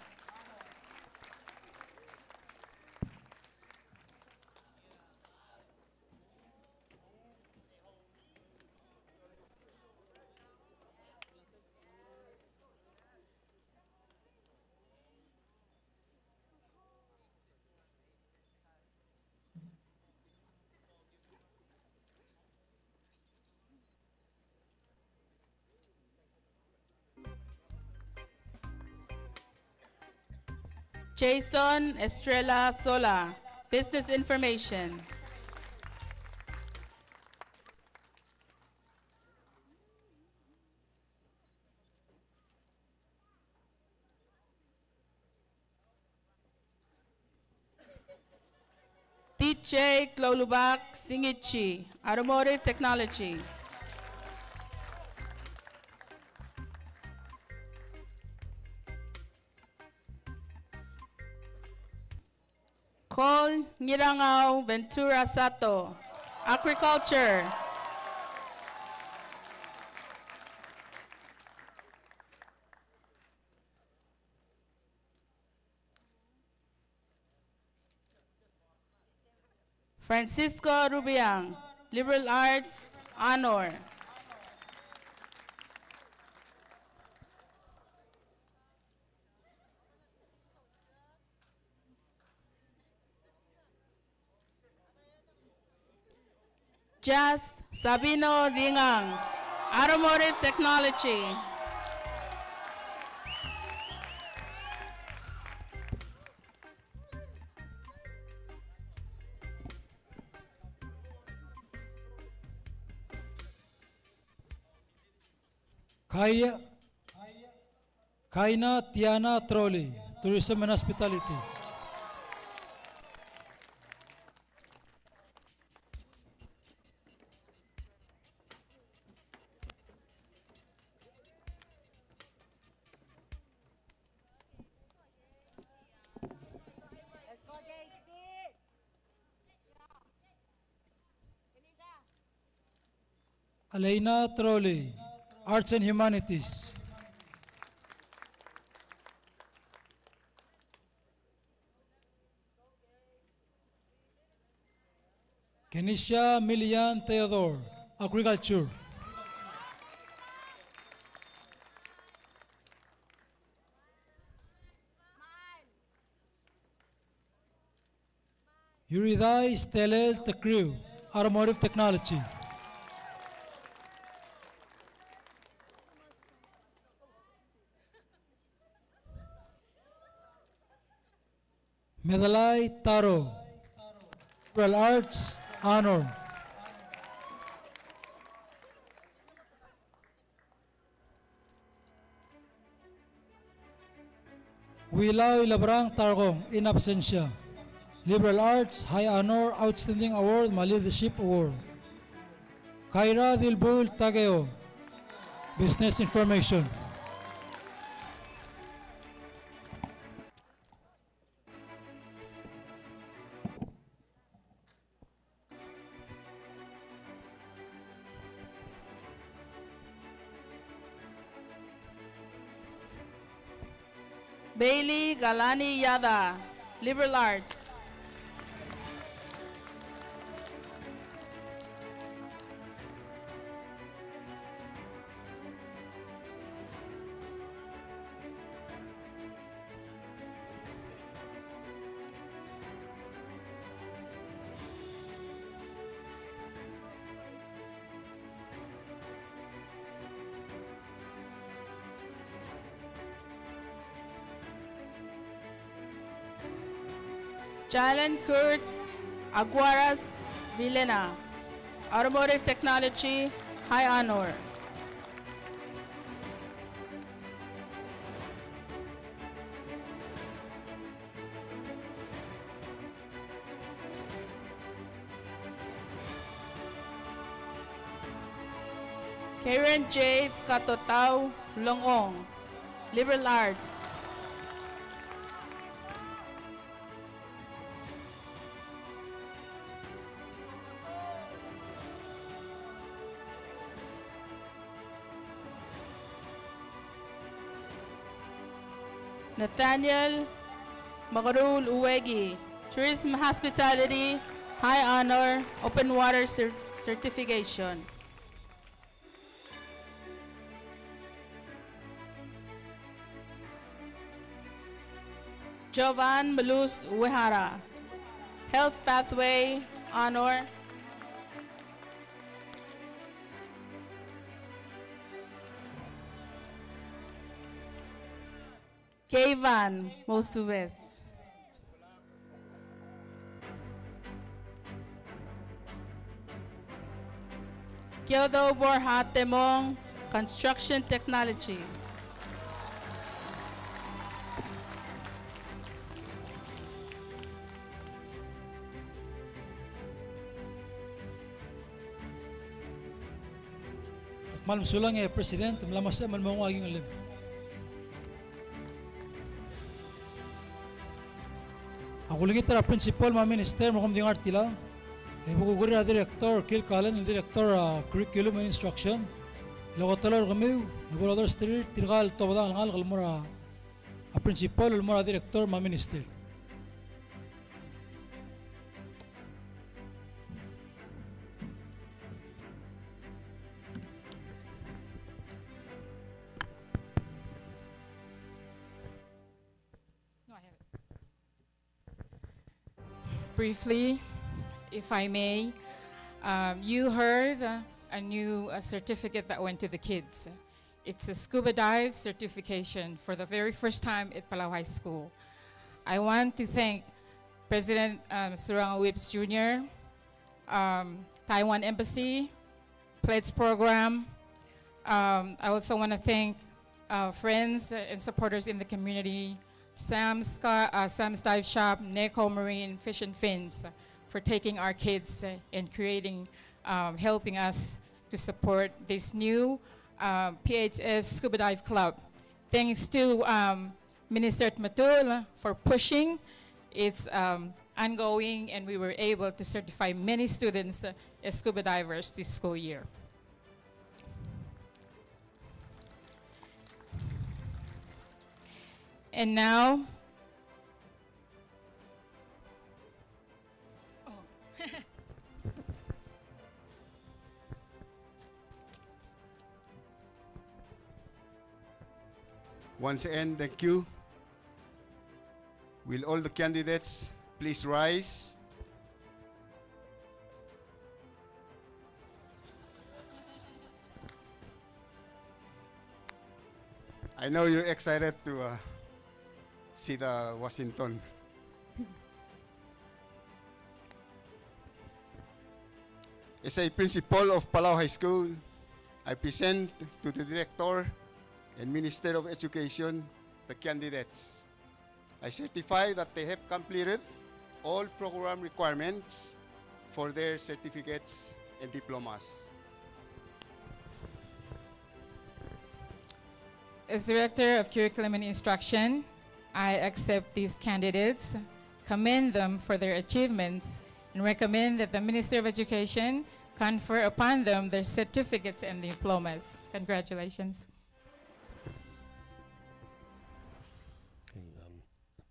S3: Jason Estrella Sola, Business Information. DJ Klolubak Singichi, Automotive Technology. Ngirangao Ventura Sato. Agriculture. Francisco Rubiang, Liberal Arts, Honor. Jazz Sabino Ringang, Automotive Technology.
S1: Kaina Tiana Trolley, Tourism and Hospitality. Alaina Trolley, Arts and Humanities. Kenisha Milian Theodore, Agriculture. Yuridai Stelel Tekriu, Automotive Technology. Medalai Taro, Liberal Arts, Honor. Wilao Ilabrang Targong, in absentia. Liberal Arts, High Honor, Outstanding Award, Leadership Award. Kaira Dilbul Tageo, Business Information.
S3: Bailey Galani Yada, Liberal Arts. Jalen Kurt Aguaras Vilena, Automotive Technology, High Honor. Karen J. Katotao Longong, Liberal Arts. Nathaniel Magarul Uwegi, Tourism Hospitality, High Honor, Open Water Certification. Jovan Malus Uehara, Health Pathway, Honor. Kayvan Mosuves. Kyodo Borja Temong, Construction Technology.
S1: Malam sulang President, malamas man mo aging alim. Ako lingit na principal ma minister mo kumding artila. Bukuguri na director Kil Kalen, director curriculum and instruction. Lago talor kami, ibulador street tirgal tobada ngal kalmura a principal ulmura director ma minister.
S16: Briefly, if I may, you heard a new certificate that went to the kids. It's a scuba dive certification for the very first time at Palau High School. I want to thank President Surang Whips Jr., Taiwan Embassy, Pledge Program. I also want to thank friends and supporters in the community, Sam's Dive Shop, Neko Marine, Fish and Fins, for taking our kids and creating, helping us to support this new PHS Scuba Dive Club. Thanks to Minister Matul for pushing. It's ongoing, and we were able to certify many students as scuba divers this school year. And now,
S5: Once again, thank you. Will all the candidates please rise? I know you're excited to see the Washington. As a principal of Palau High School, I present to the Director and Minister of Education the candidates. I certify that they have completed all program requirements for their certificates and diplomas.
S16: as Director of Curriculum and Instruction, I accept these candidates, commend them for their achievements, and recommend that the Minister of Education confer upon them their certificates and diplomas. Congratulations.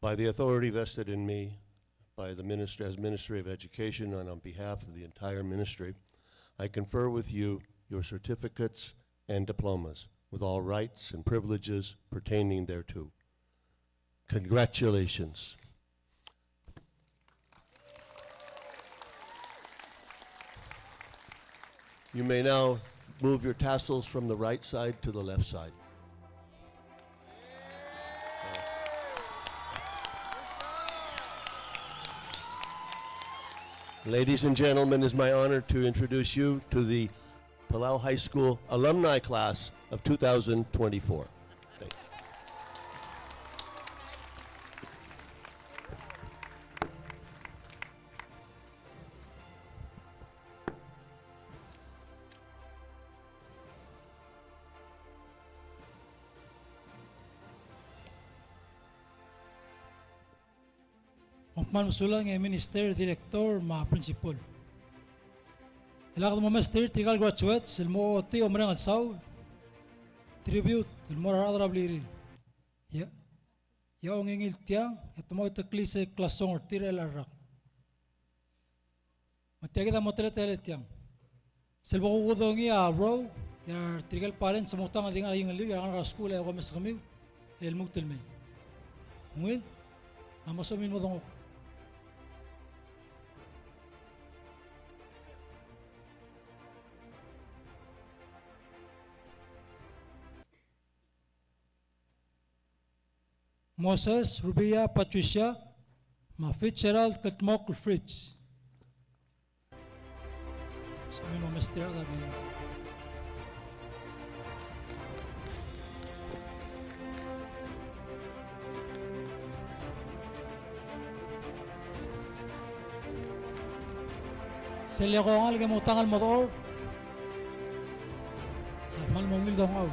S17: By the authority vested in me by the Minister as Ministry of Education and on behalf of the entire ministry, I confer with you your certificates and diplomas with all rights and privileges pertaining thereto. Congratulations. You may now move your tassels from the right side to the left side. Ladies and gentlemen, it is my honor to introduce you to the Palau High School alumni class of 2024. Thank you.
S1: Pangpan musulang minister, director, mga principal. Ilakad mo master, tigal graduates, ilmo ti omrang alsaw, tribute, ilmo radrab lirin. Ya, ya ong ingil tiang, at mo itakli sa klasong or tira larak. Matiagit mo tele tiang. Silbo ko kudong bro, ya tigal paren sa mutang ading aling aliw, ya ang raskula, ya ko mas kamiw, ilmo tilmay. Ngil, namasomin mo dong ako. Moses, Rubia, Patricia, ma Fitzgerald, Katmok, Fritz. Sabi mo, Mr. Alabi. Selya ko nga, lagay mo tangal mo to. Sa mal mo ngil daw nga.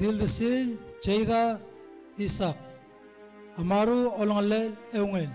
S1: Dildesil Cheida Isak Amaru Olongalel Eungel.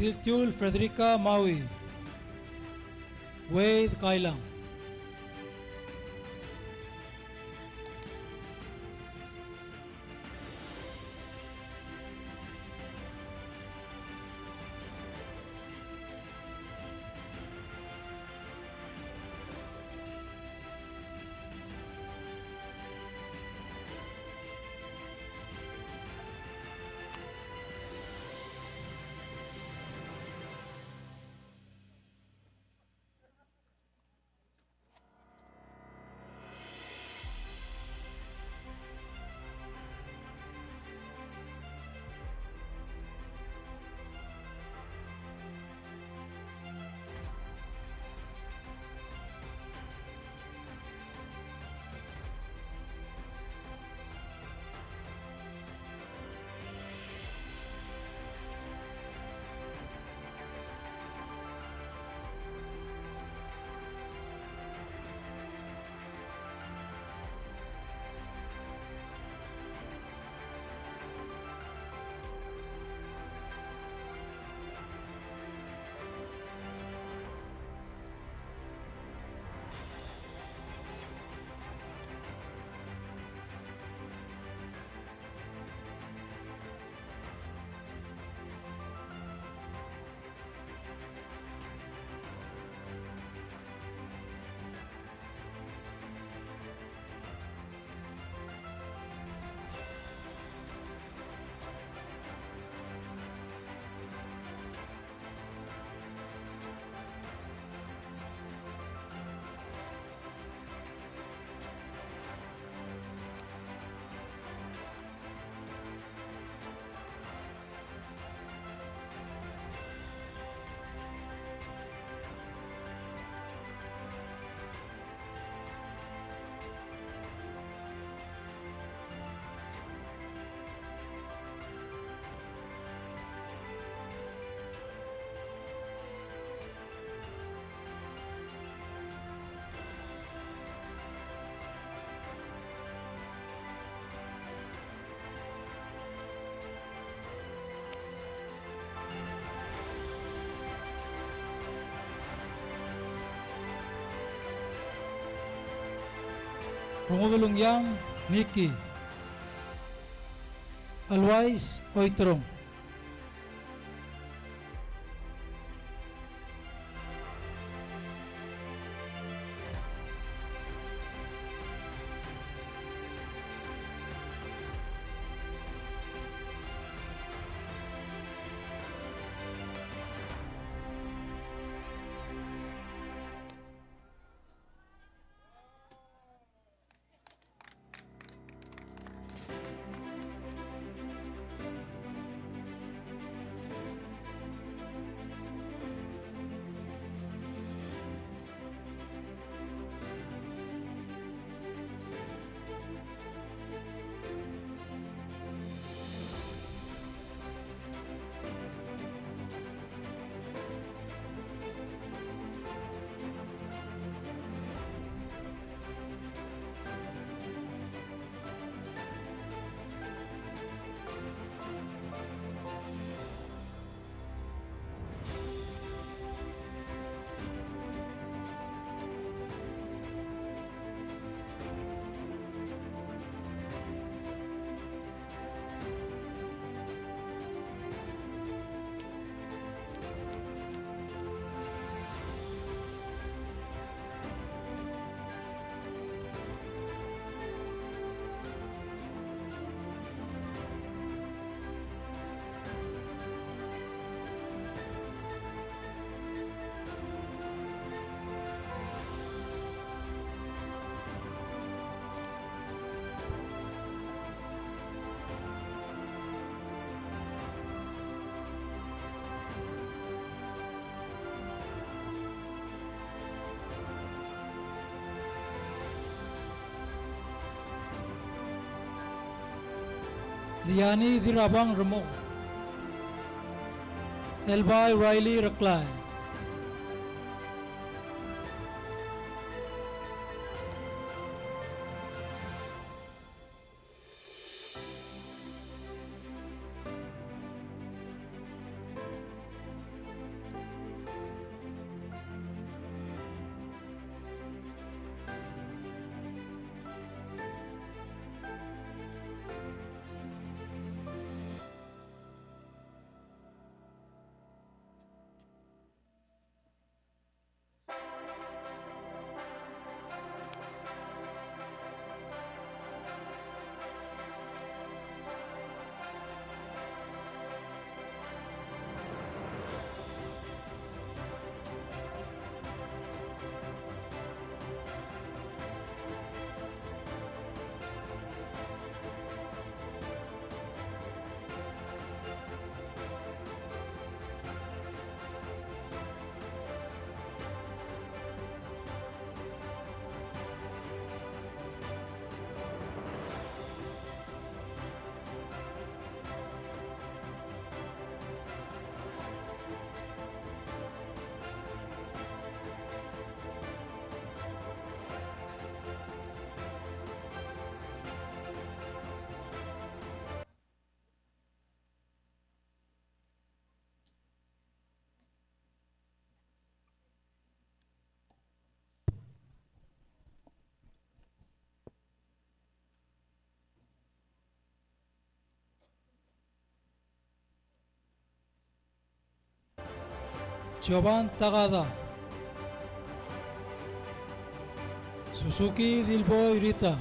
S1: Diltiul Frederica Maui Wade Kailang. Pangulong Yang Nikki Alwais Oitrong. Liani Dirabang Ramo, Elbai Riley Raklai, Jovan Tagada, Suzuki Dilboy Rita,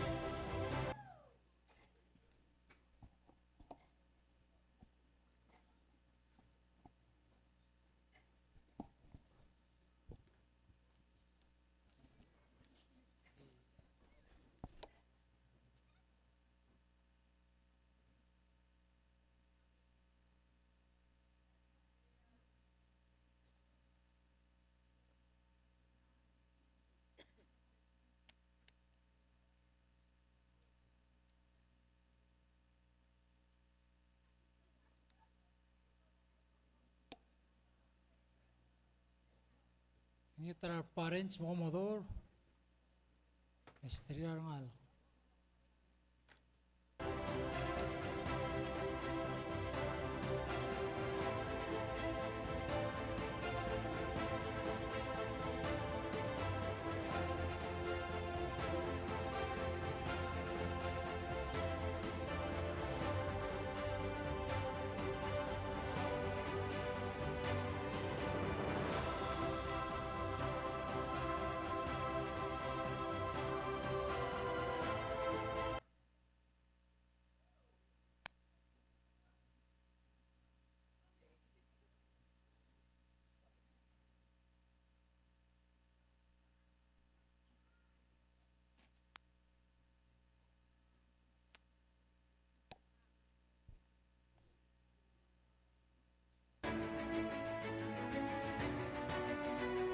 S1: ini tara parents mo modor, estrella ngal.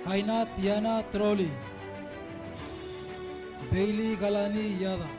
S1: Kainat Yana Trolli, Bailey Galani Yada,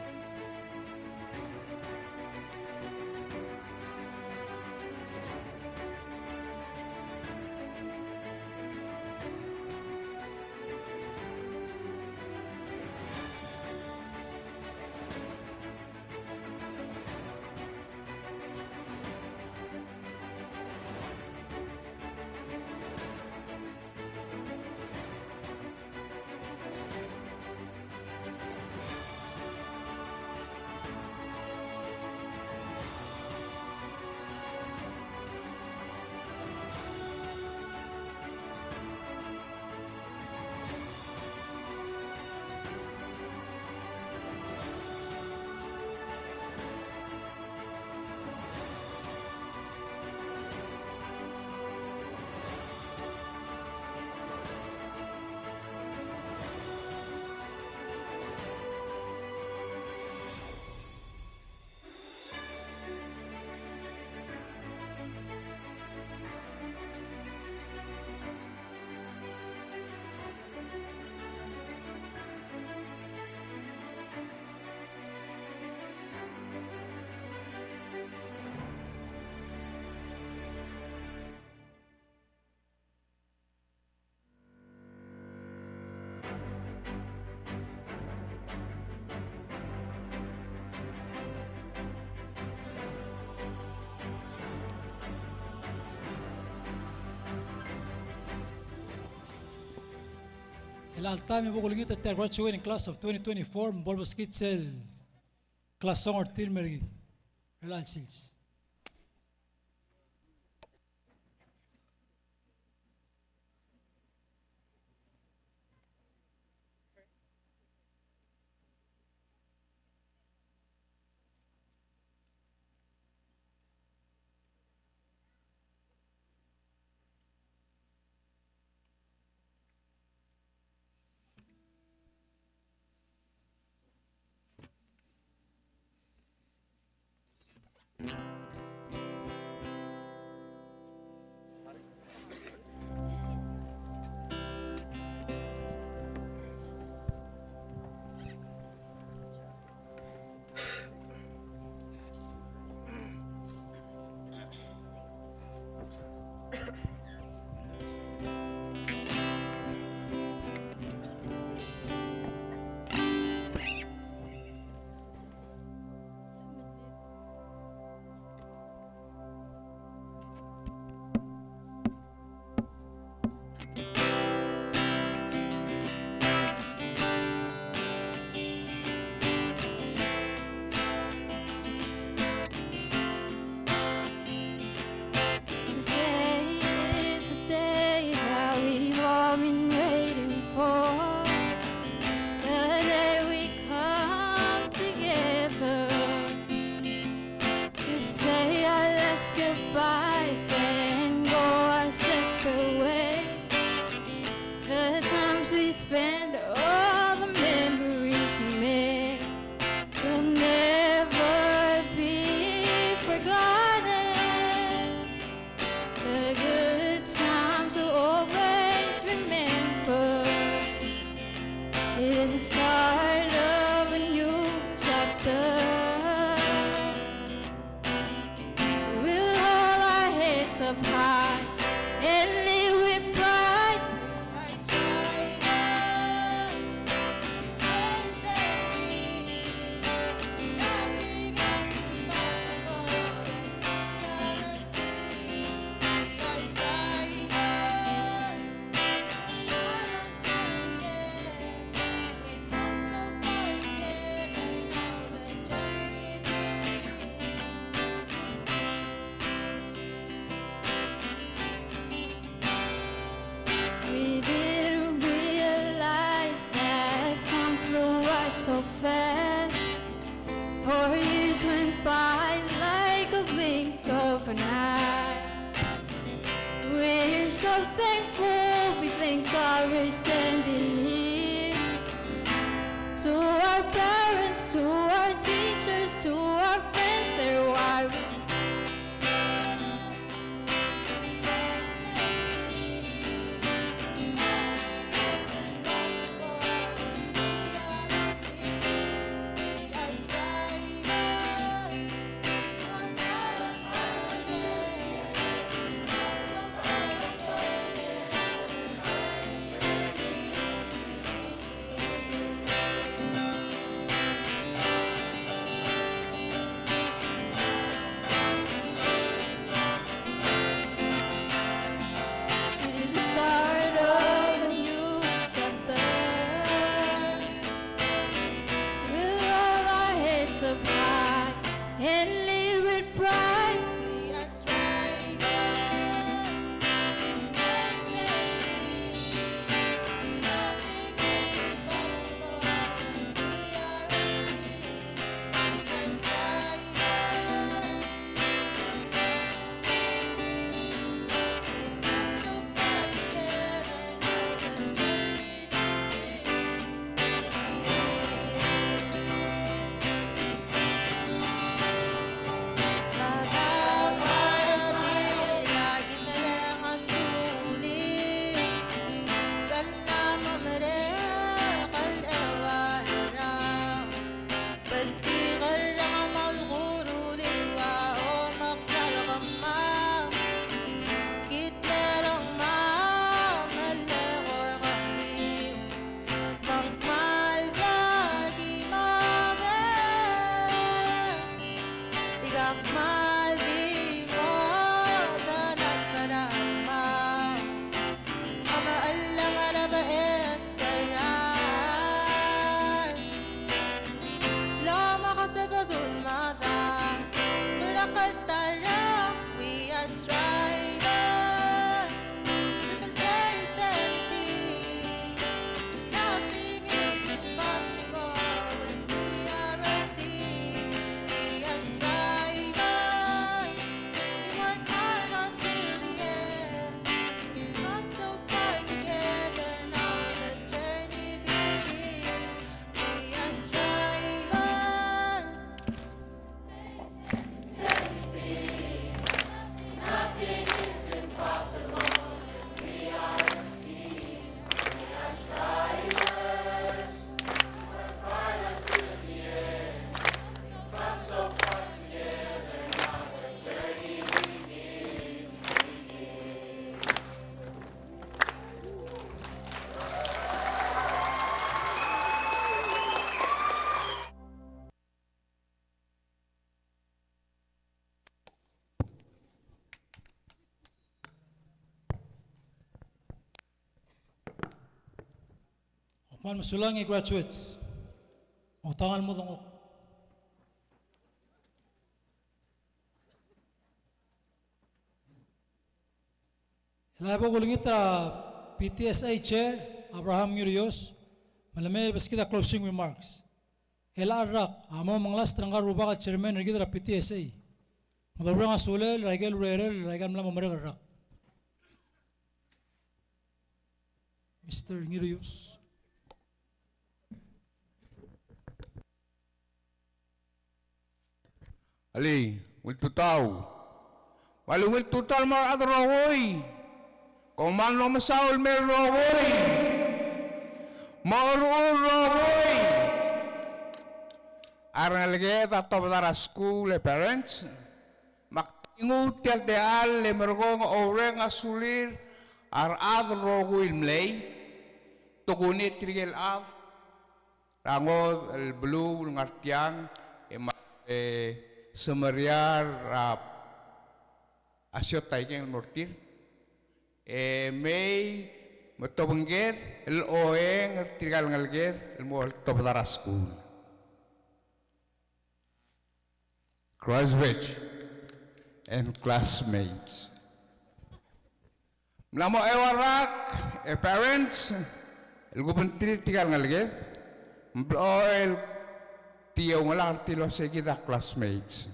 S1: الالتامي بقول لك انت graduating class of 2024 مبول بسكيت سيل class song ارتيل مريد الالسيلز
S9: Today is the day that we've all been waiting for. The day we come together to say our last goodbyes and go our separate ways. The times we spend, all the memories we made will never be forgotten. The good times will always remember. It is the start of a new chapter. We'll hold our heads up high and live with pride. We didn't realize that time flew by so fast. 4 years went by like a blink of an eye. We're so thankful we thank God we're standing here. To our parents, to our teachers, to our friends, they're why we
S1: Kwan masulang graduates. O tangan mo dong. Ilabo ko lingit PTSA Chair Abraham Murios. Malamay bas kita closing remarks. Ela arak amo manglas tranggar ruba ka chairman rigid PTSA. Madawra nga sulel raigel rerel raigal mala mamare arak. Mr. Murios.
S18: Ali, wil tutaw. Walu wil tutal mar adrawoy. Kung man no masaul mer rawoy. Maurul rawoy. Arang lagi tatap dara school le parents. Makingut tel de al le mergong orang asulir ar adrawoy mlay. Tugunit trigel af. Rangod el blue ngartiang semeriar asyot tayo mortir may matobangget el oeng tigal ngalget el mo tobdara school graduates and classmates mlamo ewarak parents el gubernador tigal ngalget el tiyaw nga lang tilo sa kita classmates.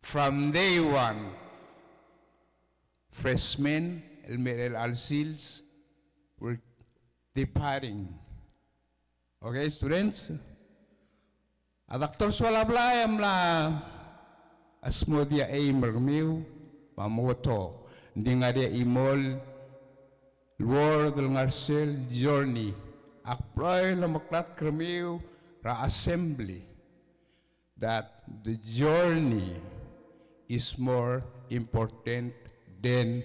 S18: From day one, freshmen, el alsils, were departing. Okay, students? At Dr. Swalablay, amla asmodia ay marmiw, mamoto, hindi nga dia imol, world ng arsel journey. Akproy na maklat kramiw, assembly that the journey is more important than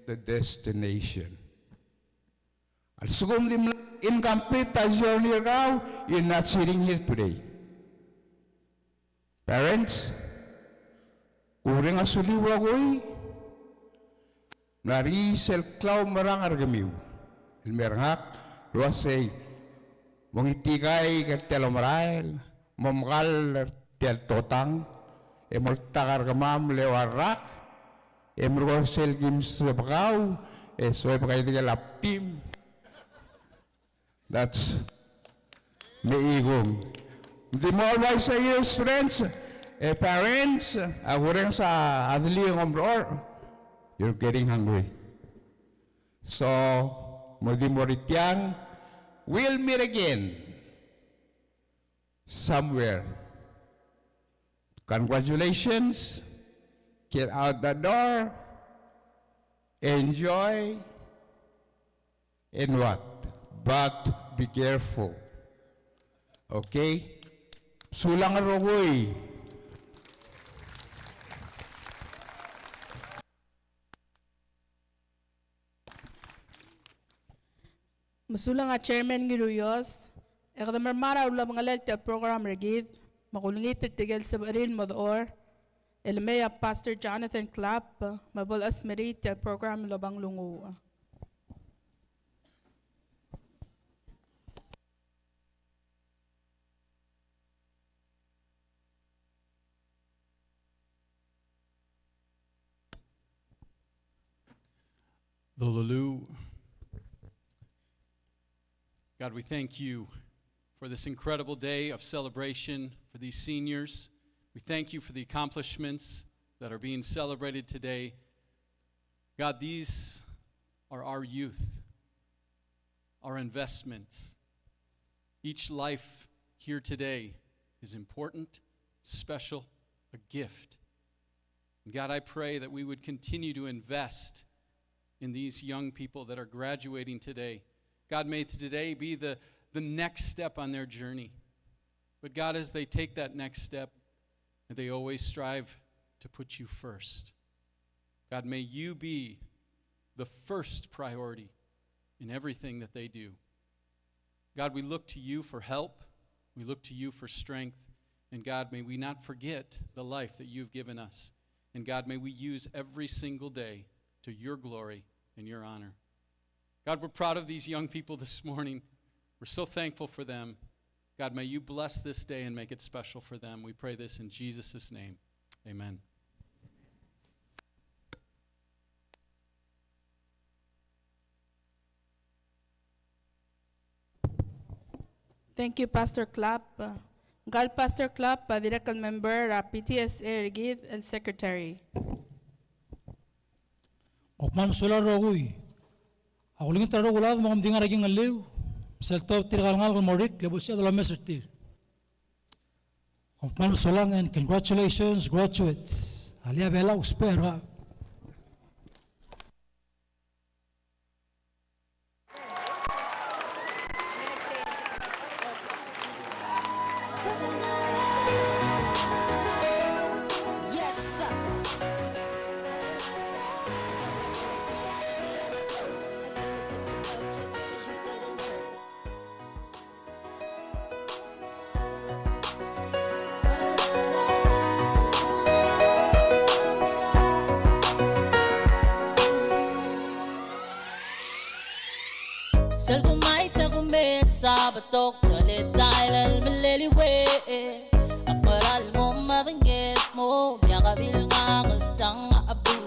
S18: the destination. Al sugum lim incomplete a journey now, you're not sitting here today. Parents, kuring asuliwa goy, nari sel klaw marang argamiw. Ilmerangak, luasay, mong itigay kat telomarail, momgal tel totang, emoltakar kamam lewarak, emrosel gim sebakaw, soy pakay tiga laptim. That's meigong. The more wise say friends, parents, agureng sa adli ng omror, you're getting hungry. So, mudi moritiang, we'll meet again somewhere. Congratulations. Get out the door. Enjoy. And what? But be careful. Okay? Sulang rogoy.
S3: Masulang nga chairman Giruyos, ekadamar mara ulah mengalir tiap program regid, makulungit tertigel seberin modor, elmeya Pastor Jonathan Clapp, mabol asmeri tiap program lobang lungu.
S4: Lulu. God, we thank you for this incredible day of celebration for these seniors. We thank you for the accomplishments that are being celebrated today. God, these are our youth, our investments. Each life here today is important, special, a gift. And God, I pray that we would continue to invest in these young people that are graduating today. God, may today be the next step on their journey. But God, as they take that next step, may they always strive to put you first. God, may you be the first priority in everything that they do. God, we look to you for help. We look to you for strength. And God, may we not forget the life that you've given us. And God, may we use every single day to your glory and your honor. God, we're proud of these young people this morning. We're so thankful for them. God, may you bless this day and make it special for them. We pray this in Jesus' name. Amen.
S3: Thank you, Pastor Clapp. Gal Pastor Clapp, direct member, PTSA Rigid, and Secretary.
S1: Okman solar rogui. Ako lingit taro gulad mo kamding araging aliw. Selto tiragal ngal morik level siya dalam mesertir. Okman solang and congratulations graduates. Alia bela uspera.
S15: Batok galit dahil malili we Aparal mo maringit mo Biyakabil nga ngultang abu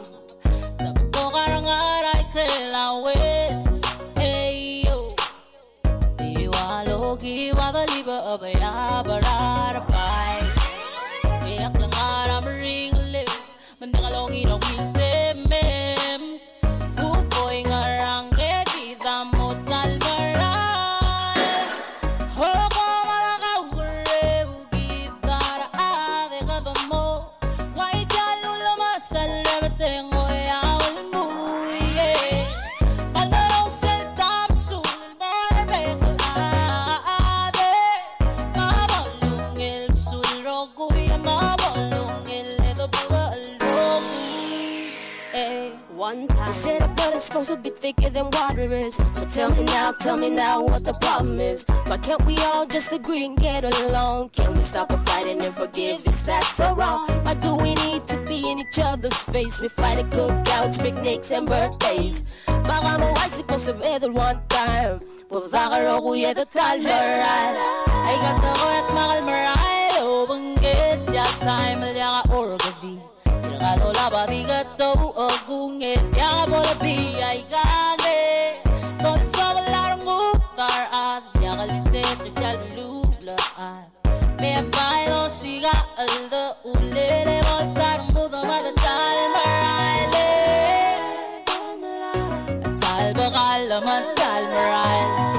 S15: Sabi ko karangaray krelawes Eyo Iwalo giwadaliba abaya bararapay Iyak lang aramring liw Mandakalongin ang wiltemem Kukoy ngarangge kita mo talmaran
S2: One time. They said a blood is supposed to be thicker than water is. So tell me now what the problem is. Why can't we all just agree and get along? Can we stop a fighting and forgive? Is that so wrong? Why do we need to be in each other's face? We fight at cookouts, picnics, and birthdays. Baka mawasik ko sa better one time. Pagkakaro kuya the talmaral.
S15: Ay ganda ko at makalmaral. O banggit, yak time, malya ka orgabi. Lola badigato agungit ya bola bi ay gage ton sa larong mutar at ya kalite to lula me bailo siga aldo ulele voltar mudo mada talmarale talbagal man talmarale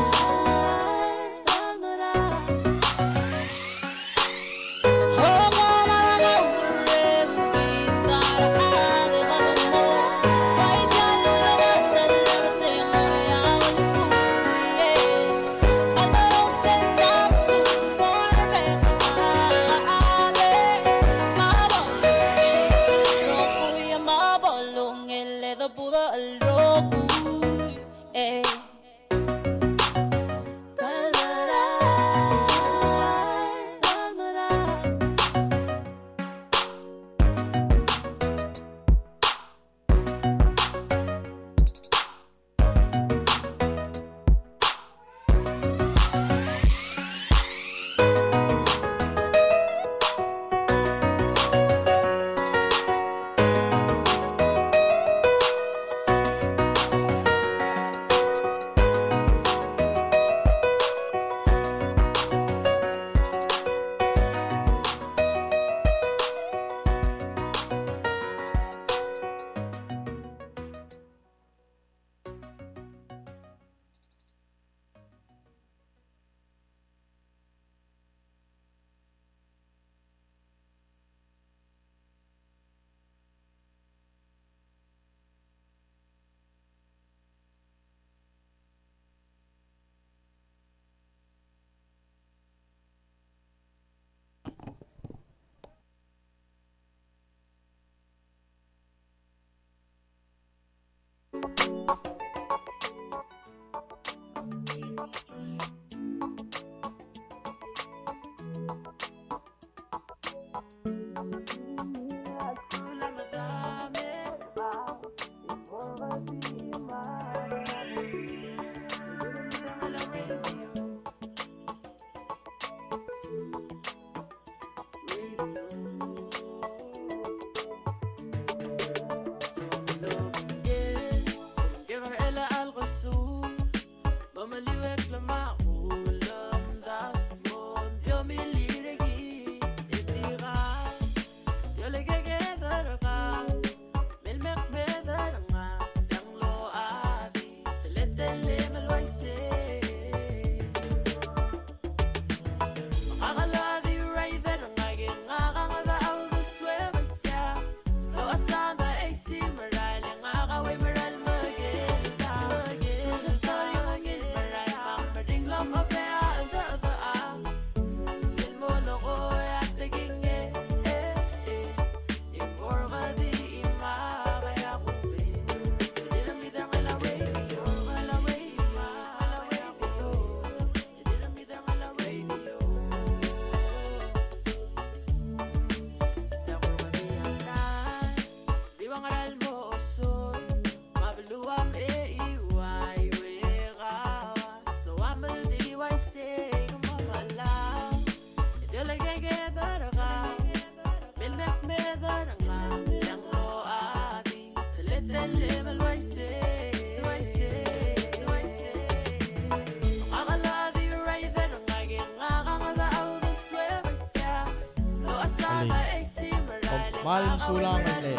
S19: Mahal sulang le.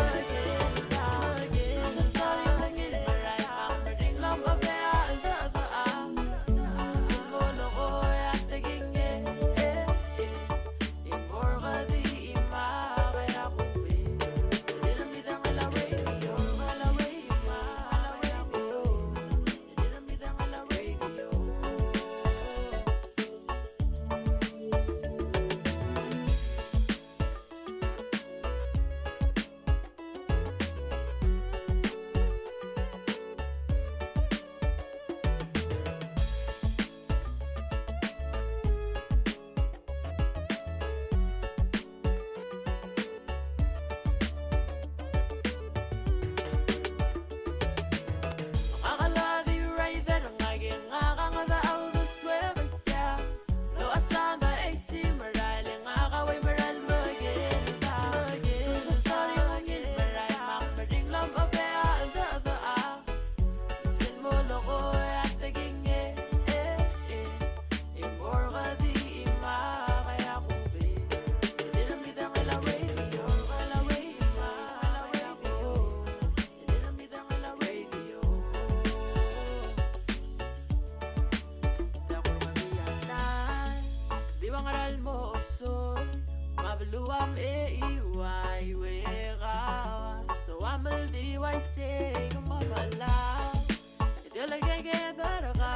S20: Mabeluam e iwai wega so amal di wai se mabala idela gege daraga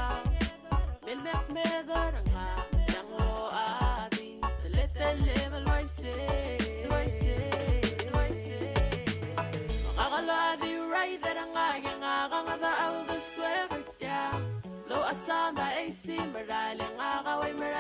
S20: bil mek me daraga dango adi tele mal wai se magalo adi rai daranga nga da au the swever ya lo asanda e si marale nga wai maral